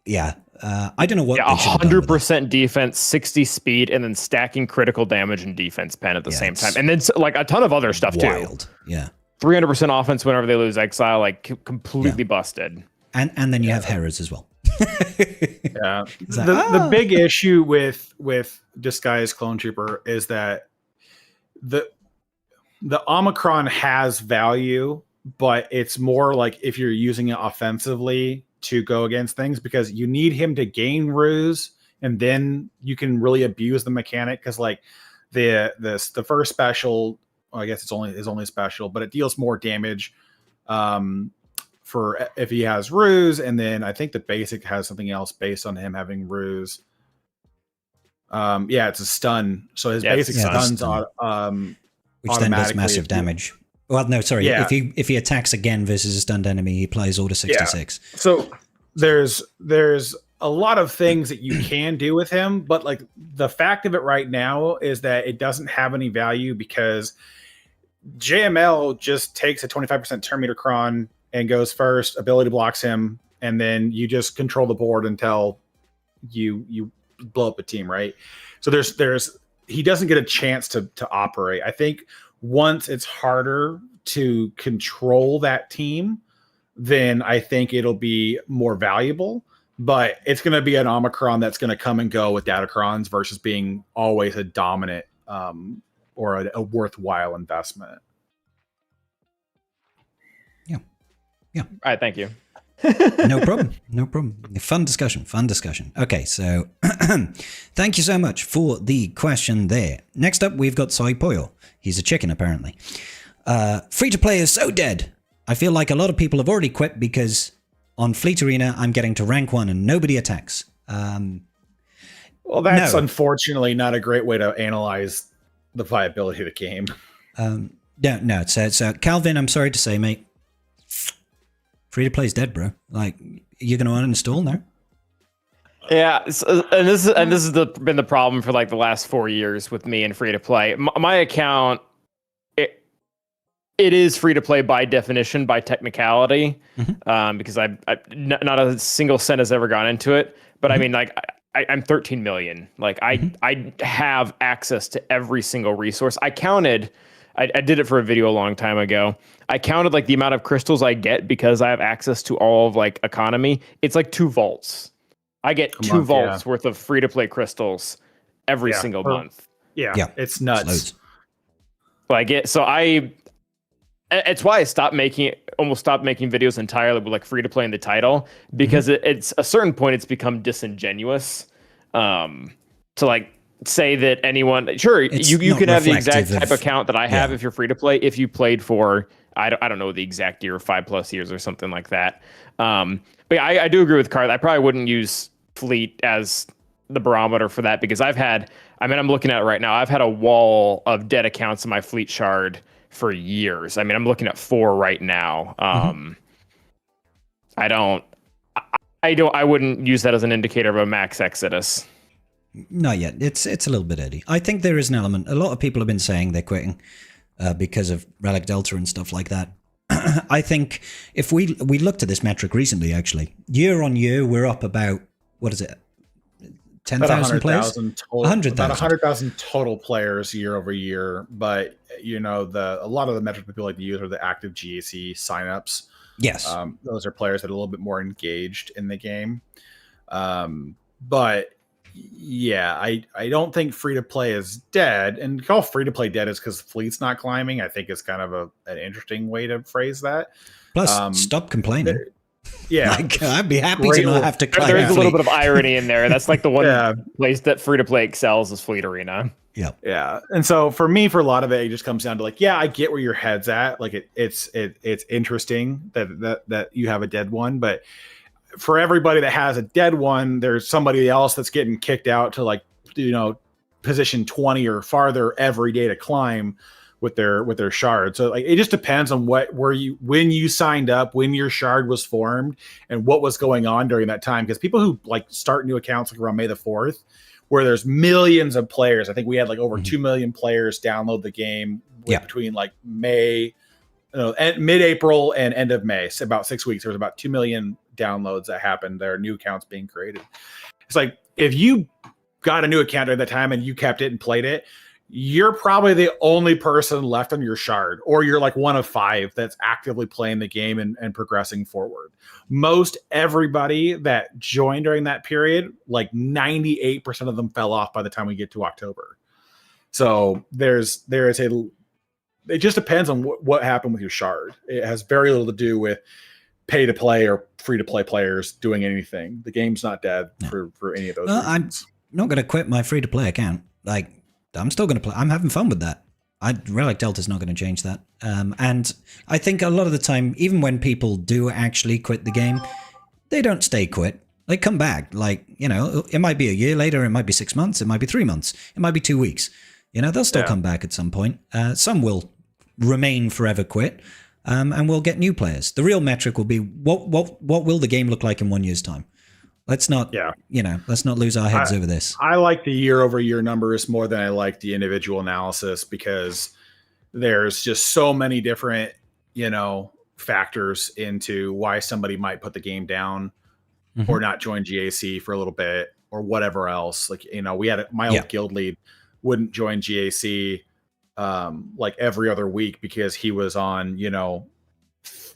Speaker 1: yeah, I don't know what.
Speaker 2: 100% defense, 60 speed, and then stacking critical damage and defense pen at the same time, and then like a ton of other stuff
Speaker 1: wild.
Speaker 2: Too.
Speaker 1: Yeah,
Speaker 2: 300% offense whenever they lose exile, like completely busted.
Speaker 1: And then you have Heras as well.
Speaker 3: Yeah, the big issue with Disguised Clone Trooper is that the Omicron has value, but it's more like if you're using it offensively to go against things, because you need him to gain ruse and then you can really abuse the mechanic. Because like the first special, well, I guess it's only special, but it deals more damage for if he has ruse, and then I think the basic has something else based on him having ruse. It's a stun, so his basic stuns
Speaker 1: which then does massive damage. Well, no, sorry. Yeah. If he attacks again versus a stunned enemy, he applies order 66.
Speaker 3: Yeah. So there's a lot of things that you can do with him, but like the fact of it right now is that it doesn't have any value because JML just takes a 25% Terminator Cron and goes first, ability blocks him, and then you just control the board until you blow up a team, right? So he doesn't get a chance to operate. I think once it's harder to control that team, then I think it'll be more valuable. But it's going to be an Omicron that's going to come and go with Datacrons versus being always a dominant or a worthwhile investment.
Speaker 2: Yeah. All right. Thank you.
Speaker 1: No problem. Fun discussion. Okay, so thank you so much for the question there. Next up, we've got Soy Pollo. He's a chicken, apparently. Free to play is so dead. I feel like a lot of people have already quit because on Fleet Arena, I'm getting to rank 1 and nobody attacks.
Speaker 3: Well, that's unfortunately not a great way to analyze the viability of the game.
Speaker 1: No. So Calvin, I'm sorry to say, mate. Free to play is dead, bro. Like, you're going to uninstall now?
Speaker 2: Yeah, and this has been the problem for like the last 4 years with me and free to play. My account, it is free to play by definition, by technicality, because not a single cent has ever gone into it. But I mean, like, I'm 13 million. Like, I have access to every single resource. I counted. I did it for a video a long time ago. I counted like the amount of crystals I get because I have access to all of like economy. It's like 2 vaults. I get 2 vaults worth of free to play crystals every single month.
Speaker 3: Yeah, it's nuts.
Speaker 2: Like it's why I almost stopped making videos entirely with like free to play in the title, because it's a certain point it's become disingenuous to like say that anyone. Sure, you can have the exact type of account that I have if you're free to play. If you played for I don't know the exact year, 5+ years or something like that. But I do agree with Carl. I probably wouldn't use Fleet as the barometer for that because I'm looking at it right now. I've had a wall of dead accounts in my Fleet shard for years. I mean, I'm looking at 4 right now. I wouldn't use that as an indicator of a max exodus.
Speaker 1: Not yet. It's a little bit early. I think there is an element. A lot of people have been saying they're quitting because of Relic Delta and stuff like that. I think if we looked at this metric recently, actually, year on year, we're up about, what is it? 10,000 players? 100,000.
Speaker 3: About 100,000 total players year over year. But, a lot of the metrics people like to use are the active GAC signups.
Speaker 1: Yes.
Speaker 3: Those are players that are a little bit more engaged in the game. But yeah, I don't think free to play is dead. And to call free to play dead is because Fleet's not climbing. I think is kind of an interesting way to phrase that.
Speaker 1: Plus, stop complaining.
Speaker 3: Yeah,
Speaker 1: I'd be happy to not have to climb.
Speaker 2: There's a little bit of irony in there. That's like the one place that free to play excels is Fleet Arena.
Speaker 3: Yeah. And so for me, for a lot of it just comes down to like, I get where your head's at. Like it's interesting that you have a dead one, but for everybody that has a dead one, there's somebody else that's getting kicked out to position 20 or farther every day to climb with their shard. So like it just depends on when you signed up, when your shard was formed, and what was going on during that time. Because people who like start new accounts like around May the 4th, where there's millions of players. I think we had like over 2 million players download the game between like mid-April and end of May. So about 6 weeks, there was about 2 million downloads that happened. There are new accounts being created. It's like if you got a new account at that time and you kept it and played it, you're probably the only person left on your shard, or you're like one of 5 that's actively playing the game and progressing forward. Most everybody that joined during that period, like 98% of them fell off by the time we get to October. So it just depends on what happened with your shard. It has very little to do with pay to play or free to play players doing anything. The game's not dead for any of those reasons.
Speaker 1: I'm not going to quit my free to play account. Like, I'm still going to play. I'm having fun with that. Relic Delta's not going to change that. And I think a lot of the time, even when people do actually quit the game, they don't stay quit. They come back. Like, it might be a year later, it might be 6 months, it might be 3 months, it might be 2 weeks. They'll still come back at some point. Some will remain forever quit, and we'll get new players. The real metric will be what will the game look like in 1 year's time? Let's not, let's not lose our heads over this.
Speaker 3: I like the year-over-year numbers more than I like the individual analysis because there's just so many different, factors into why somebody might put the game down or not join GAC for a little bit or whatever else. Like, we had my old guild lead wouldn't join GAC like every other week because he was on,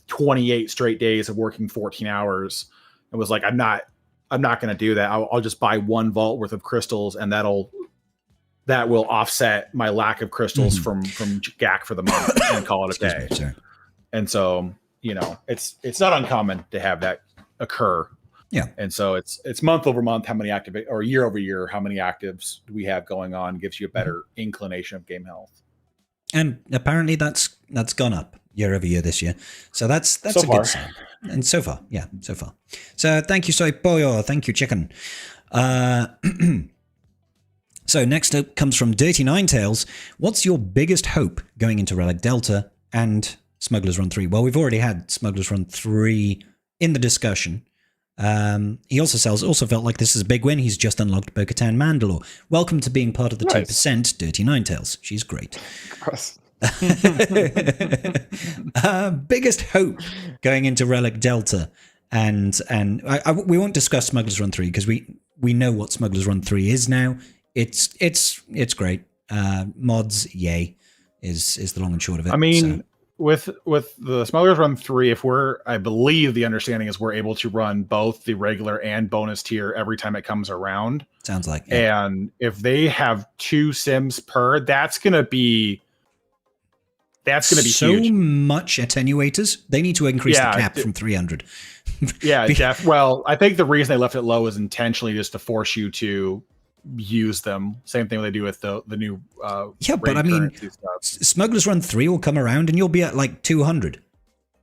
Speaker 3: 28 straight days of working 14 hours and was like, I'm not going to do that. I'll just buy 1 vault worth of crystals, and that will offset my lack of crystals from GAC for the month and call it a day.
Speaker 1: Sure.
Speaker 3: And so, it's not uncommon to have that occur.
Speaker 1: Yeah.
Speaker 3: And so it's month over month, how many or year over year, how many actives do we have going on gives you a better inclination of game health.
Speaker 1: And apparently that's gone up year over year this year. So that's
Speaker 3: so
Speaker 1: a good sign. And so far. So thank you, Soy Pollo. Thank you, Chicken. So next up comes from Dirty Ninetails. What's your biggest hope going into Relic Delta and Smuggler's Run 3? Well, we've already had Smuggler's Run 3 in the discussion. He also felt like this is a big win. He's just unlocked Bo-Katan Mandalore. Welcome to being part of the 2%, Dirty Ninetails. She's great. Biggest hope going into Relic Delta, and we won't discuss Smuggler's Run 3 because we know what Smuggler's Run 3 is now. It's great. Mods, yay, is the long and short of it.
Speaker 3: I mean, with the Smuggler's Run 3, I believe the understanding is we're able to run both the regular and bonus tier every time it comes around.
Speaker 1: Sounds like,
Speaker 3: and if they have 2 sims per, that's gonna be
Speaker 1: so
Speaker 3: huge.
Speaker 1: Much attenuators. They need to increase the cap from 300.
Speaker 3: Well, I think the reason they left it low is intentionally just to force you to
Speaker 4: use them. Same thing they do with the new
Speaker 1: but I mean, Smuggler's Run 3 will come around and you'll be at like 200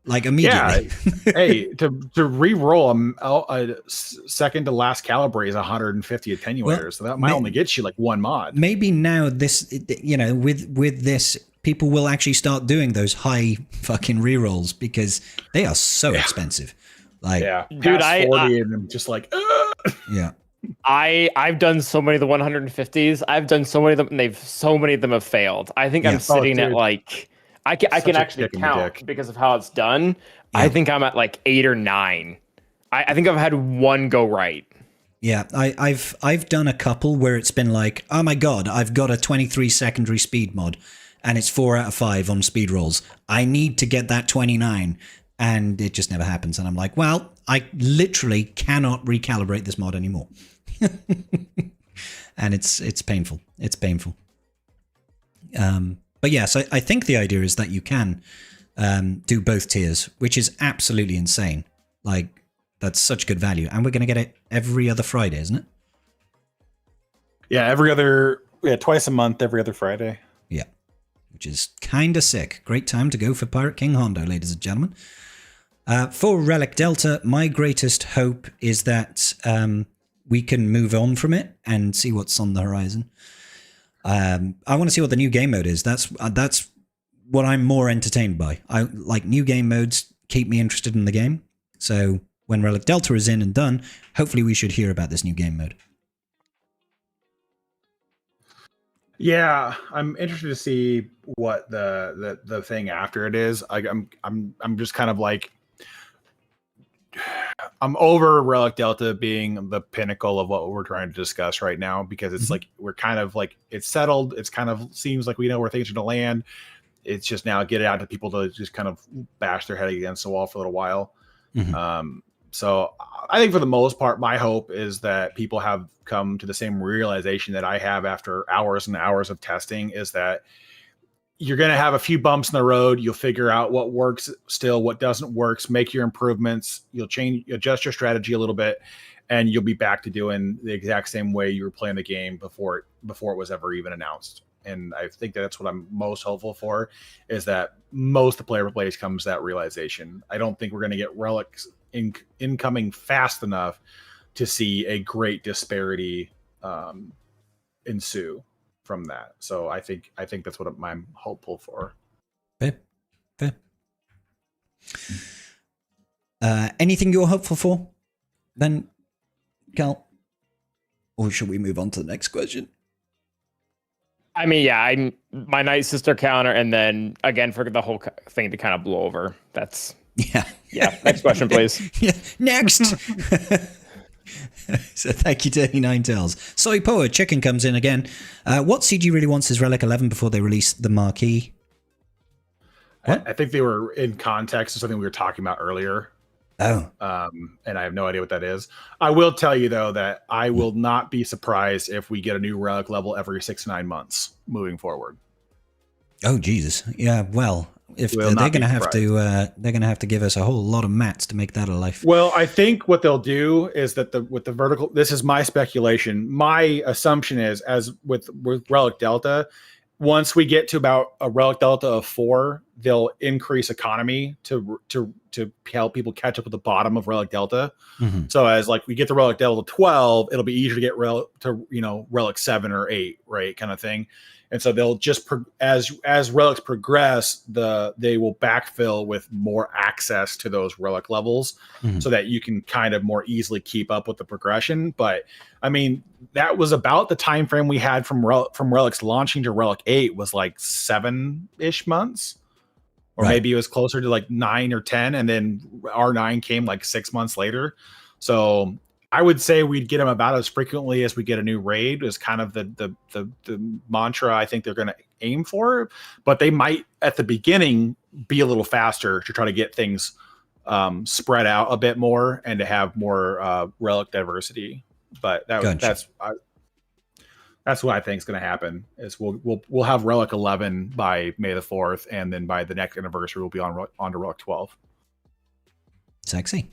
Speaker 1: like immediately.
Speaker 4: Yeah. Hey, to re-roll a second to last calibrate is 150 attenuators, so that might only get you like one mod.
Speaker 1: Maybe now this, with this, people will actually start doing those high fucking re-rolls because they are so expensive. Like,
Speaker 2: dude,
Speaker 4: and I'm just like,
Speaker 1: yeah.
Speaker 2: I've done so many of the 150s. I've done so many of them, and so many of them have failed. I think I'm sitting at like, I can actually count because of how it's done. Yeah. I think I'm at like 8 or 9. I think I've had one go right.
Speaker 1: Yeah, I've done a couple where it's been like, oh my god, I've got a 23 secondary speed mod, and it's 4 out of 5 on speed rolls. I need to get that 29, and it just never happens. And I'm like, well, I literally cannot recalibrate this mod anymore. And it's painful. It's painful. But yes, I think the idea is that you can do both tiers, which is absolutely insane. Like, that's such good value. And we're going to get it every other Friday, isn't it?
Speaker 4: Yeah, twice a month, every other Friday.
Speaker 1: Yeah, which is kind of sick. Great time to go for Pirate King Hondo, ladies and gentlemen. For Relic Delta, my greatest hope is that we can move on from it and see what's on the horizon. I want to see what the new game mode is. That's what I'm more entertained by. I like new game modes, keep me interested in the game. So when Relic Delta is in and done, hopefully we should hear about this new game mode.
Speaker 4: Yeah, I'm interested to see what the thing after it is. I'm just kind of like, I'm over Relic Delta being the pinnacle of what we're trying to discuss right now, because it's like we're kind of like, it's settled. It's kind of seems like we know where things are going to land. It's just now get it out to people to just kind of bash their head against the wall for a little while. So I think for the most part, my hope is that people have come to the same realization that I have after hours and hours of testing, is that you're going to have a few bumps in the road. You'll figure out what works still, what doesn't work, make your improvements. You'll adjust your strategy a little bit, and you'll be back to doing the exact same way you were playing the game before it was ever even announced. And I think that's what I'm most hopeful for, is that most of the player plays comes to that realization. I don't think we're going to get relics incoming fast enough to see a great disparity ensue from that. So I think that's what I'm hopeful for.
Speaker 1: Fair. Anything you're hopeful for then, Cal? Or should we move on to the next question?
Speaker 2: I mean, yeah, I'm my Night Sister counter, and then again for the whole thing to kind of blow over. That's yeah. Next question, please.
Speaker 1: Yeah, next. So thank you, Dirty Nine Tails. Soy Poa Chicken comes in again. What CG really wants is Relic 11 before they release the marquee? What?
Speaker 4: I think they were in context of something we were talking about earlier.
Speaker 1: Oh.
Speaker 4: And I have no idea what that is. I will tell you, though, that I will not be surprised if we get a new Relic level every 6 to 9 months moving forward.
Speaker 1: Oh, Jesus. Yeah, well, if they're going to have to give us a whole lot of mats to make that a life.
Speaker 4: Well, I think what they'll do is that with the vertical, this is my speculation. My assumption is, as with Relic Delta, once we get to about a Relic Delta of 4, they'll increase economy to help people catch up with the bottom of Relic Delta. So as like we get the Relic Delta 12, it'll be easier to get Relic 7 or 8, right, kind of thing. And so they'll just as relics progress, they will backfill with more access to those relic levels, so that you can kind of more easily keep up with the progression. But I mean, that was about the time frame we had from relics launching to Relic 8 was like 7-ish months, or maybe it was closer to like 9 or 10, and then R9 came like 6 months later. So I would say we'd get them about as frequently as we get a new raid is kind of the mantra I think they're going to aim for, but they might at the beginning be a little faster to try to get things spread out a bit more and to have more relic diversity. But that's what I think is going to happen. Is we'll have Relic 11 by May the 4th, and then by the next anniversary we'll be on to Relic 12.
Speaker 1: Sexy.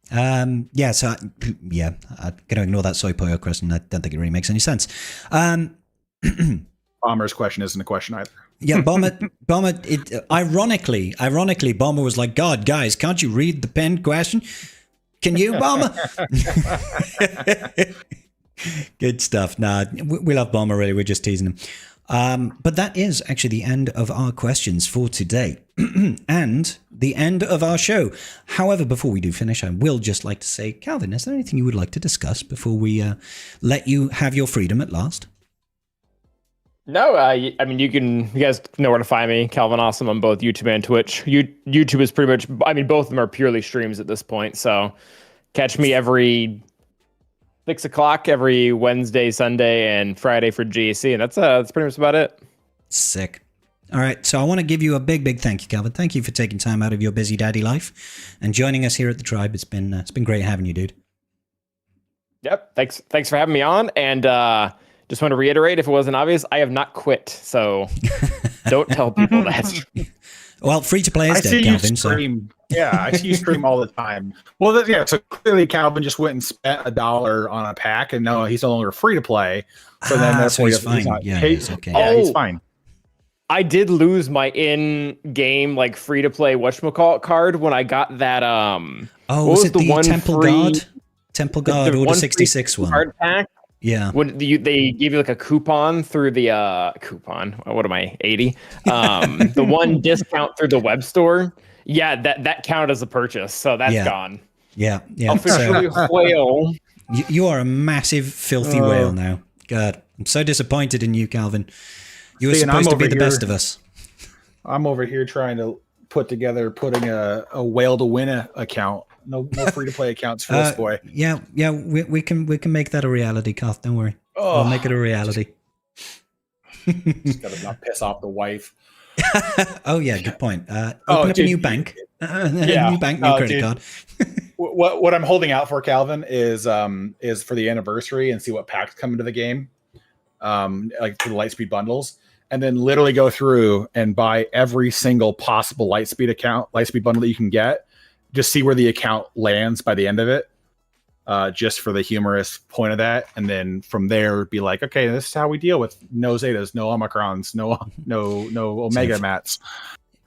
Speaker 1: Yeah, so I'm going to ignore that soy pollo question. I don't think it really makes any sense.
Speaker 3: Bomber's question isn't a question either.
Speaker 1: Yeah, Bomber. Ironically, Bomber was like, "God, guys, can't you read the penned question? Can you, Bomber?" Good stuff. Nah, we love Bomber. Really, we're just teasing him. But that is actually the end of our questions for today and the end of our show. However, before we do finish, I will just like to say, Calvin, is there anything you would like to discuss before we let you have your freedom at last?
Speaker 2: No, I mean, you guys know where to find me, Calvin Awesome, on both YouTube and Twitch. YouTube is pretty much, I mean, both of them are purely streams at this point. So catch me every 6 o'clock every Wednesday, Sunday, and Friday for GAC, and that's pretty much about it.
Speaker 1: Sick. All right, so I want to give you a big thank you, Calvin. Thank you for taking time out of your busy daddy life and joining us here at the Tribe. It's been great having you, dude.
Speaker 2: Yep. Thanks for having me on, and just want to reiterate, if it wasn't obvious, I have not quit. So don't tell people that.
Speaker 1: Well, free to play is dead, Calvin.
Speaker 3: Yeah, I see you stream all the time. Well, so clearly Calvin just went and spent $1 on a pack, and no, he's no longer free to play. So then
Speaker 1: so he's fine. He's okay.
Speaker 3: Yeah, he's fine.
Speaker 2: I did lose my in-game free to play whatchamacallit card when I got that.
Speaker 1: Was it the Temple Guard Order 66 one?
Speaker 2: Card pack.
Speaker 1: Yeah.
Speaker 2: When they give you a coupon through the coupon. What am I, 80? The one discount through the web store. Yeah, that counted as a purchase, so that's gone.
Speaker 1: Yeah.
Speaker 2: Officially whale.
Speaker 1: You are a massive filthy whale now. God, I'm so disappointed in you, Calvin. You were supposed to be the best of us.
Speaker 3: I'm over here trying to putting a whale to win account. No free to play accounts for this boy.
Speaker 1: Yeah, we can make that a reality, Kath. Don't worry. We'll make it a reality.
Speaker 3: Just gotta not piss off the wife.
Speaker 1: Oh yeah, good point. Open up a new bank. New credit card.
Speaker 3: What I'm holding out for, Calvin, is for the anniversary and see what packs come into the game, like for the Lightspeed bundles, and then literally go through and buy every single possible Lightspeed bundle that you can get. Just see where the account lands by the end of it, just for the humorous point of that, and then from there be like, okay, this is how we deal with no Zetas, no Omicrons, no Omega Mats,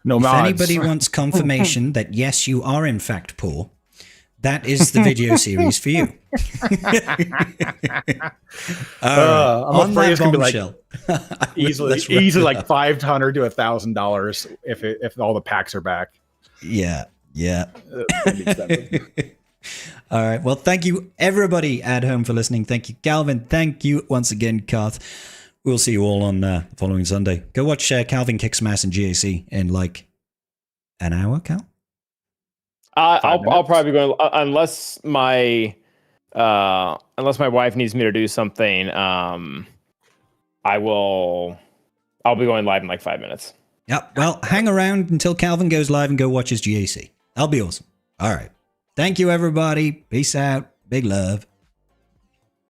Speaker 3: no mods.
Speaker 1: If anybody wants confirmation that yes, you are in fact poor, that is the video series for you.
Speaker 3: I'm afraid it's gonna be like easily like $500 to $1,000 if all the packs are back.
Speaker 1: Yeah. All right. Well, thank you, everybody at home, for listening. Thank you, Calvin. Thank you once again, Kath. We'll see you all on the following Sunday. Go watch Calvin kick some ass in GAC in like an hour, Cal?
Speaker 2: I'll probably be going unless my wife needs me to do something. I'll be going live in like 5 minutes.
Speaker 1: Yep. Well, hang around until Calvin goes live and go watch his GAC. That'll be awesome. All right. Thank you, everybody. Peace out. Big love.